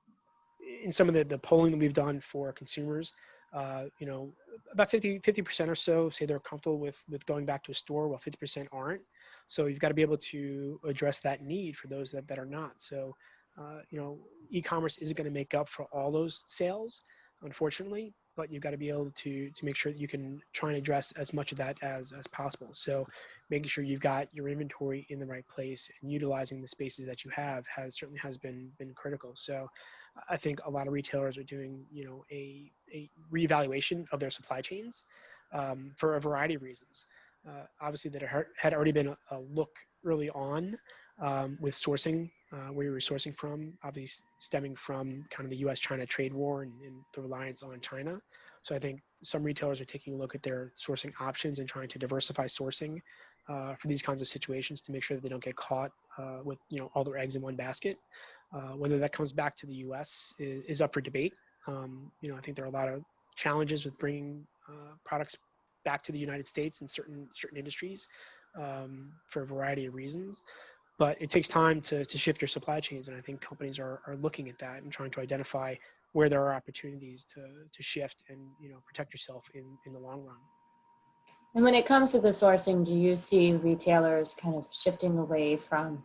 in some of the polling that we've done for consumers, about 50% or so say they're comfortable with going back to a store, while 50% aren't. So you've got to be able to address that need for those that are not. So, e-commerce isn't going to make up for all those sales, unfortunately, but you've got to be able to make sure that you can try and address as much of that as possible. So making sure you've got your inventory in the right place and utilizing the spaces that you have certainly has been critical. So I think a lot of retailers are doing, a reevaluation of their supply chains for a variety of reasons. Obviously, that had already been a look early on with sourcing, where you were sourcing from, obviously stemming from kind of the U.S.-China trade war and the reliance on China. So I think some retailers are taking a look at their sourcing options and trying to diversify sourcing for these kinds of situations to make sure that they don't get caught with all their eggs in one basket. Whether that comes back to the U.S. is up for debate. I think there are a lot of challenges with bringing products back to the United States in certain industries for a variety of reasons. But it takes time to shift your supply chains, and I think companies are looking at that and trying to identify where there are opportunities to shift and protect yourself in the long run. And when it comes to the sourcing, do you see retailers kind of shifting away from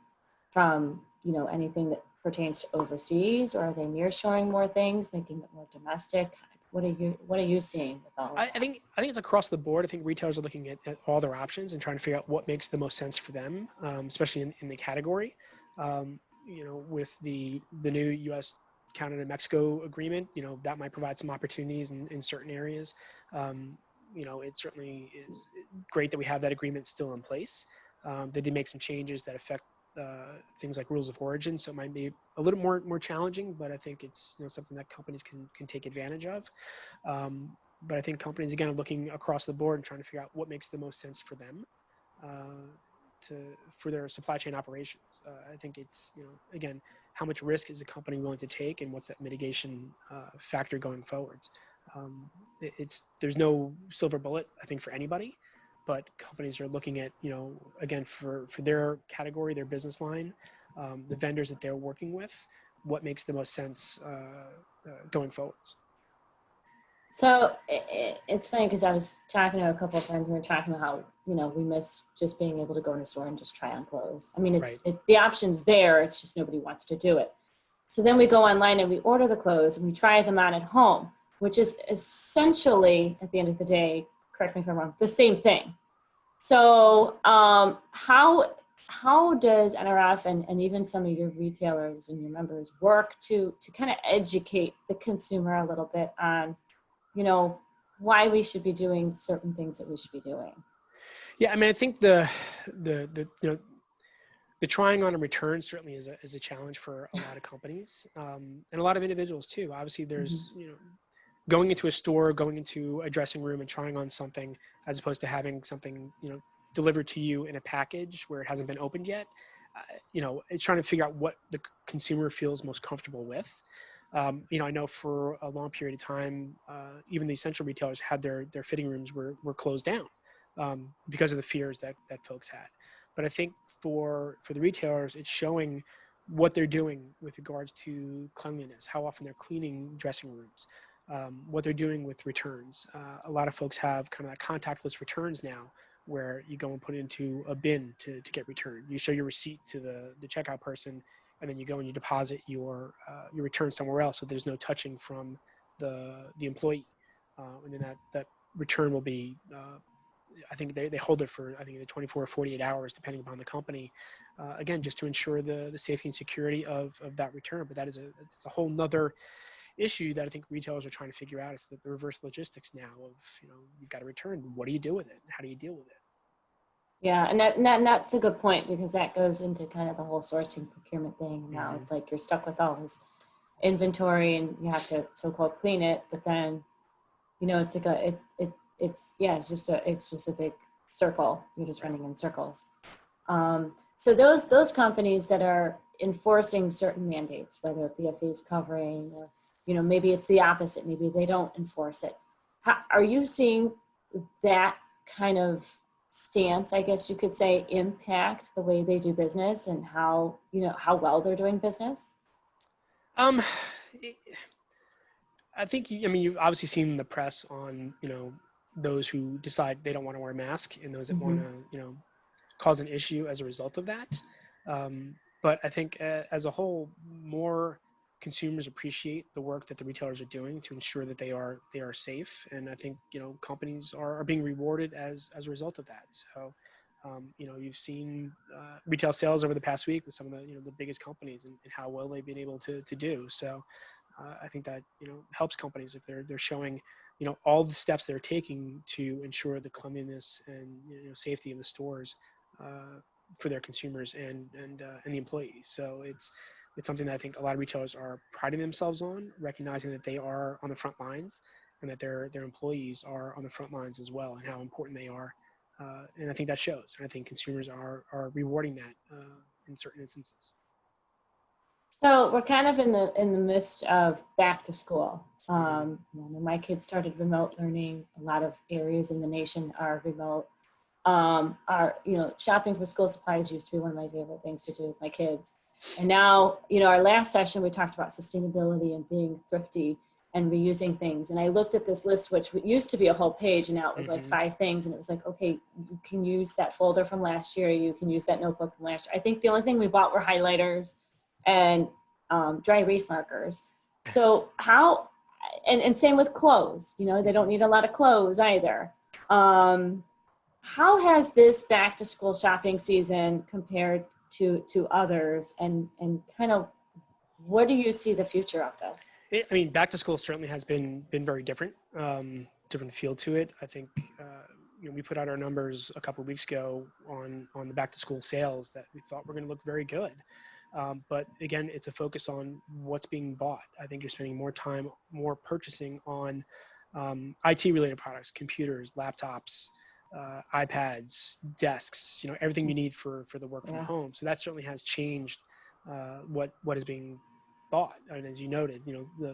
anything that pertains to overseas, or are they nearshoring more things, making it more domestic? what are you seeing with all of I that? think it's across the board. I think retailers are looking at all their options and trying to figure out what makes the most sense for them, especially in the category. With the new U.S. Canada Mexico agreement, that might provide some opportunities in certain areas. It certainly is great that we have that agreement still in place. They did make some changes that affect things like rules of origin, so it might be a little more challenging, but I think it's something that companies can take advantage of. But I think companies again are looking across the board and trying to figure out what makes the most sense for them for their supply chain operations. I think it's again, how much risk is a company willing to take, and what's that mitigation factor going forwards. There's no silver bullet, I think, for anybody, but companies are looking at again, for their category, their business line, the vendors that they're working with, what makes the most sense going forwards. So it's funny because I was talking to a couple of friends, and we were talking about how, we miss just being able to go in a store and just try on clothes. I mean, the option's there, it's just nobody wants to do it. So then we go online and we order the clothes and we try them on at home, which is essentially, at the end of the day, correct me if I'm wrong, the same thing. So how does NRF and even some of your retailers and your members work to kind of educate the consumer a little bit on why we should be doing certain things that we should be doing? Yeah, I mean, I think the trying on and return certainly is a challenge for a lot of companies and a lot of individuals too. Obviously, there's going into a store, going into a dressing room, and trying on something as opposed to having something delivered to you in a package where it hasn't been opened yet. It's trying to figure out what the consumer feels most comfortable with. I know for a long period of time, even the essential retailers had their fitting rooms were closed down because of the fears that folks had. But I think for the retailers, it's showing what they're doing with regards to cleanliness, how often they're cleaning dressing rooms, what they're doing with returns. A lot of folks have kind of that contactless returns now, where you go and put it into a bin to get returned. You show your receipt to the checkout person, and then you go and you deposit your return somewhere else, so there's no touching from the employee. And then that return will be, I think they hold it for, I think, the 24 or 48 hours, depending upon the company. Again, just to ensure the safety and security of that return. But it's a whole nother issue that I think retailers are trying to figure out. It's the reverse logistics now of, you've got a return. What do you do with it? How do you deal with it? Yeah, and that's a good point, because that goes into kind of the whole sourcing procurement thing. Now it's like you're stuck with all this inventory and you have to so-called clean it, but then it's like it's just a big circle. You're just running in circles. So those companies that are enforcing certain mandates, whether BFE is covering, or maybe it's the opposite, maybe they don't enforce it. Are you seeing that kind of stance, I guess you could say, impact the way they do business and how well they're doing business? I think, you've obviously seen the press on, those who decide they don't want to wear a mask, and those that want to, cause an issue as a result of that. But I think as a whole, more consumers appreciate the work that the retailers are doing to ensure that they are safe. And I think, companies are being rewarded as a result of that. So, you've seen retail sales over the past week with some of the biggest companies, and how well they've been able to do. So I think that, helps companies if they're showing, all the steps they're taking to ensure the cleanliness and safety of the stores for their consumers and the employees. So it's something that I think a lot of retailers are priding themselves on, recognizing that they are on the front lines, and that their employees are on the front lines as well, and how important they are. And I think that shows. And I think consumers are rewarding that in certain instances. So we're kind of in the midst of back to school. My kids started remote learning. A lot of areas in the nation are remote. Shopping for school supplies used to be one of my favorite things to do with my kids. And now, our last session, we talked about sustainability and being thrifty and reusing things. And I looked at this list, which used to be a whole page, and now it was like 5 things. And it was like, okay, you can use that folder from last year. You can use that notebook from last year. I think the only thing we bought were highlighters and dry erase markers. So how and same with clothes, you know, they don't need a lot of clothes either. How has this back to school shopping season compared to others, and kind of what do you see the future of this? I mean, back to school certainly has been very different, different feel to it. I think we put out our numbers a couple of weeks ago on the back to school sales that we thought were going to look very good. But again, it's a focus on what's being bought. I think you're spending more purchasing on IT related products, computers, laptops, iPads, desks, everything you need for the work from home. So that certainly has changed what is being bought. And as you noted,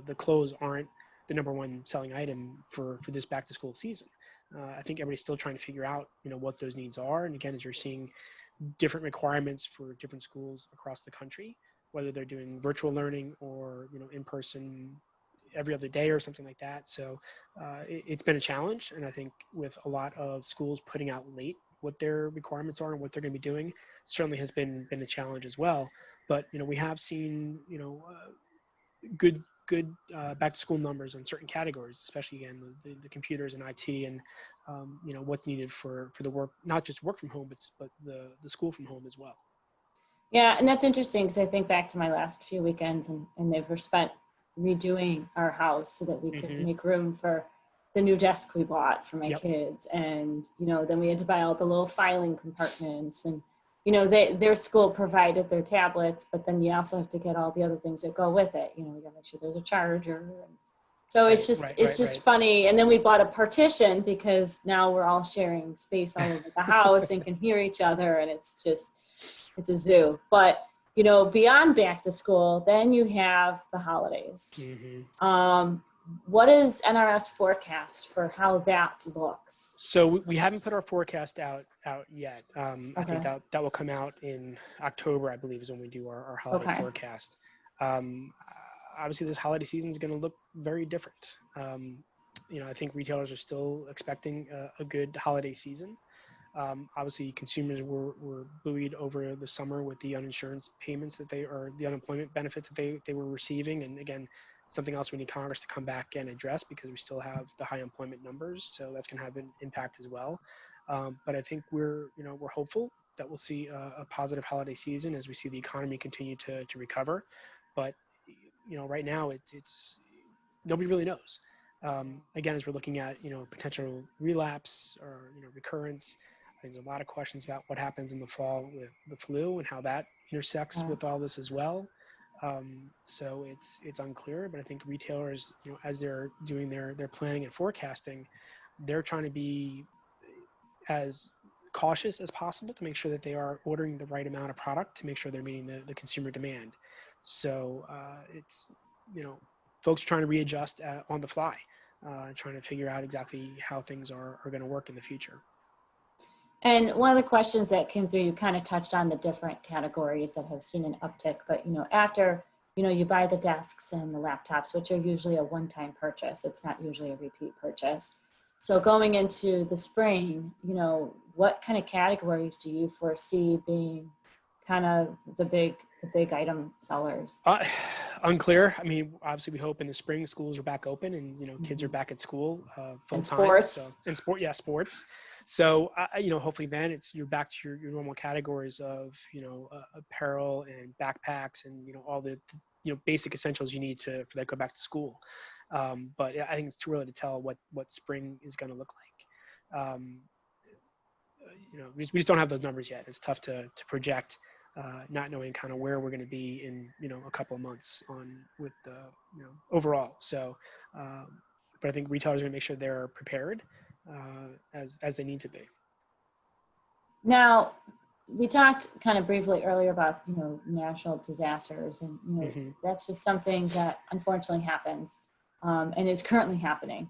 the clothes aren't the number one selling item for this back to school season. I think everybody's still trying to figure out, what those needs are. And again, as you're seeing different requirements for different schools across the country, whether they're doing virtual learning or, in person every other day or something like that. So it's been a challenge. And I think with a lot of schools putting out late what their requirements are and what they're going to be doing certainly has been a challenge as well. But, we have seen, good back to school numbers on certain categories, especially again, the computers and IT and, what's needed for the work, not just work from home, but the school from home as well. Yeah, and that's interesting because I think back to my last few weekends and they were spent redoing our house so that we could make room for the new desk we bought for my kids. And, then we had to buy all the little filing compartments and, their school provided their tablets, but then you also have to get all the other things that go with it. We gotta make sure there's a charger. And so it's just funny. And then we bought a partition because now we're all sharing space all over the house and can hear each other. And it's a zoo. But, beyond back to school, then you have the holidays. What is NRF's forecast for how that looks? So we haven't put our forecast out yet. I think that will come out in October, I believe, is when we do our holiday forecast. Obviously, this holiday season is going to look very different. I think retailers are still expecting a good holiday season. Obviously, consumers were buoyed over the summer with the uninsurance payments or the unemployment benefits that they were receiving. And again, something else we need Congress to come back and address because we still have the high employment numbers. So that's going to have an impact as well. But I think we're hopeful that we'll see a positive holiday season as we see the economy continue to recover. But, right now it's nobody really knows. Again, as we're looking at, potential relapse or, recurrence, there's a lot of questions about what happens in the fall with the flu and how that intersects with all this as well. So it's unclear, but I think retailers, as they're doing their planning and forecasting, they're trying to be as cautious as possible to make sure that they are ordering the right amount of product to make sure they're meeting the consumer demand. So it's, folks are trying to readjust on the fly, trying to figure out exactly how things are going to work in the future. And one of the questions that came through, you kind of touched on the different categories that have seen an uptick, but after, you buy the desks and the laptops, which are usually a one-time purchase. It's not usually a repeat purchase. So going into the spring, what kind of categories do you foresee being kind of the big item sellers? Unclear. I mean, obviously we hope in the spring schools are back open and, kids are back at school full and time. Sports. So, sports. So, hopefully then you're back to your normal categories of, apparel and backpacks and, all the, basic essentials you need for that go back to school. But I think it's too early to tell what spring is going to look like. We just don't have those numbers yet. It's tough to project, not knowing kind of where we're going to be in, a couple of months with the, overall. So, but I think retailers are going to make sure they're prepared as they need to be. Now, we talked kind of briefly earlier about, natural disasters and, that's just something that unfortunately happens and is currently happening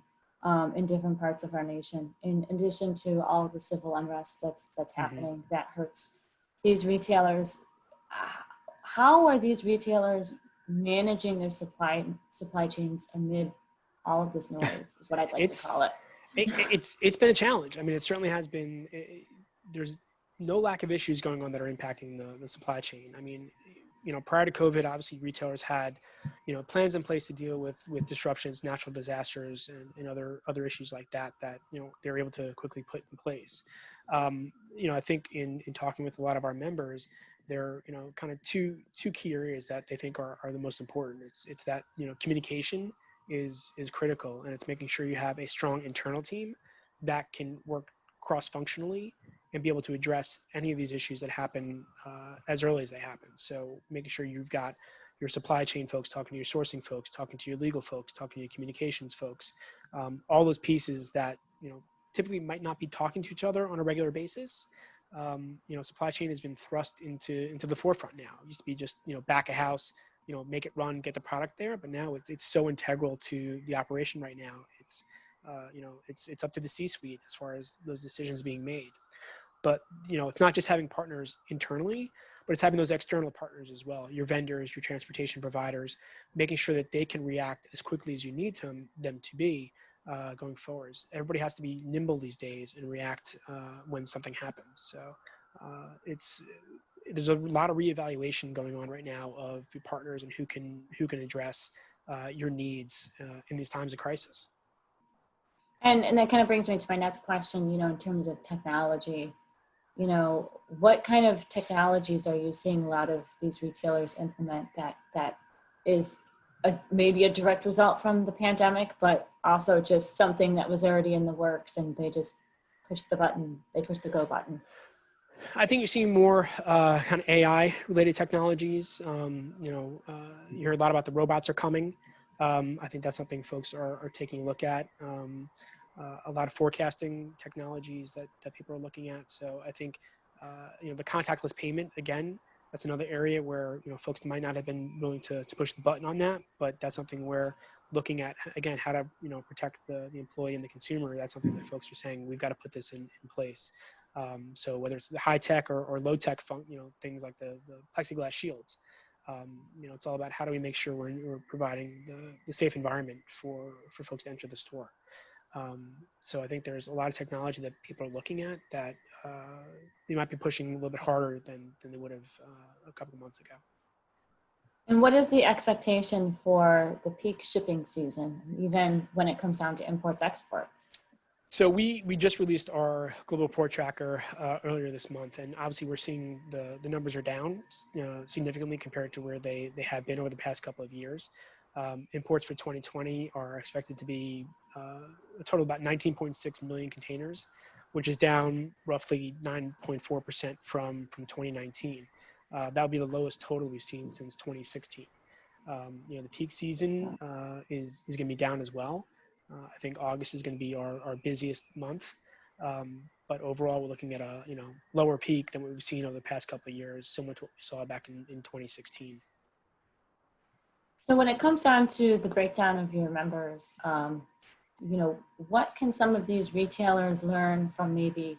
in different parts of our nation. In addition to all of the civil unrest that's happening, that hurts these retailers. How are these retailers managing their supply chains amid all of this noise is what I'd like to call it. It's been a challenge. I mean, it certainly has been. There's no lack of issues going on that are impacting the supply chain. I mean, prior to COVID, obviously retailers had, plans in place to deal with disruptions, natural disasters, and other issues like that, they're able to quickly put in place. I think in talking with a lot of our members, there are, kind of two key areas that they think are the most important. It's that, communication is critical, and it's making sure you have a strong internal team that can work cross-functionally and be able to address any of these issues that happen as early as they happen. So making sure you've got your supply chain folks talking to your sourcing folks, talking to your legal folks, talking to your communications folks, all those pieces that, typically might not be talking to each other on a regular basis. Supply chain has been thrust into the forefront now. It used to be just, back a house, make it run, get the product there. But now it's so integral to the operation right now. It's up to the C-suite as far as those decisions being made. But, it's not just having partners internally, but it's having those external partners as well, your vendors, your transportation providers, making sure that they can react as quickly as you need them to be going forwards. Everybody has to be nimble these days and react when something happens. So there's a lot of reevaluation going on right now of your partners and who can address your needs in these times of crisis. And that kind of brings me to my next question, in terms of technology, what kind of technologies are you seeing a lot of these retailers implement that is maybe a direct result from the pandemic, but also just something that was already in the works and they just pushed the go button? I think you're seeing more kind of AI related technologies. You hear a lot about the robots are coming. I think that's something folks are taking a look at. A lot of forecasting technologies that people are looking at. So I think, the contactless payment, again, that's another area where, folks might not have been willing to push the button on that, but that's something we're looking at, again, how to, protect the employee and the consumer. That's something that folks are saying, we've got to put this in place. So whether it's the high tech or low tech, things like the plexiglass shields, it's all about how do we make sure we're providing the safe environment for folks to enter the store. So I think there's a lot of technology that people are looking at that they might be pushing a little bit harder than they would have a couple of months ago. And what is the expectation for the peak shipping season, even when it comes down to imports, exports? So we just released our global port tracker earlier this month, and obviously we're seeing the numbers are down significantly compared to where they have been over the past couple of years. Imports for 2020 are expected to be a total of about 19.6 million containers, which is down roughly 9.4% from 2019. That would be the lowest total we've seen since 2016. The peak season is going to be down as well. I think August is going to be our busiest month. But overall, we're looking at a lower peak than what we've seen over the past couple of years, similar to what we saw back in 2016. So when it comes down to the breakdown of your members, what can some of these retailers learn from maybe,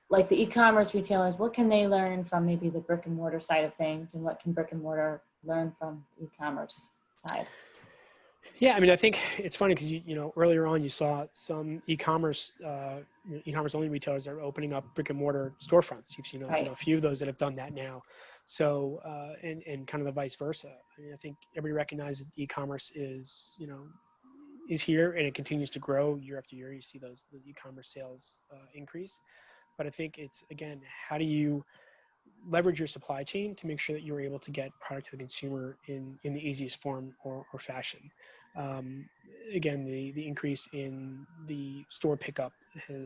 like the e-commerce retailers, what can they learn from maybe the brick and mortar side of things, and what can brick and mortar learn from the e-commerce side? Yeah, I mean, I think it's funny because earlier on you saw some e-commerce only retailers that are opening up brick and mortar storefronts. You've seen a few of those that have done that now. So and kind of the vice versa. I mean, I think everybody recognizes that e-commerce is here and it continues to grow year after year. You see the e-commerce sales increase, but I think it's, again, how do you leverage your supply chain to make sure that you're able to get product to the consumer in the easiest form or fashion. Again, the increase in the store pickup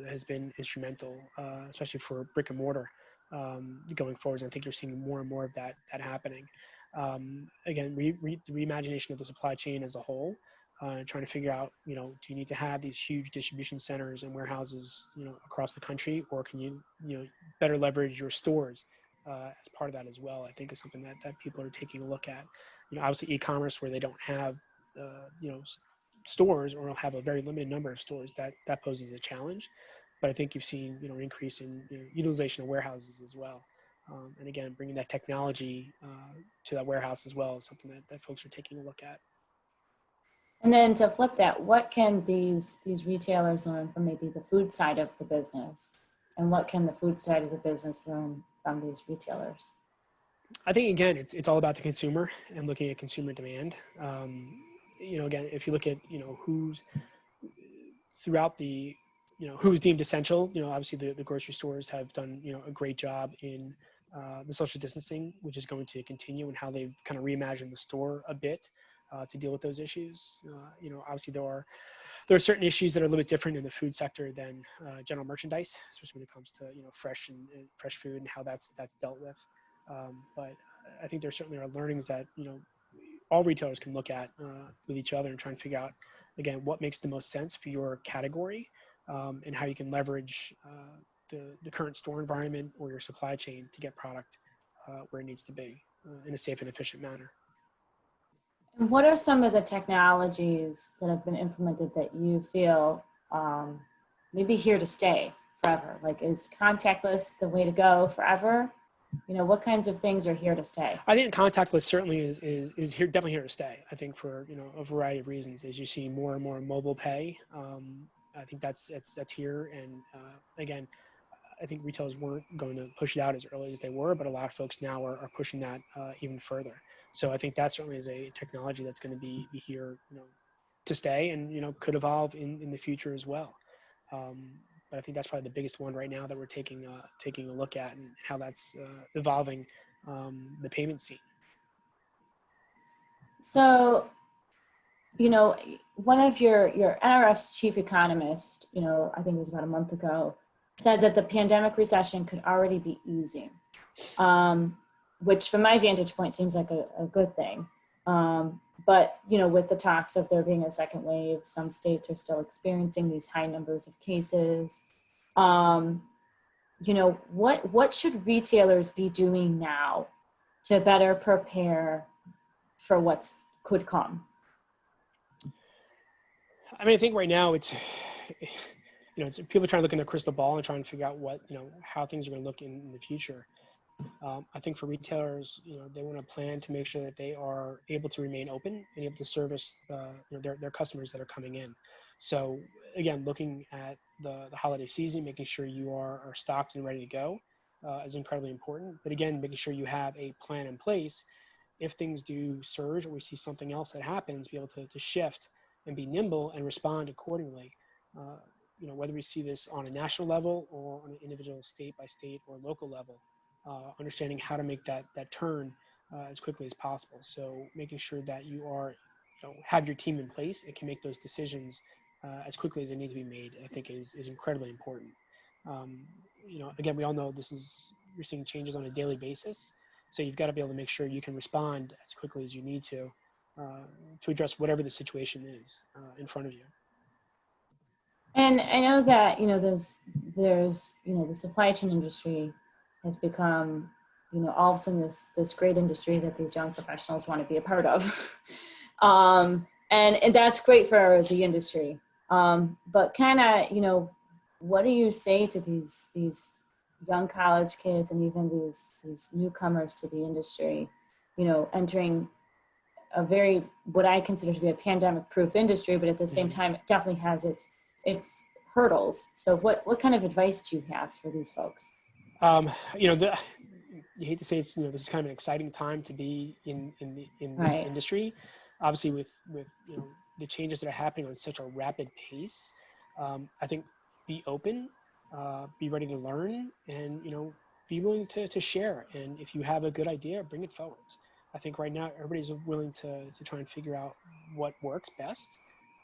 has been instrumental, especially for brick and mortar going forward. I think you're seeing more and more of that happening. Again, the reimagination of the supply chain as a whole, trying to figure out, do you need to have these huge distribution centers and warehouses, across the country, or can you, better leverage your stores as part of that as well? I think is something that people are taking a look at. Obviously e-commerce where they don't have, stores or have a very limited number of stores, that poses a challenge. But I think you've seen, an increase in utilization of warehouses as well. And again, bringing that technology to that warehouse as well is something that folks are taking a look at. And then to flip that, what can these retailers learn from maybe the food side of the business? And what can the food side of the business learn from these retailers? I think again, it's all about the consumer and looking at consumer demand. Again, if you look at who's throughout the who's deemed essential, obviously the grocery stores have done a great job in the social distancing, which is going to continue, and how they've kind of reimagined the store a bit to deal with those issues. Obviously there are certain issues that are a little bit different in the food sector than general merchandise, especially when it comes to fresh and fresh food and how that's dealt with. But I think there certainly are learnings that all retailers can look at with each other and try and figure out again what makes the most sense for your category, and how you can leverage the current store environment or your supply chain to get product where it needs to be in a safe and efficient manner. And what are some of the technologies that have been implemented that you feel maybe here to stay forever? Like, is contactless the way to go forever? What kinds of things are here to stay? I think contactless certainly is here, definitely here to stay. I think for a variety of reasons, as you see more and more mobile pay, I think that's here. And again, I think retailers weren't going to push it out as early as they were, but a lot of folks now are pushing that even further. So I think that certainly is a technology that's going to be here, to stay, and could evolve in the future as well. But I think that's probably the biggest one right now that we're taking a look at, and how that's evolving the payment scene. So, one of your NRF's chief economist, I think it was about a month ago, said that the pandemic recession could already be easing, which from my vantage point seems like a good thing. But, with the talks of there being a second wave, some states are still experiencing these high numbers of cases. What should retailers be doing now to better prepare for what's could come? I mean, I think right now it's people trying to look in their crystal ball and trying to figure out what, how things are going to look in the future. I think for retailers, they want to plan to make sure that they are able to remain open and able to service their customers that are coming in. So again, looking at the holiday season, making sure you are stocked and ready to go is incredibly important. But again, making sure you have a plan in place if things do surge or we see something else that happens, be able to shift and be nimble and respond accordingly. Whether we see this on a national level or on an individual state by state or local level, understanding how to make that turn as quickly as possible. So making sure that you are, have your team in place and can make those decisions as quickly as they need to be made, I think is incredibly important. Again, we all know you're seeing changes on a daily basis. So you've got to be able to make sure you can respond as quickly as you need to address whatever the situation is in front of you. And I know that, there's the supply chain industry has become, all of a sudden this great industry that these young professionals want to be a part of. And that's great for the industry. But kind of, what do you say to these young college kids and even these newcomers to the industry, entering a very, what I consider to be a pandemic proof industry, but at the same time, it definitely has its hurdles. So what kind of advice do you have for these folks? You hate to say it's, this is kind of an exciting time to be in this Right. industry. Obviously with the changes that are happening on such a rapid pace, I think be open, be ready to learn, and, be willing to share. And if you have a good idea, bring it forward. I think right now everybody's willing to try and figure out what works best.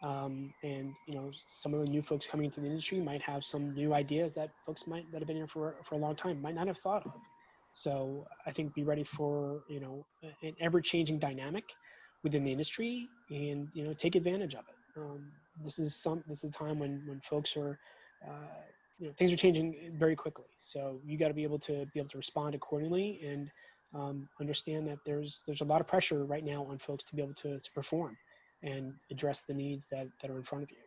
And some of the new folks coming into the industry might have some new ideas that folks that have been here for a long time might not have thought of. So I think be ready for an ever-changing dynamic within the industry, and take advantage of it. This is a time when folks are things are changing very quickly. So you got to be able to respond accordingly, and understand that there's a lot of pressure right now on folks to be able to perform and address the needs that are in front of you.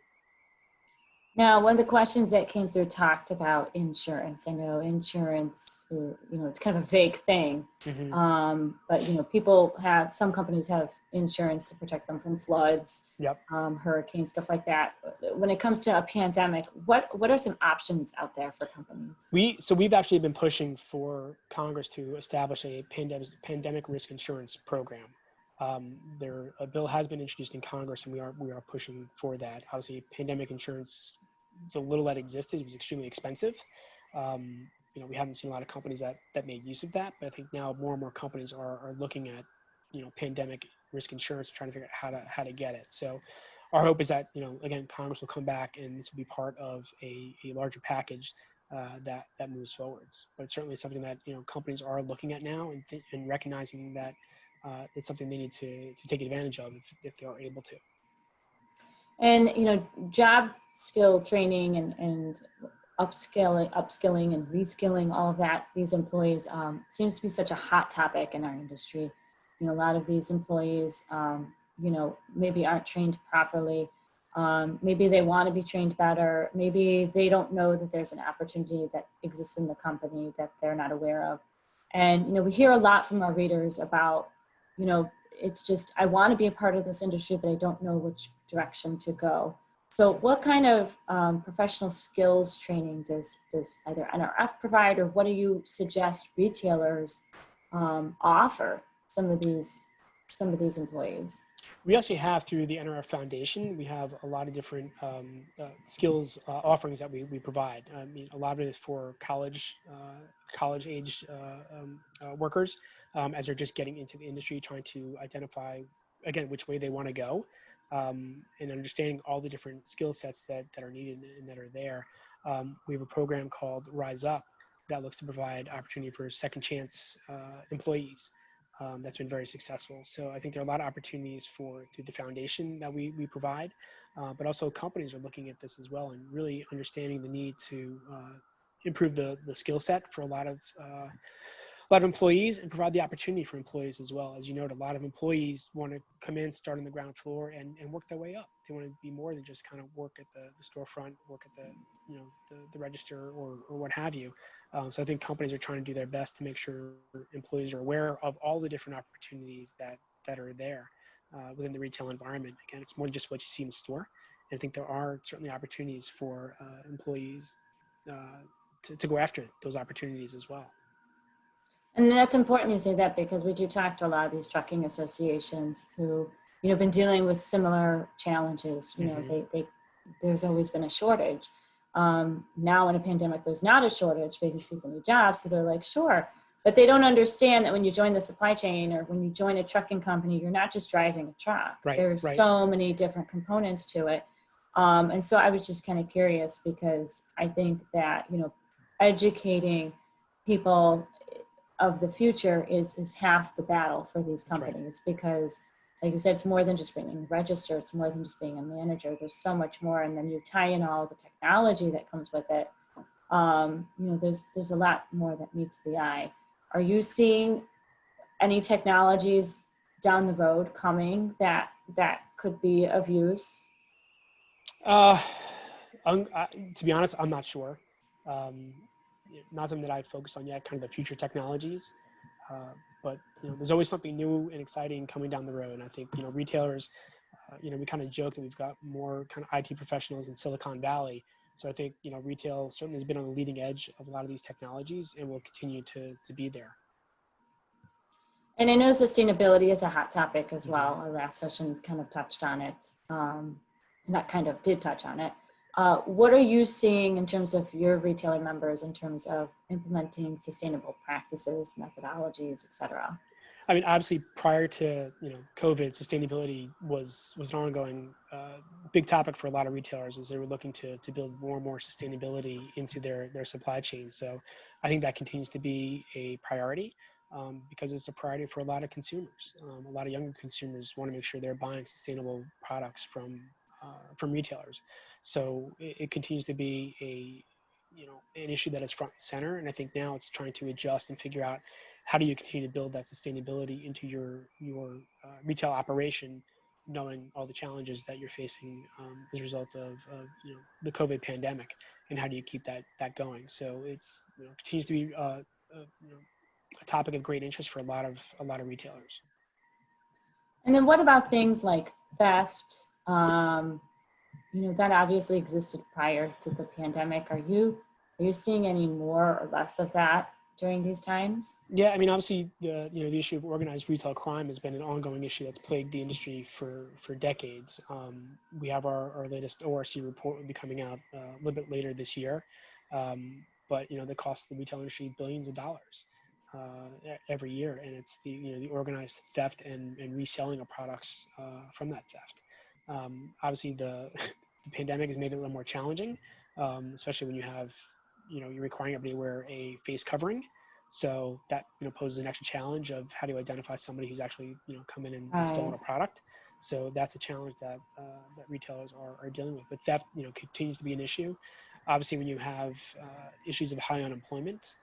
Now, one of the questions that came through talked about insurance. I know insurance, it's kind of a vague thing, Mhm. but some companies have insurance to protect them from floods, Yep. hurricanes, stuff like that. When it comes to a pandemic, what are some options out there for companies? We've actually been pushing for Congress to establish a pandemic risk insurance program. A bill has been introduced in Congress, and we are pushing for that. Obviously, pandemic insurance, the little that existed, was extremely expensive. We haven't seen a lot of companies that made use of that, but I think now more and more companies are looking at pandemic risk insurance, trying to figure out how to get it. So our hope is that again, Congress will come back and this will be part of a larger package that moves forwards. But it's certainly something that companies are looking at now and recognizing that it's something they need to take advantage of if they are able to. And job skill training and upskilling and reskilling, all of that, these employees seems to be such a hot topic in our industry. A lot of these employees, maybe aren't trained properly. Maybe they want to be trained better. Maybe they don't know that there's an opportunity that exists in the company that they're not aware of. And, we hear a lot from our readers about, it's just, I want to be a part of this industry, but I don't know which direction to go. So what kind of professional skills training does either NRF provide, or what do you suggest retailers offer some of these employees? We actually have, through the NRF Foundation, we have a lot of different skills offerings that we provide. I mean, a lot of it is for college age workers as they're just getting into the industry, trying to identify, again, which way they want to go, and understanding all the different skill sets that are needed and that are there. We have a program called Rise Up that looks to provide opportunity for second chance employees. That's been very successful. So I think there are a lot of opportunities through the foundation that we provide, but also companies are looking at this as well and really understanding the need to improve the skill set for a lot of employees and provide the opportunity for employees as well. As you noted, a lot of employees want to come in, start on the ground floor, and work their way up. They want to be more than just kind of work at the storefront, work at the register or what have you. So I think companies are trying to do their best to make sure employees are aware of all the different opportunities that are there within the retail environment. Again, it's more than just what you see in the store. And I think there are certainly opportunities for employees to go after those opportunities as well. And that's important you say that, because we do talk to a lot of these trucking associations who, been dealing with similar challenges. There's always been a shortage. Now in a pandemic, there's not a shortage because people need jobs. So they're like, sure. But they don't understand that when you join the supply chain or when you join a trucking company, you're not just driving a truck. Right, There's right. so many different components to it. And so I was just kind of curious, because I think that, educating people of the future is half the battle for these companies. Right. Because like you said, it's more than just ringing the register. It's more than just being a manager. There's so much more. And then you tie in all the technology that comes with it. There's a lot more that meets the eye. Are you seeing any technologies down the road coming that could be of use? To be honest, I'm not sure. Not something that I've focused on yet, kind of the future technologies. But there's always something new and exciting coming down the road. And I think retailers, we kind of joke that we've got more kind of IT professionals in Silicon Valley. So I think retail certainly has been on the leading edge of a lot of these technologies and will continue to be there. And I know sustainability is a hot topic as well. Our last session kind of touched on it. Not kind of, did touch on it. What are you seeing in terms of your retailer members in terms of implementing sustainable practices, methodologies, et cetera? I mean, obviously, prior to COVID, sustainability was an ongoing big topic for a lot of retailers as they were looking to build more and more sustainability into their supply chain. So I think that continues to be a priority because it's a priority for a lot of consumers. A lot of younger consumers want to make sure they're buying sustainable products from retailers. So it continues to be an issue that is front and center. And I think now it's trying to adjust and figure out how do you continue to build that sustainability into your retail operation knowing all the challenges that you're facing as a result of the COVID pandemic, and how do you keep that going. So it's continues to be a topic of great interest for a lot of retailers. And then what about things like theft? That obviously existed prior to the pandemic. Are you seeing any more or less of that during these times? Yeah, I mean, obviously, the issue of organized retail crime has been an ongoing issue that's plagued the industry for decades. We have our latest ORC report will be coming out a little bit later this year, but that costs the retail industry billions of dollars every year, and it's the organized theft and reselling of products from that theft. Obviously, the pandemic has made it a little more challenging, especially when you have you're requiring everybody to wear a face covering. So that poses an extra challenge of how do you identify somebody who's actually come in and stolen a product. So that's a challenge that that retailers are dealing with. But theft continues to be an issue. Obviously, when you have issues of high unemployment,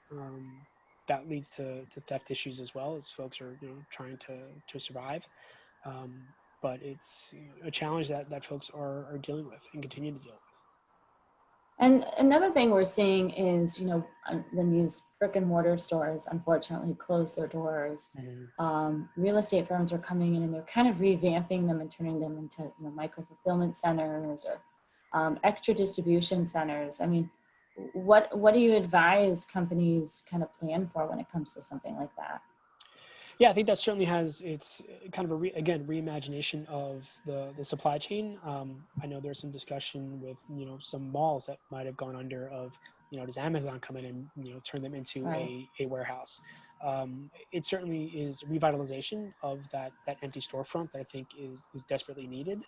that leads to theft issues as well, as folks are trying to survive. But it's a challenge that folks are dealing with and continue to deal with. And another thing we're seeing is, when these brick and mortar stores unfortunately close their doors, real estate firms are coming in and they're kind of revamping them and turning them into micro fulfillment centers or extra distribution centers. I mean, what do you advise companies kind of plan for when it comes to something like that? Yeah, I think that certainly has its kind of reimagination of the supply chain. I know there's some discussion with some malls that might have gone under of does Amazon come in and turn them into a warehouse. It certainly is revitalization of that empty storefront that I think is desperately needed.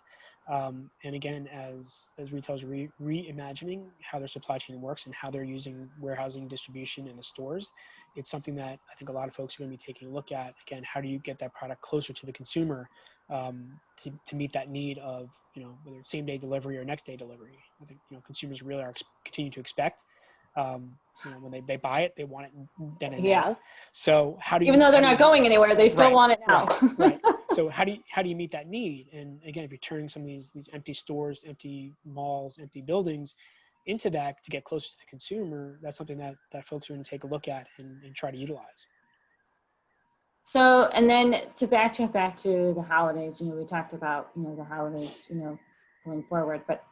And again, as retailers reimagining how their supply chain works and how they're using warehousing, distribution in the stores, it's something that I think a lot of folks are going to be taking a look at. Again, how do you get that product closer to the consumer to meet that need of whether it's same day delivery or next day delivery. I think consumers really are continue to expect. When they buy it, they want it then and now. So how do you, even though they're not going anywhere, they still want it now. Right. So how do you meet that need? And again, if you're turning some of these empty stores, empty malls, empty buildings into that to get closer to the consumer, that's something that folks are going to take a look at and try to utilize. So, and then to backtrack back to the holidays, we talked about, the holidays, going forward, but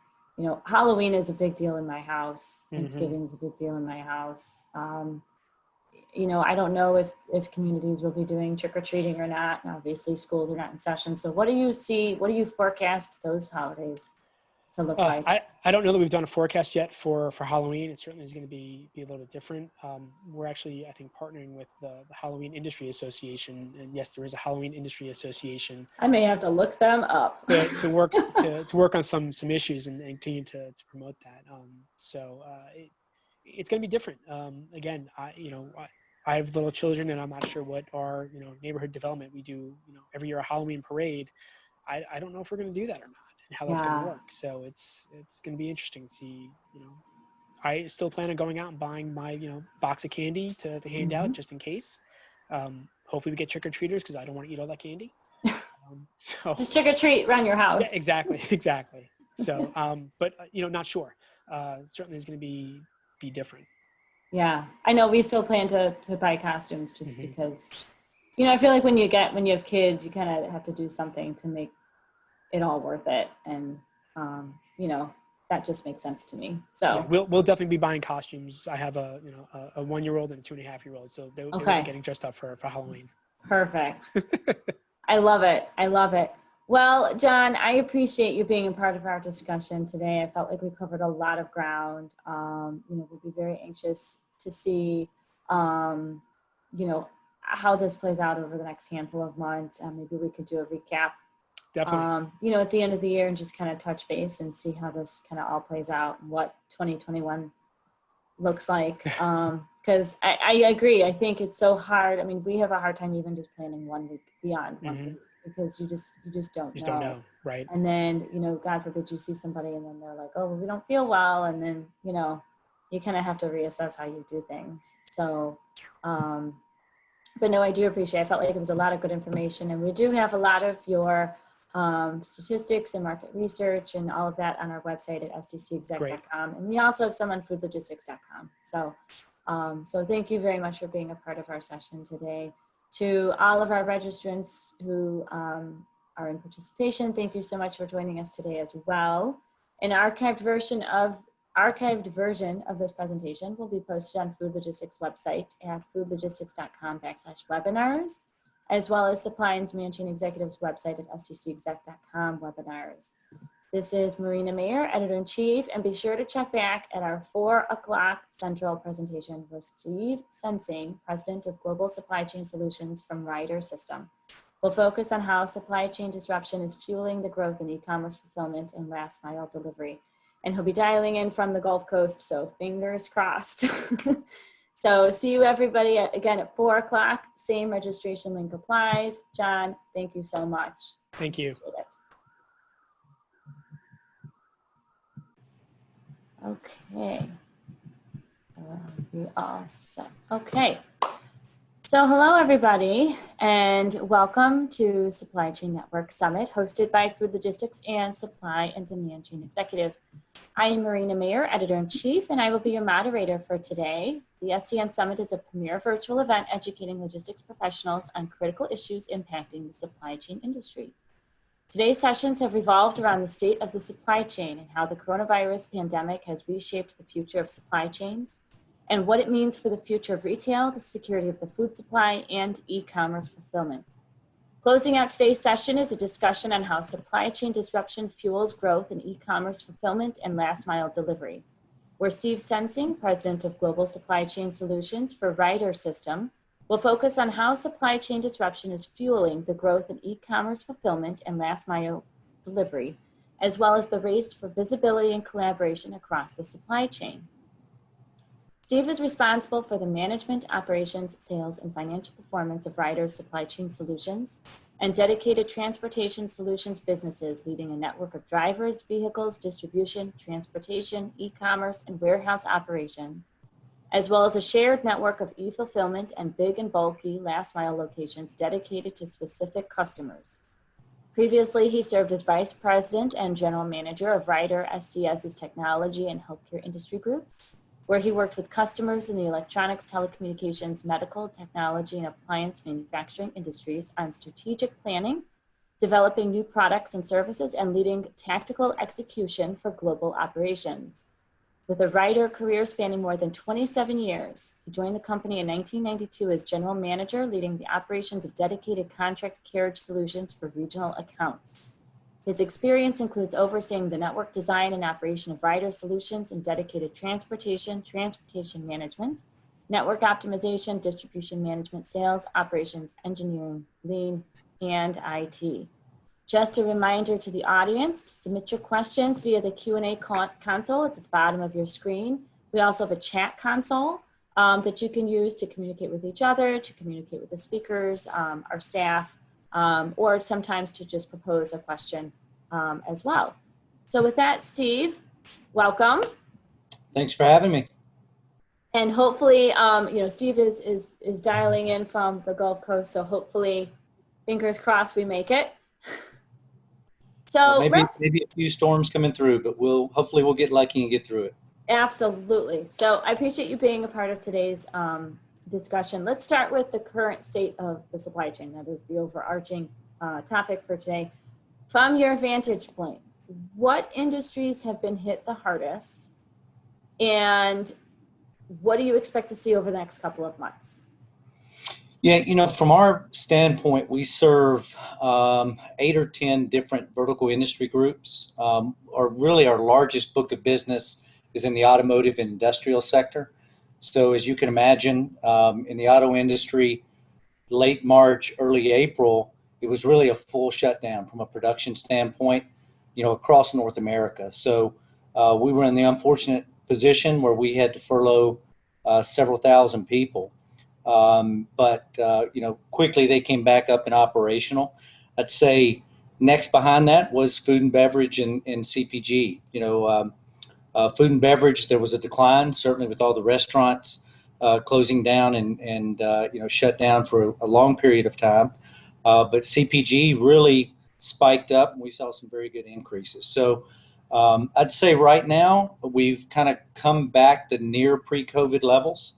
Halloween is a big deal in my house. Thanksgiving is a big deal in my house. I don't know if communities will be doing trick-or-treating or not. And obviously schools are not in session. So what do you forecast those holidays to look like? I don't know that we've done a forecast yet for Halloween. It certainly is going to be a little bit different. We're actually, I think, partnering with the Halloween Industry Association. And yes, there is a Halloween Industry Association. I may have to look them up. to work on some issues and continue to promote that. It's going to be different. Again, I have little children, and I'm not sure what our neighborhood development we do. Every year a Halloween parade. I don't know if we're going to do that or not, and how that's going to work. So it's going to be interesting to see. I still plan on going out and buying my box of candy to hand out just in case. Hopefully we get trick-or-treaters because I don't want to eat all that candy. So just trick or treat around your house. Yeah, exactly. So, but not sure. Certainly is going to be different. Yeah, I know we still plan to buy costumes just because, I feel like when you have kids, you kind of have to do something to make it all worth it. And, that just makes sense to me. So yeah, we'll definitely be buying costumes. I have a 1-year-old and a 2.5-year-old. So they're getting dressed up for Halloween. Perfect. I love it. Well, John, I appreciate you being a part of our discussion today. I felt like we covered a lot of ground. We'll be very anxious to see, how this plays out over the next handful of months. Maybe we could do a recap, definitely. At the end of the year and just kind of touch base and see how this kind of all plays out and what 2021 looks like. Because I agree. I think it's so hard. I mean, we have a hard time even just planning 1 week beyond 1 week. Because you just don't know. Right. And then, God forbid you see somebody and then they're like, oh, well, we don't feel well. And then, you kind of have to reassess how you do things. So, but no, I do appreciate it. I felt like it was a lot of good information. And we do have a lot of your statistics and market research and all of that on our website at stcexec.com. And we also have some on foodlogistics.com. So thank you very much for being a part of our session today. To all of our registrants who are in participation, thank you so much for joining us today as well. An archived version of this presentation will be posted on Food Logistics website at foodlogistics.com/webinars, as well as Supply and Demand Chain Executives website at stcexec.com webinars. This is Marina Mayer, Editor-in-Chief, and be sure to check back at our 4 o'clock Central presentation with Steve Sensing, President of Global Supply Chain Solutions from Ryder System. We'll focus on how supply chain disruption is fueling the growth in e-commerce fulfillment and last mile delivery. And he'll be dialing in from the Gulf Coast, so fingers crossed. So see you everybody again at 4 o'clock. Same registration link applies. John, thank you so much. Thank you. Appreciate it. Okay, we all set. Okay, so hello everybody and welcome to Supply Chain Network Summit hosted by Food Logistics and Supply and Demand Chain Executive. I am Marina Mayer, Editor-in-Chief, and I will be your moderator for today. The SCN Summit is a premier virtual event educating logistics professionals on critical issues impacting the supply chain industry. Today's sessions have revolved around the state of the supply chain and how the coronavirus pandemic has reshaped the future of supply chains and what it means for the future of retail, the security of the food supply, and e-commerce fulfillment. Closing out today's session is a discussion on how supply chain disruption fuels growth in e-commerce fulfillment and last mile delivery, where Steve Sensing, President of Global Supply Chain Solutions for Ryder System, will focus on how supply chain disruption is fueling the growth in e-commerce fulfillment and last mile delivery, as well as the race for visibility and collaboration across the supply chain. Steve is responsible for the management, operations, sales, and financial performance of Ryder's Supply Chain Solutions and dedicated transportation solutions businesses, leading a network of drivers, vehicles, distribution, transportation, e-commerce, and warehouse operations, as well as a shared network of e-fulfillment and big and bulky last mile locations dedicated to specific customers. Previously, he served as Vice President and General Manager of Ryder SCS's technology and healthcare industry groups, where he worked with customers in the electronics, telecommunications, medical, technology, and appliance manufacturing industries on strategic planning, developing new products and services, and leading tactical execution for global operations. With a Ryder career spanning more than 27 years, he joined the company in 1992 as General Manager, leading the operations of dedicated contract carriage solutions for regional accounts. His experience includes overseeing the network design and operation of Ryder solutions in dedicated transportation, transportation management, network optimization, distribution management, sales, operations, engineering, lean, and IT. Just a reminder to the audience to submit your questions via the Q&A console. It's at the bottom of your screen. We also have a chat console that you can use to communicate with each other, to communicate with the speakers, our staff, or sometimes to just propose a question as well. So with that, Steve, welcome. Thanks for having me. And hopefully, Steve is dialing in from the Gulf Coast, so hopefully, fingers crossed, we make it. So well, maybe a few storms coming through, but hopefully we'll get lucky and get through it. Absolutely. So I appreciate you being a part of today's discussion. Let's start with the current state of the supply chain. That is the overarching topic for today. From your vantage point, what industries have been hit the hardest, and what do you expect to see over the next couple of months? Yeah, from our standpoint, we serve 8 or 10 different vertical industry groups. Really our largest book of business is in the automotive and industrial sector. So as you can imagine, in the auto industry, late March, early April, it was really a full shutdown from a production standpoint, across North America. So we were in the unfortunate position where we had to furlough several thousand people. But quickly they came back up and operational. I'd say next behind that was food and beverage and CPG. Food and beverage, there was a decline, certainly with all the restaurants closing down and shut down for a long period of time. But CPG really spiked up, and we saw some very good increases. So I'd say right now we've kind of come back to near pre-COVID levels.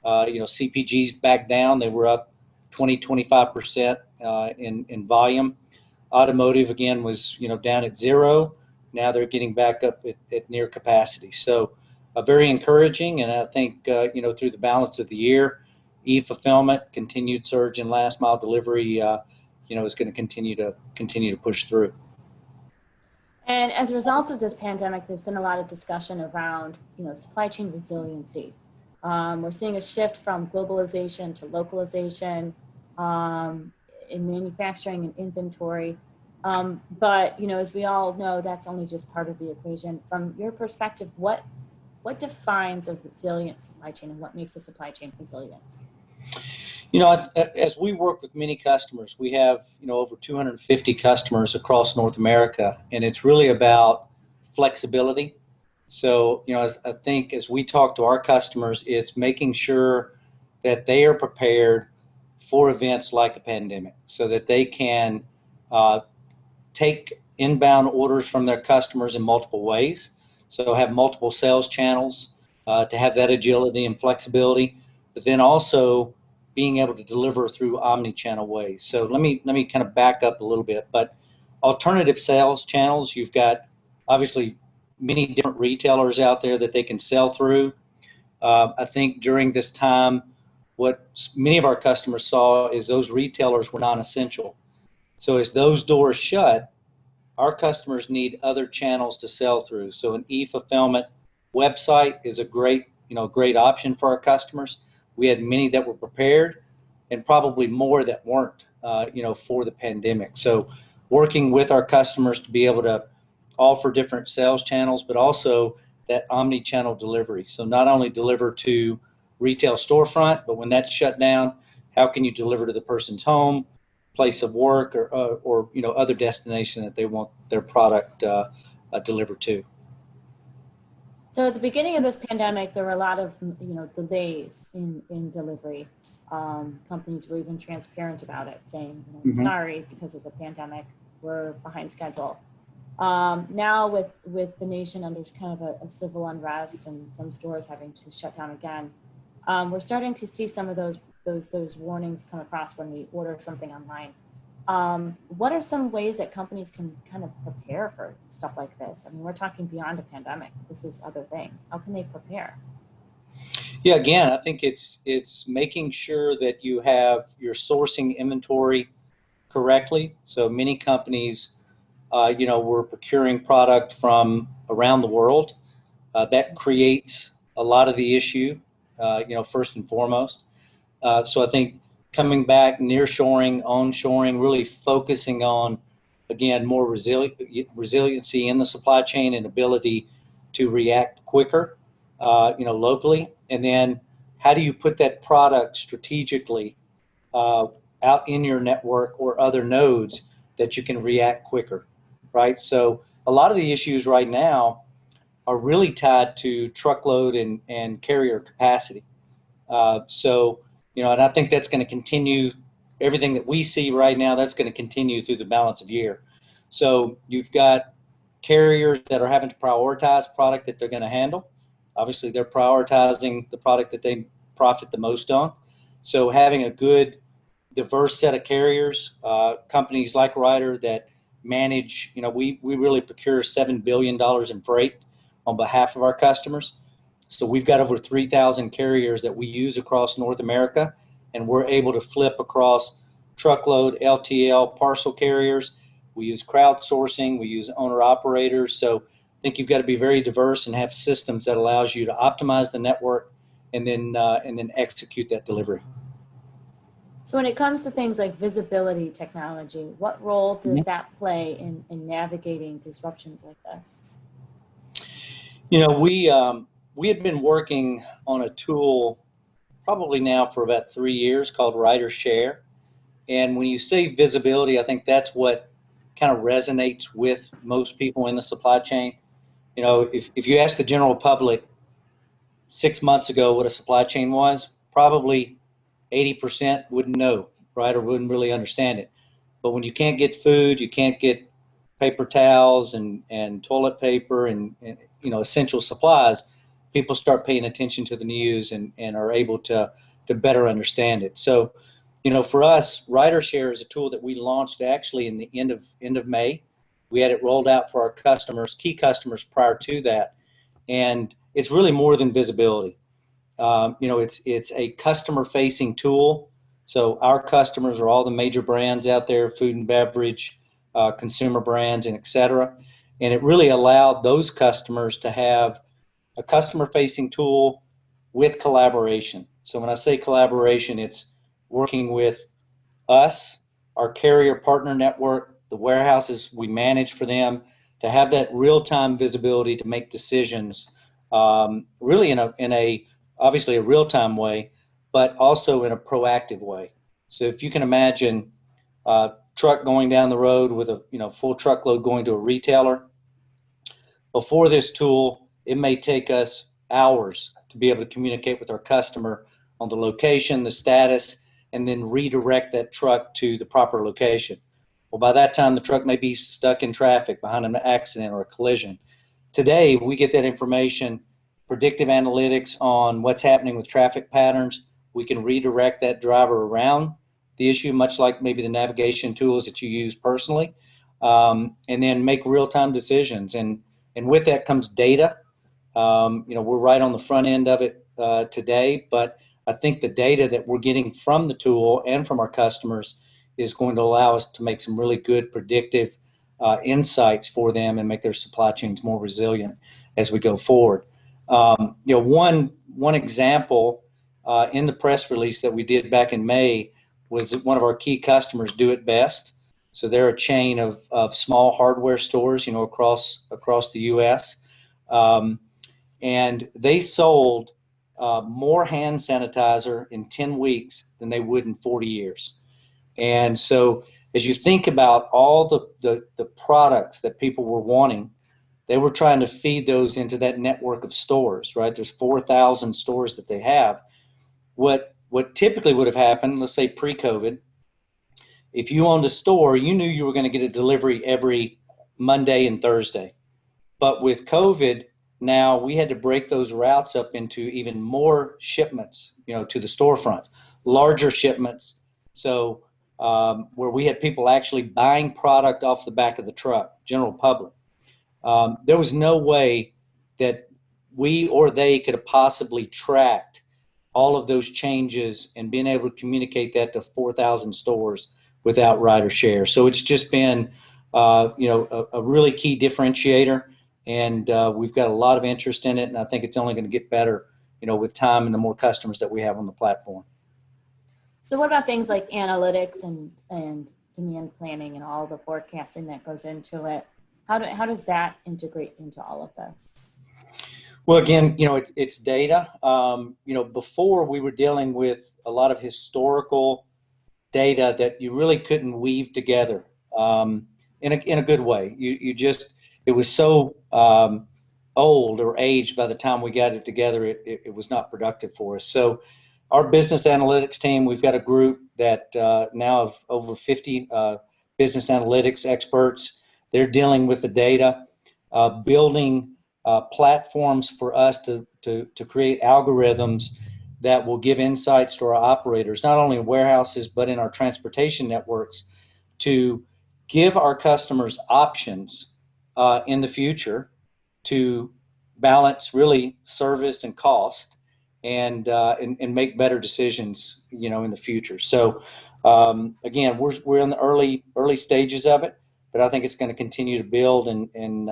CPG's back down. They were up 20-25% in volume. Automotive again was down at 0. Now they're getting back up at near capacity. So very encouraging, and I think through the balance of the year, e-fulfillment, continued surge in last mile delivery, is going to continue to push through. And as a result of this pandemic, there's been a lot of discussion around, supply chain resiliency. We're seeing a shift from globalization to localization in manufacturing and inventory. But, as we all know, that's only just part of the equation. From your perspective, what defines a resilient supply chain, and what makes a supply chain resilient? As we work with many customers, we have, over 250 customers across North America, and it's really about flexibility. So, I think as we talk to our customers, it's making sure that they are prepared for events like a pandemic so that they can take inbound orders from their customers in multiple ways. So have multiple sales channels to have that agility and flexibility, but then also being able to deliver through omni-channel ways. So let me kind of back up a little bit. But alternative sales channels, you've got obviously many different retailers out there that they can sell through. I think during this time, what many of our customers saw is those retailers were non-essential. So as those doors shut, our customers need other channels to sell through. So an e-fulfillment website is a great option for our customers. We had many that were prepared, and probably more that weren't, for the pandemic. So working with our customers to be able to offer different sales channels, but also that omni-channel delivery. So not only deliver to retail storefront, but when that's shut down, how can you deliver to the person's home, place of work, or other destination that they want their product delivered to. So at the beginning of this pandemic, there were a lot of, delays in delivery. Companies were even transparent about it, saying, sorry, because of the pandemic, we're behind schedule. Now with the nation under kind of a civil unrest and some stores having to shut down again, we're starting to see some of those warnings come across when we order something online. What are some ways that companies can kind of prepare for stuff like this? I mean, we're talking beyond a pandemic. This is other things. How can they prepare? Yeah, again, I think it's making sure that you have your sourcing inventory correctly. So many companies, were procuring product from around the world. That creates a lot of the issue, first and foremost. So I think coming back, nearshoring, onshoring, really focusing on, again, more resiliency in the supply chain and ability to react quicker, locally. And then how do you put that product strategically out in your network or other nodes that you can react quicker, right? So a lot of the issues right now are really tied to truckload and carrier capacity. And I think that's going to continue. Everything that we see right now, that's going to continue through the balance of year. So you've got carriers that are having to prioritize product that they're going to handle. Obviously, they're prioritizing the product that they profit the most on. So having a good, diverse set of carriers, companies like Ryder that manage, we really procure $7 billion in freight on behalf of our customers. So we've got over 3,000 carriers that we use across North America, and we're able to flip across truckload, LTL, parcel carriers. We use crowdsourcing, we use owner-operators. So I think you've got to be very diverse and have systems that allows you to optimize the network and then execute that delivery. So when it comes to things like visibility technology, what role does that play in navigating disruptions like this? We had been working on a tool probably now for about 3 years called RyderShare. And when you say visibility, I think that's what kind of resonates with most people in the supply chain. If you ask the general public 6 months ago what a supply chain was, probably 80% wouldn't know, right, or wouldn't really understand it. But when you can't get food, you can't get paper towels and toilet paper and essential supplies, people start paying attention to the news and are able to better understand it. So, for us, RiderShare is a tool that we launched actually in the end of May. We had it rolled out for our customers, key customers prior to that, and it's really more than visibility. It's a customer-facing tool. So our customers are all the major brands out there, food and beverage, consumer brands, and et cetera. And it really allowed those customers to have a customer-facing tool with collaboration. So when I say collaboration, it's working with us, our carrier partner network, the warehouses we manage for them, to have that real-time visibility to make decisions, really in a obviously a real-time way, but also in a proactive way. So if you can imagine a truck going down the road with a full truckload going to a retailer, before this tool, it may take us hours to be able to communicate with our customer on the location, the status, and then redirect that truck to the proper location. Well, by that time, the truck may be stuck in traffic behind an accident or a collision. Today, we get that information, predictive analytics on what's happening with traffic patterns. We can redirect that driver around the issue, much like maybe the navigation tools that you use personally, and then make real-time decisions. And with that comes data. We're right on the front end of it today, but I think the data that we're getting from the tool and from our customers is going to allow us to make some really good predictive insights for them and make their supply chains more resilient as we go forward. One example in the press release that we did back in May was that one of our key customers, Do It Best. So they're a chain of small hardware stores, across the U.S. And they sold more hand sanitizer in 10 weeks than they would in 40 years. And so as you think about all the products that people were wanting, they were trying to feed those into that network of stores, right? There's 4,000 stores that they have. What typically would have happened, let's say pre-COVID, if you owned a store, you knew you were going to get a delivery every Monday and Thursday. But with COVID, now we had to break those routes up into even more shipments, to the storefronts, larger shipments. So where we had people actually buying product off the back of the truck, general public. There was no way that we or they could have possibly tracked all of those changes and been able to communicate that to 4,000 stores without RiderShare. So it's just been, a really key differentiator, and we've got a lot of interest in it, and I think it's only going to get better, with time and the more customers that we have on the platform. So what about things like analytics and demand planning and all the forecasting that goes into it? How does that integrate into all of this? Well, again, it's data. Before we were dealing with a lot of historical data that you really couldn't weave together in a good way. It was so old or aged by the time we got it together, it was not productive for us. So our business analytics team, we've got a group that now of over 50 business analytics experts. They're dealing with the data, building platforms for us to create algorithms that will give insights to our operators, not only in warehouses, but in our transportation networks, to give our customers options in the future to balance really service and cost and make better decisions, in the future. So again, we're in the early stages of it, but I think it's going to continue to build and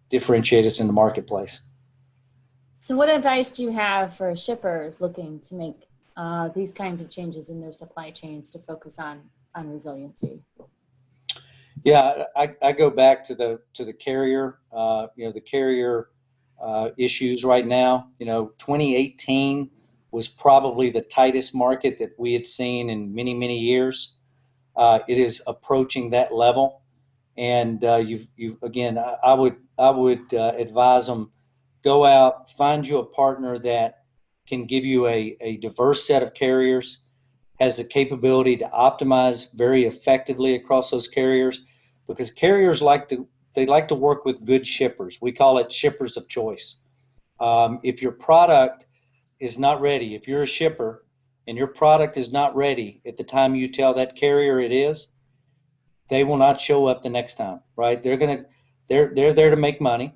differentiate us in the marketplace. So what advice do you have for shippers looking to make these kinds of changes in their supply chains to focus on resiliency? Yeah, I go back to the carrier, the carrier issues right now. 2018 was probably the tightest market that we had seen in many, many years. It is approaching that level, and again, I would advise them, go out, find you a partner that can give you a diverse set of carriers, has the capability to optimize very effectively across those carriers, because carriers like to work with good shippers. We call it shippers of choice. If your product is not ready, if you're a shipper and your product is not ready at the time you tell that carrier it is, they will not show up the next time, right? They're there to make money,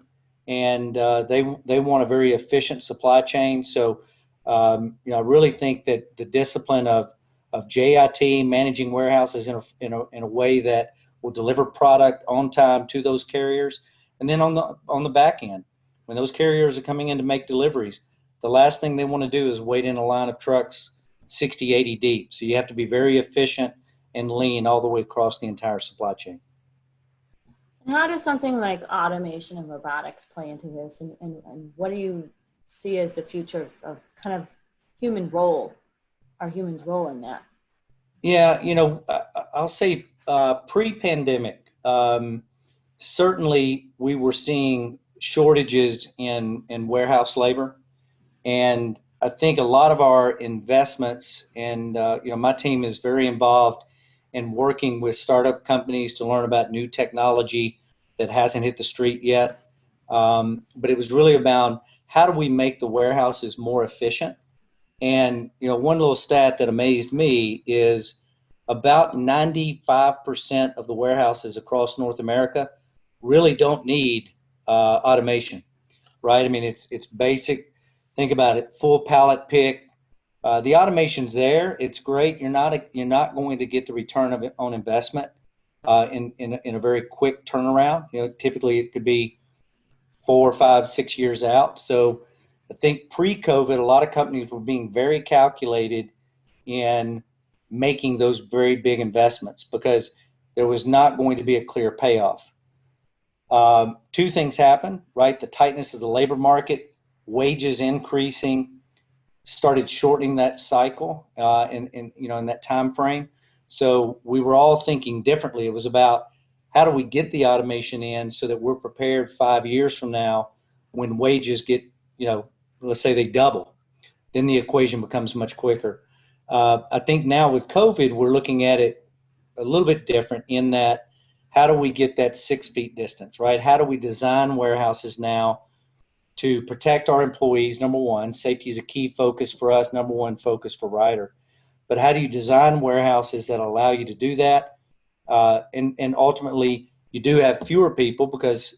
and they want a very efficient supply chain. So I really think that the discipline of JIT, managing warehouses in a way that will deliver product on time to those carriers, and then on the back end, when those carriers are coming in to make deliveries, the last thing they want to do is wait in a line of trucks 60, 80 deep. So you have to be very efficient and lean all the way across the entire supply chain. And how does something like automation and robotics play into this? And what do you see as the future of kind of our human's role in that? Yeah, I'll say pre-pandemic, certainly we were seeing shortages in warehouse labor. And I think a lot of our investments, and my team is very involved in working with startup companies to learn about new technology that hasn't hit the street yet. But it was really about how do we make the warehouses more efficient. And one little stat that amazed me is about 95% of the warehouses across North America really don't need automation, right? I mean, it's basic. Think about it: full pallet pick. The automation's there; it's great. You're not going to get the return on investment in a very quick turnaround. Typically it could be 4, 5, 6 years out. So I think pre-COVID, a lot of companies were being very calculated in making those very big investments because there was not going to be a clear payoff. Two things happen, right? The tightness of the labor market, wages increasing, started shortening that cycle in that time frame. So we were all thinking differently. It was about how do we get the automation in so that we're prepared 5 years from now when wages get, let's say they double, then the equation becomes much quicker. I think now with COVID, we're looking at it a little bit different in that how do we get that 6 feet distance, right? How do we design warehouses now to protect our employees? Number one, safety is a key focus for us, number one focus for Ryder. But how do you design warehouses that allow you to do that? And ultimately, you do have fewer people because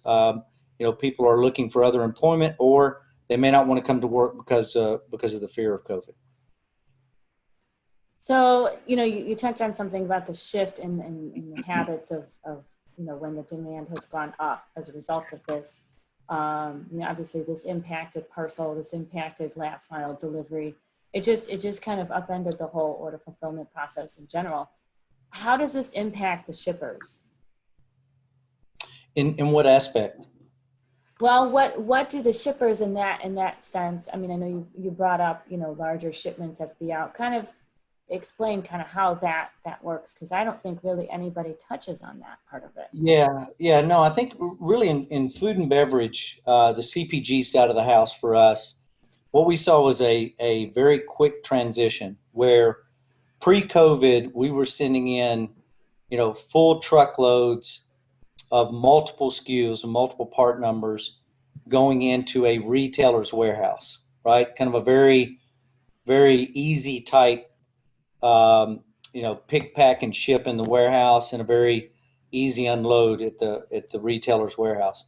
people are looking for other employment, or they may not want to come to work because of the fear of COVID. So, you touched on something about the shift in the habits of when the demand has gone up as a result of this. Obviously this impacted parcel, this impacted last mile delivery. It just kind of upended the whole order fulfillment process in general. How does this impact the shippers? In what aspect? Well, what do the shippers in that sense? I mean, I know you brought up, larger shipments have to be out. Kind of explain kind of how that works, because I don't think really anybody touches on that part of it. Yeah, no, I think really in food and beverage, the CPG side of the house for us, what we saw was a very quick transition where pre-COVID we were sending in, full truckloads of multiple SKUs and multiple part numbers going into a retailer's warehouse, right? Kind of a very, very easy type, pick, pack, and ship in the warehouse, and a very easy unload at the retailer's warehouse.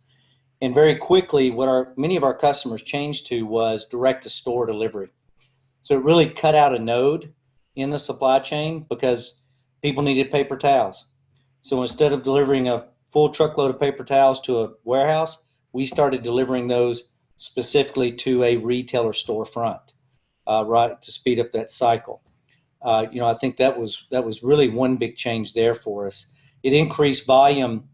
And very quickly, what many of our customers changed to was direct to store delivery. So it really cut out a node in the supply chain because people needed paper towels. So instead of delivering a full truckload of paper towels to a warehouse, we started delivering those specifically to a retailer storefront, right, to speed up that cycle. I think that was really one big change there for us. It increased volume,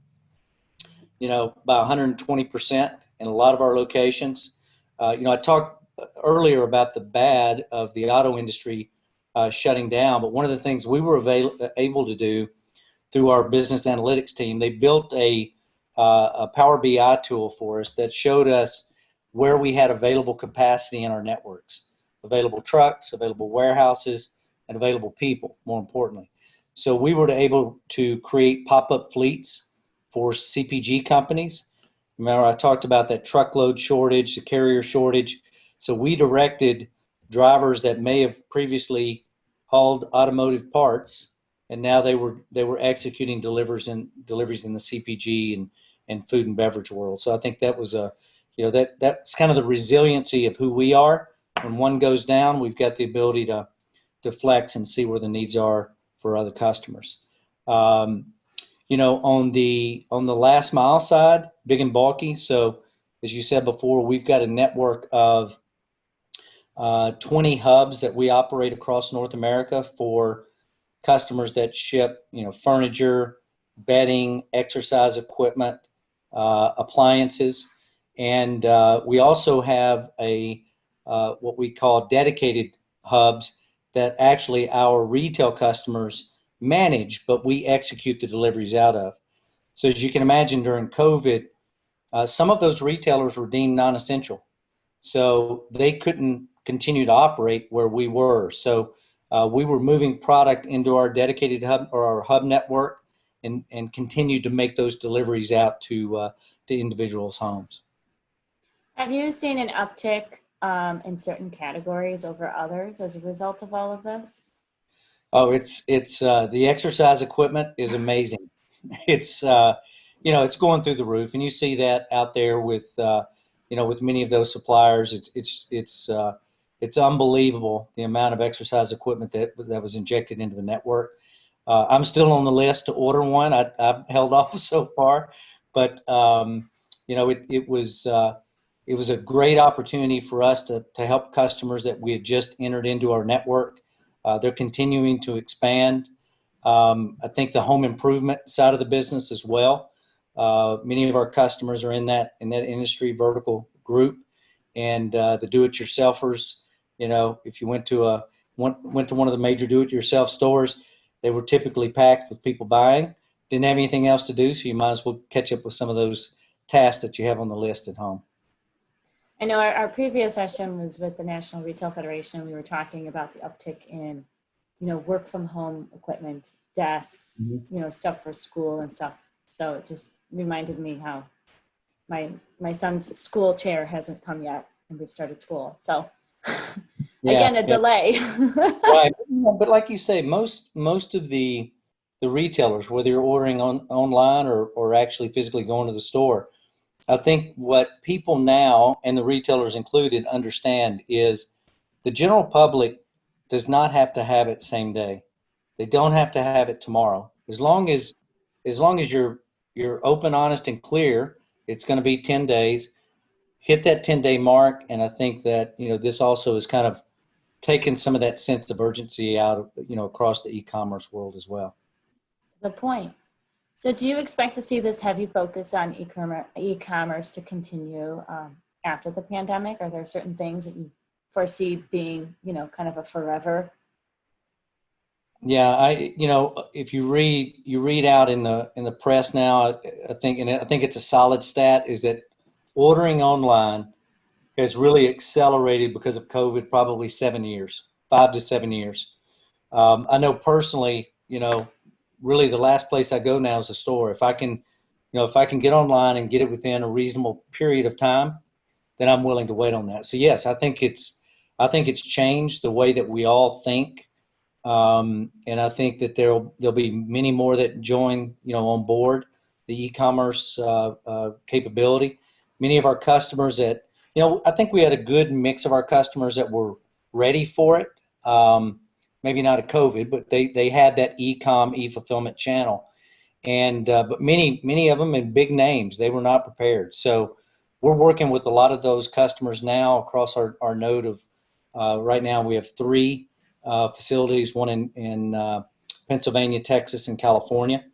by 120% in a lot of our locations. I talked earlier about the bad of the auto industry shutting down, but one of the things we were able to do through our business analytics team, they built a Power BI tool for us that showed us where we had available capacity in our networks, available trucks, available warehouses, and available people, more importantly. So we were able to create pop-up fleets for CPG companies. Remember, I talked about that truckload shortage, the carrier shortage. So we directed drivers that may have previously hauled automotive parts, and now they were executing deliveries in the CPG and food and beverage world. So I think that was that's kind of the resiliency of who we are. When one goes down, we've got the ability to flex and see where the needs are for other customers. On the last mile side, big and bulky. So as you said before, we've got a network of 20 hubs that we operate across North America for customers that ship, furniture, bedding, exercise equipment, appliances, and we also have what we call dedicated hubs that actually our retail customers manage, but we execute the deliveries out of. So as you can imagine, during COVID, some of those retailers were deemed non-essential, so they couldn't continue to operate where we were. So we were moving product into our dedicated hub or our hub network, and continued to make those deliveries out to individuals' homes. Have you seen an uptick in certain categories over others as a result of all of this? Oh, it's the exercise equipment is amazing. It's it's going through the roof, and you see that out there with with many of those suppliers. It's unbelievable the amount of exercise equipment that was injected into the network. I'm still on the list to order one. I've held off so far, but it was a great opportunity for us to help customers that we had just entered into our network. They're continuing to expand. I think the home improvement side of the business as well. Many of our customers are in that industry vertical group, and the do-it-yourselfers. If you went to one of the major do-it-yourself stores, they were typically packed with people buying. Didn't have anything else to do, so you might as well catch up with some of those tasks that you have on the list at home. I know our previous session was with the National Retail Federation. We were talking about the uptick in, work from home equipment, desks, stuff for school and stuff. So it just reminded me how my son's school chair hasn't come yet, and we've started school. So again, a delay. Right, but like you say, most of the retailers, whether you're ordering online or actually physically going to the store, I think what people now, and the retailers included, understand is the general public does not have to have it same day. They don't have to have it tomorrow. As long as you're open, honest, and clear, it's going to be 10 days. Hit that 10-day mark, and I think that this also is kind of taken some of that sense of urgency out of across the e-commerce world as well. The point. So do you expect to see this heavy focus on e-commerce to continue after the pandemic? Are there certain things that you foresee being, kind of a forever? Yeah, if you read out in the press now, I think it's a solid stat, is that ordering online has really accelerated because of COVID, probably 5 to 7 years. I know personally, really the last place I go now is a store. If I can get online and get it within a reasonable period of time, then I'm willing to wait on that. So yes, I think it's changed the way that we all think, and I think that there'll be many more that join on board the e-commerce capability. Many of our customers that I think we had a good mix of our customers that were ready for it. Maybe not a COVID, but they had that e-fulfillment channel, and but many of them in big names, they were not prepared. So we're working with a lot of those customers now across our node of right now we have 3 facilities, one in Pennsylvania, Texas, and California,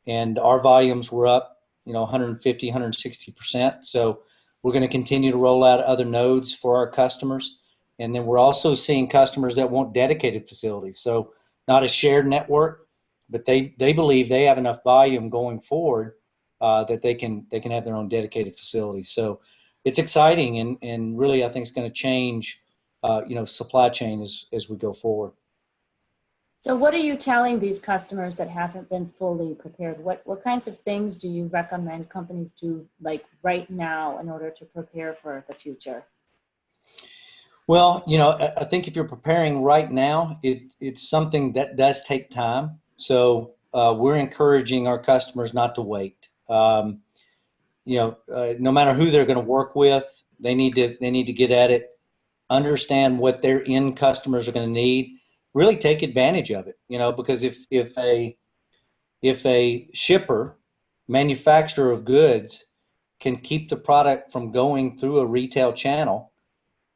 and our volumes were up 150, 160%. So we're going to continue to roll out other nodes for our customers. And then we're also seeing customers that want dedicated facilities. So not a shared network, but they believe they have enough volume going forward that they can have their own dedicated facility. So it's exciting, and really I think it's going to change supply chain as we go forward. So what are you telling these customers that haven't been fully prepared? What kinds of things do you recommend companies do like right now in order to prepare for the future? Well, I think if you're preparing right now, it's something that does take time. So we're encouraging our customers not to wait. No matter who they're going to work with, they need to get at it, understand what their end customers are going to need, really take advantage of it. Because if a shipper, manufacturer of goods, can keep the product from going through a retail channel,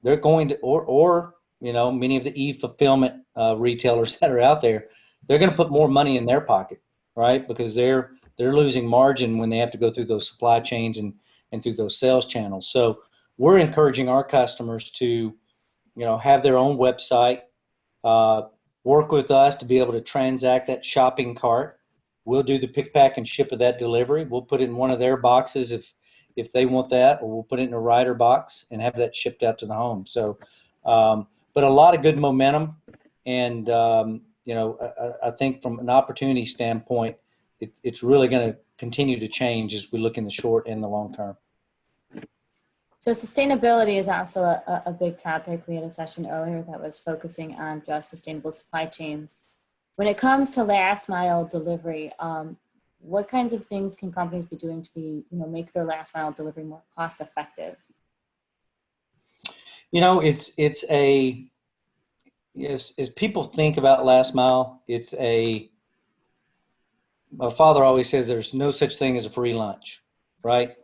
they're going to, or many of the e-fulfillment retailers that are out there, they're going to put more money in their pocket, right? Because they're losing margin when they have to go through those supply chains and through those sales channels. So we're encouraging our customers to, have their own website, work with us to be able to transact that shopping cart. We'll do the pick, pack, and ship of that delivery. We'll put it in one of their boxes if they want that, or we'll put it in a rider box and have that shipped out to the home. So, but a lot of good momentum, and I think from an opportunity standpoint, it's really going to continue to change as we look in the short and the long term. So sustainability is also a big topic. We had a session earlier that was focusing on just sustainable supply chains. When it comes to last mile delivery, what kinds of things can companies be doing to be, make their last mile delivery more cost effective? As people think about last mile, my father always says there's no such thing as a free lunch, right?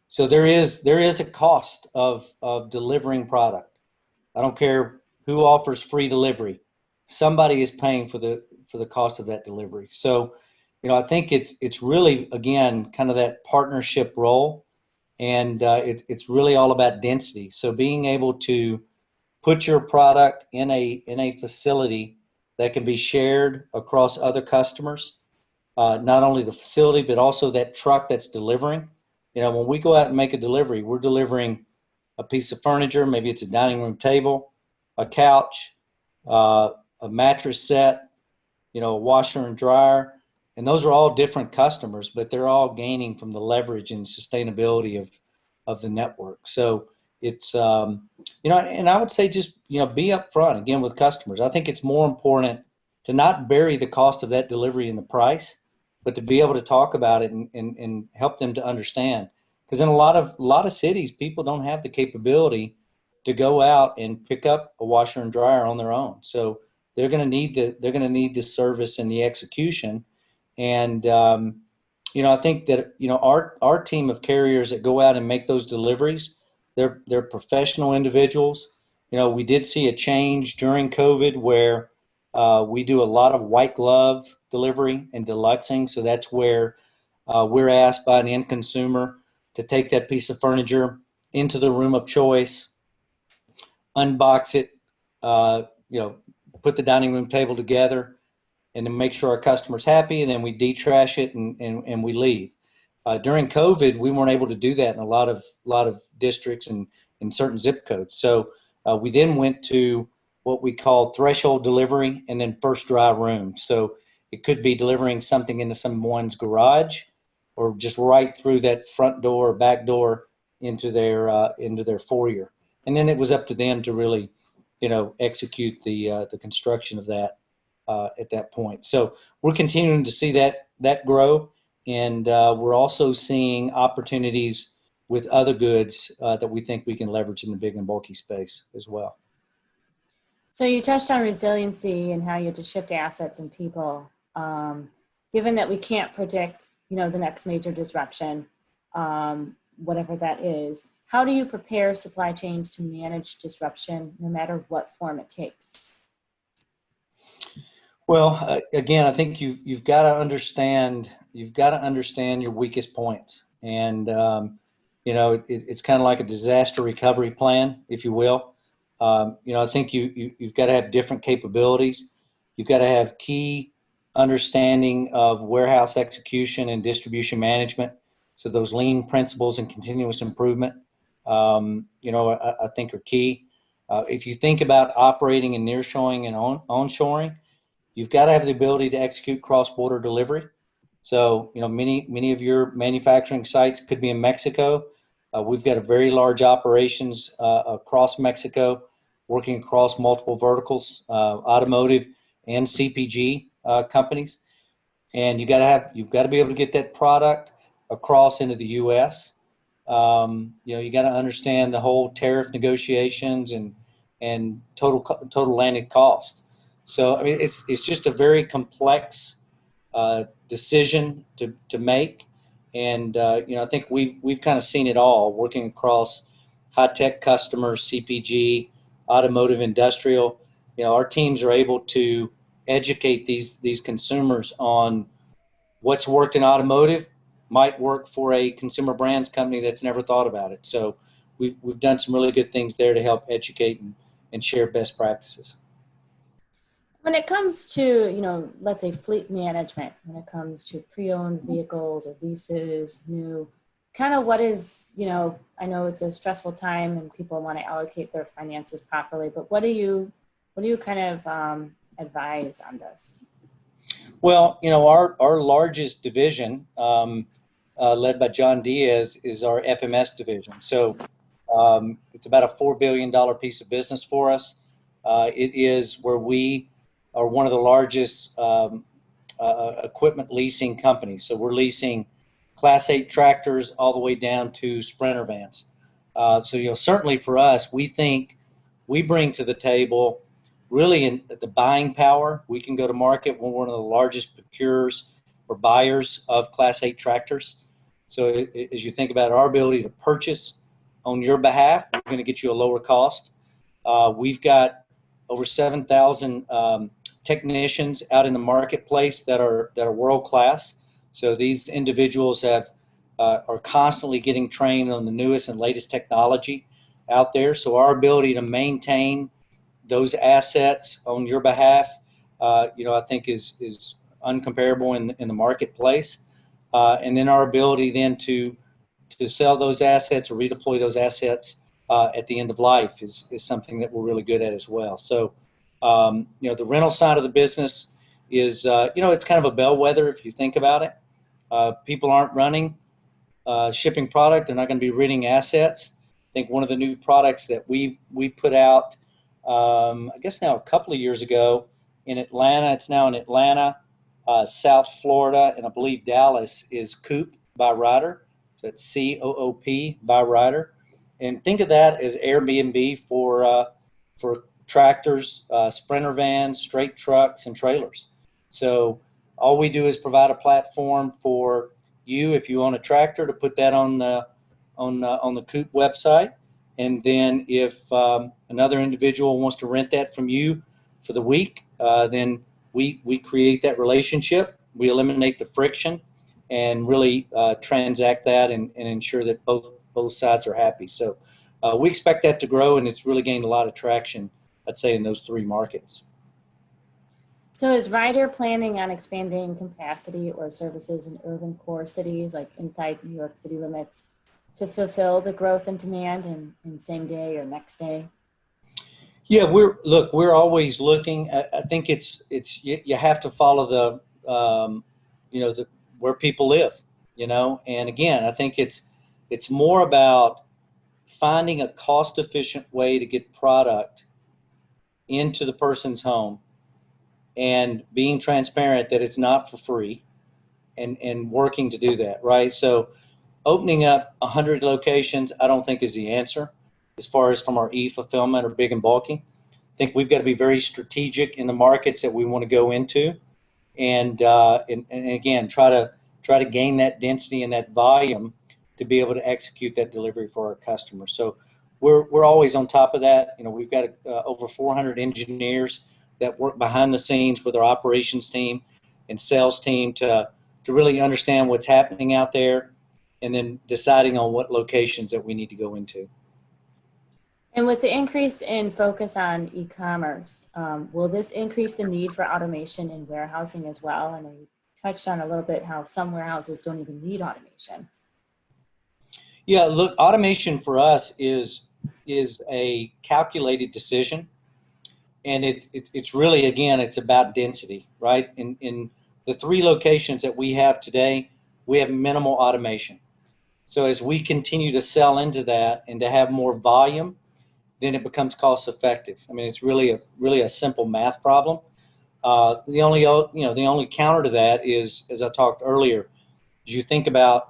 So there is a cost of delivering product. I don't care who offers free delivery. Somebody is paying for the cost of that delivery. So, I think it's really, again, kind of that partnership role, and it's really all about density. So being able to put your product in a facility that can be shared across other customers, not only the facility but also that truck that's delivering. When we go out and make a delivery, we're delivering a piece of furniture, maybe it's a dining room table, a couch, a mattress set, a washer and dryer, and those are all different customers, but they're all gaining from the leverage and sustainability of the network. So it's, and I would say just, be upfront again with customers. I think it's more important to not bury the cost of that delivery in the price, but to be able to talk about it and help them to understand. Because in a lot of cities, people don't have the capability to go out and pick up a washer and dryer on their own. So they're going to need the service and the execution. And I think that our team of carriers that go out and make those deliveries, they're professional individuals. We did see a change during COVID where we do a lot of white glove delivery and deluxing. So that's where we're asked by an end consumer to take that piece of furniture into the room of choice, unbox it, put the dining room table together, and then make sure our customer's happy, and then we detrash it and we leave. During COVID, we weren't able to do that in a lot of districts and in certain zip codes. So we then went to what we call threshold delivery and then first dry room. So it could be delivering something into someone's garage or just right through that front door or back door into their foyer. And then it was up to them to really, execute the construction of that at that point. So we're continuing to see that grow, and we're also seeing opportunities with other goods that we think we can leverage in the big and bulky space as well. So you touched on resiliency and how you have to shift assets and people. Given that we can't predict, the next major disruption, whatever that is, how do you prepare supply chains to manage disruption no matter what form it takes? Well, again, I think you've got to understand your weakest points, and it's kind of like a disaster recovery plan, if you will. I think you've got to have different capabilities. You've got to have key understanding of warehouse execution and distribution management. So those lean principles and continuous improvement, I think are key. If you think about operating in nearshoring and onshoring, you've got to have the ability to execute cross-border delivery. So, many of your manufacturing sites could be in Mexico. We've got a very large operations across Mexico, working across multiple verticals, automotive and CPG companies. And you've got to be able to get that product across into the U.S. You got to understand the whole tariff negotiations and total landed cost. So, I mean, it's just a very complex decision to make. And, I think we've kind of seen it all working across high tech customers, CPG, automotive, industrial. Our teams are able to educate these consumers on what's worked in automotive might work for a consumer brands company that's never thought about it. So we've done some really good things there to help educate and share best practices. When it comes to, let's say fleet management, when it comes to pre-owned vehicles or leases, new, kind of what is, I know it's a stressful time and people want to allocate their finances properly, but what do you kind of advise on this? Well, our largest division, led by John Diaz, is our FMS division. So it's about a $4 billion piece of business for us. It is where we are one of the largest equipment leasing companies. So we're leasing Class 8 tractors all the way down to Sprinter vans. So, certainly for us, we think we bring to the table really in the buying power. We can go to market. We're one of the largest procurers or buyers of Class 8 tractors. So as you think about our ability to purchase on your behalf, we're going to get you a lower cost. We've got over 7,000 technicians out in the marketplace that are world class. So these individuals are constantly getting trained on the newest and latest technology out there. So our ability to maintain those assets on your behalf, I think is uncomparable in the marketplace. And then our ability then to sell those assets or redeploy those assets at the end of life is something that we're really good at as well. So, the rental side of the business is, it's kind of a bellwether if you think about it. People aren't running shipping product. They're not going to be renting assets. I think one of the new products that we put out, I guess now a couple of years ago in Atlanta, it's now in Atlanta, South Florida, and I believe Dallas, is Coop by Ryder. So it's COOP by Ryder. And think of that as Airbnb for tractors, Sprinter vans, straight trucks, and trailers. So all we do is provide a platform for you, if you own a tractor, to put that on the Coop website. And then if another individual wants to rent that from you for the week, then we create that relationship. We eliminate the friction and really transact that and ensure that both sides are happy. So we expect that to grow, and it's really gained a lot of traction, I'd say, in those three markets. So is Ryder planning on expanding capacity or services in urban core cities, like inside New York City limits, to fulfill the growth and demand in same day or next day? Yeah, we're always looking. I think it's you have to follow the where people live, and again, I think it's more about finding a cost efficient way to get product into the person's home and being transparent that it's not for free and working to do that, right? So opening up 100 locations, I don't think is the answer as far as from our e-fulfillment or big and bulky. I think we've got to be very strategic in the markets that we want to go into, and again, try to gain that density and that volume to be able to execute that delivery for our customers. So we're always on top of that. We've got over 400 engineers that work behind the scenes with our operations team and sales team to really understand what's happening out there, and then deciding on what locations that we need to go into. And with the increase in focus on e-commerce, will this increase the need for automation in warehousing as well? I know you touched on a little bit how some warehouses don't even need automation. Yeah, look, automation for us is a calculated decision. and it's really, again, it's about density, right? In the 3 locations that we have today, we have minimal automation. So as we continue to sell into that and to have more volume, then it becomes cost effective. I mean, it's really a simple math problem. The only counter to that is, as I talked earlier, as you think about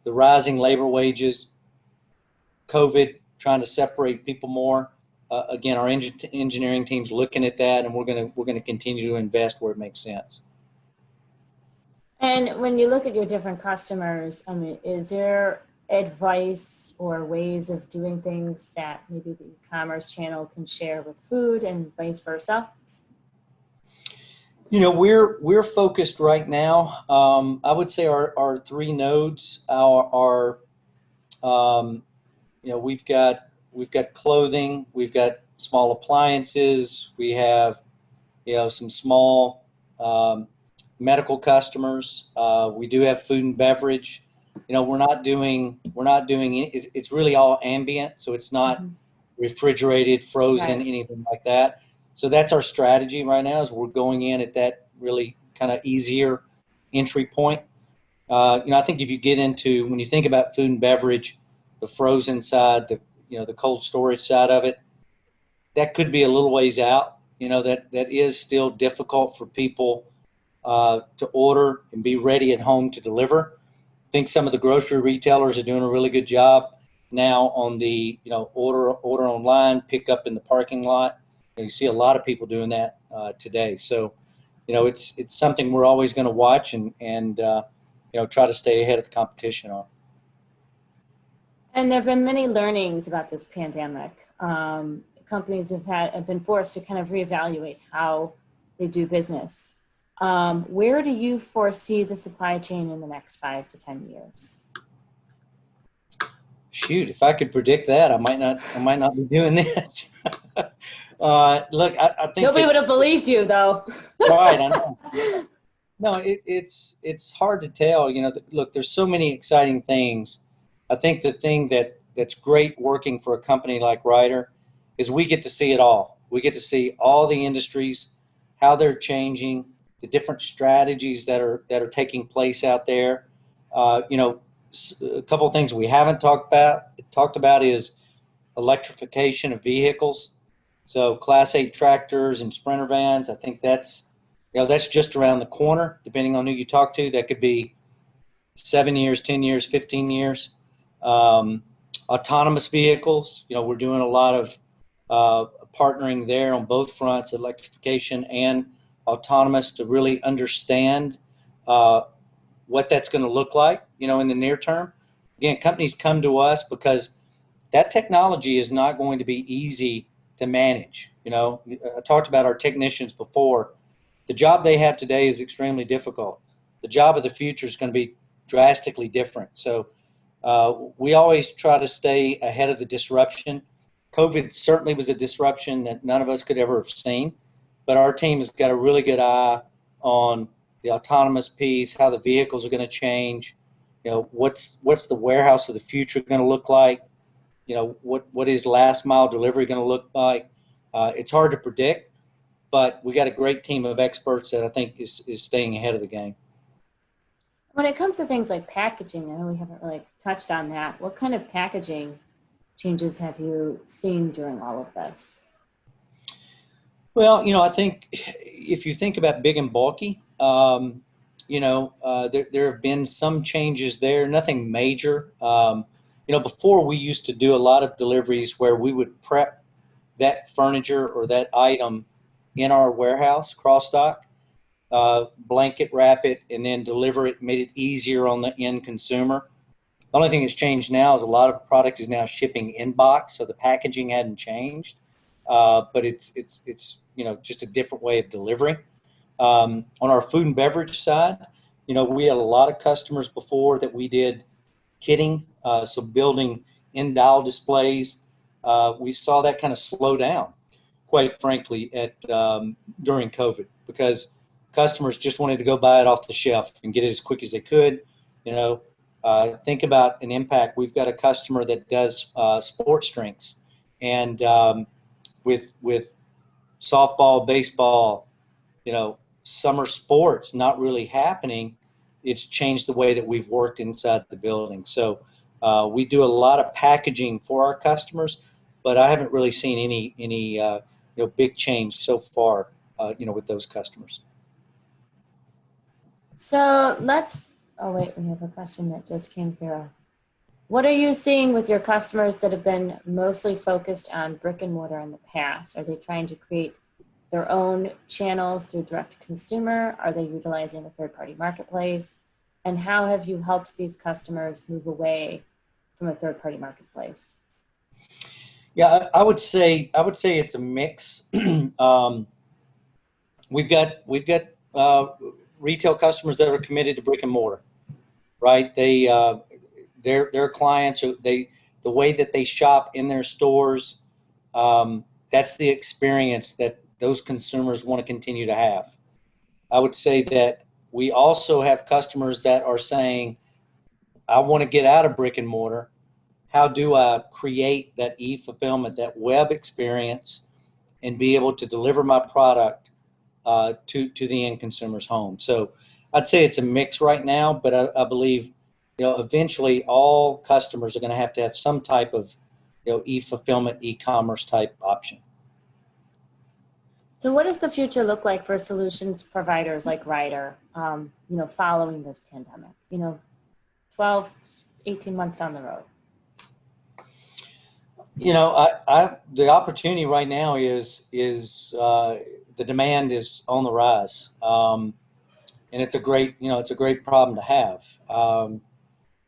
the rising labor wages, COVID trying to separate people more. Again, our engineering team's looking at that, and we're gonna continue to invest where it makes sense. And when you look at your different customers, I mean, is there advice or ways of doing things that maybe the e-commerce channel can share with food and vice versa? You know, we're focused right now. I would say our 3 nodes are you know, we've got clothing, we've got small appliances, we have, you know, some small medical customers. We do have food and beverage. You know, we're not doing it's really all ambient, so it's not refrigerated, frozen, Right. anything like that. So that's our strategy right now, is we're going in at that really kind of easier entry point. You know, I think if you get into, when you think about food and beverage, the frozen side, the cold storage side of it, that could be a little ways out. You know, that is still difficult for people to order and be ready at home to deliver. I think some of the grocery retailers are doing a really good job now on the, you know, order online, pick up in the parking lot. And you see a lot of people doing that today. So, you know, it's something we're always going to watch and you know, try to stay ahead of the competition on. And there have been many learnings about this pandemic. Companies have been forced to kind of reevaluate how they do business. Where do you foresee the supply chain in the next 5 to 10 years? Shoot, if I could predict that, I might not be doing this. Look, I think Nobody would have believed you, though. right. I know. No, it's hard to tell. You know, look, there's so many exciting things. I think the thing that's great working for a company like Ryder is we get to see it all. We get to see all the industries, how they're changing, the different strategies that are taking place out there. You know, a couple of things we haven't talked about is electrification of vehicles. So Class 8 tractors and Sprinter vans. I think that's just around the corner. Depending on who you talk to, that could be 7 years, 10 years, 15 years. Autonomous vehicles. You know, we're doing a lot of partnering there on both fronts, electrification and autonomous, to really understand what that's going to look like, you know, in the near term. Again, companies come to us because that technology is not going to be easy to manage. You know, I talked about our technicians before. The job they have today is extremely difficult. The job of the future is going to be drastically different. So we always try to stay ahead of the disruption. COVID certainly was a disruption that none of us could ever have seen, but our team has got a really good eye on the autonomous piece, how the vehicles are going to change. You know, what's the warehouse of the future going to look like? You know, what is last mile delivery going to look like? It's hard to predict, but we got a great team of experts that I think is staying ahead of the game. When it comes to things like packaging, I know we haven't really touched on that. What kind of packaging changes have you seen during all of this? Well, you know, I think if you think about big and bulky, you know, there have been some changes there, nothing major. You know, before we used to do a lot of deliveries where we would prep that furniture or that item in our warehouse, cross dock, blanket wrap it, and then deliver it, made it easier on the end consumer. The only thing that's changed now is a lot of product is now shipping in box, so the packaging hadn't changed, but it's you know, just a different way of delivering. On our food and beverage side, you know, we had a lot of customers before that we did kitting, so building in-dial displays. We saw that kind of slow down, quite frankly, during COVID, because customers just wanted to go buy it off the shelf and get it as quick as they could. You know, think about an impact. We've got a customer that does sports drinks, and with softball, baseball, summer sports not really happening, it's changed the way that we've worked inside the building. So we do a lot of packaging for our customers, but I haven't really seen any big change so far, with those customers. So oh wait, we have a question that just came through. What are you seeing with your customers that have been mostly focused on brick and mortar in the past? Are they trying to create their own channels through direct to consumer? Are they utilizing a third-party marketplace? And how have you helped these customers move away from a third-party marketplace? Yeah, I would say it's a mix. We've got retail customers that are committed to brick and mortar, right? Their clients, the way that they shop in their stores, that's the experience that those consumers want to continue to have. I would say that we also have customers that are saying, I want to get out of brick and mortar. How do I create that e-fulfillment, that web experience, and be able to deliver my product to the end consumer's home? So I'd say it's a mix right now, but I believe eventually all customers are going to have some type of e-fulfillment, e-commerce type option. So what does the future look like for solutions providers like Ryder, following this pandemic, 12, 18 months down the road? The opportunity right now is the demand is on the rise, and it's a great problem to have.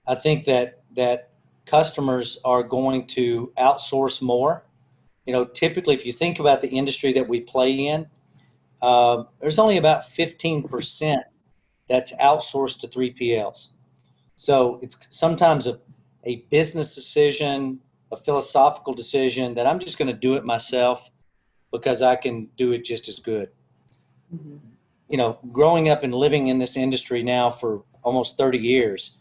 I think that customers are going to outsource more. Typically, if you think about the industry that we play in, there's only about 15% that's outsourced to 3PLs. So it's sometimes a business decision, a philosophical decision that I'm just going to do it myself because I can do it just as good. Mm-hmm. Growing up and living in this industry now for almost 30 years,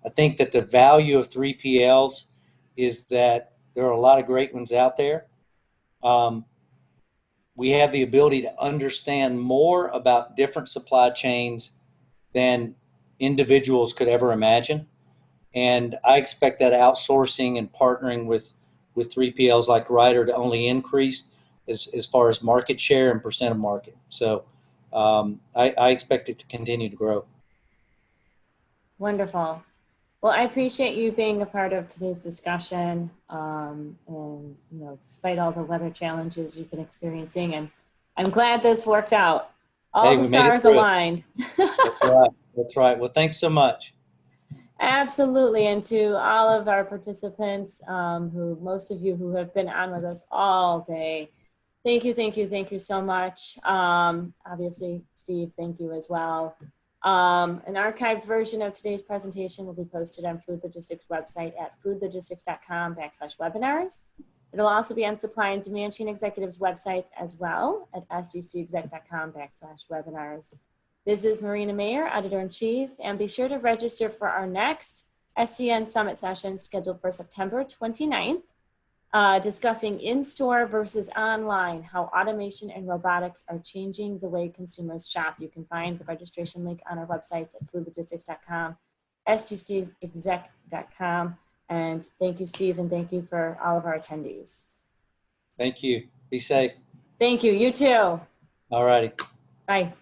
I think that the value of 3PLs is that there are a lot of great ones out there. We have the ability to understand more about different supply chains than individuals could ever imagine. And I expect that outsourcing and partnering with 3PLs like Ryder to only increase as far as market share and percent of market. So I expect it to continue to grow. Wonderful. Well, I appreciate you being a part of today's discussion. And, despite all the weather challenges you've been experiencing, and I'm glad this worked out. All the stars aligned. That's right. That's right. Well, thanks so much. Absolutely. And to all of our participants, most of you who have been on with us all day, thank you so much. Obviously, Steve, thank you as well. An archived version of today's presentation will be posted on Food Logistics website at foodlogistics.com/webinars. It'll also be on Supply and Demand Chain Executives website as well at sdcexec.com/webinars. This is Marina Mayer, Editor-in-Chief, and be sure to register for our next SCN Summit session scheduled for September 29th, discussing in-store versus online, how automation and robotics are changing the way consumers shop. You can find the registration link on our websites at foodlogistics.com, sdcexec.com, and thank you, Steve, and thank you for all of our attendees. Thank you. Be safe. Thank you. You too. All righty. Bye.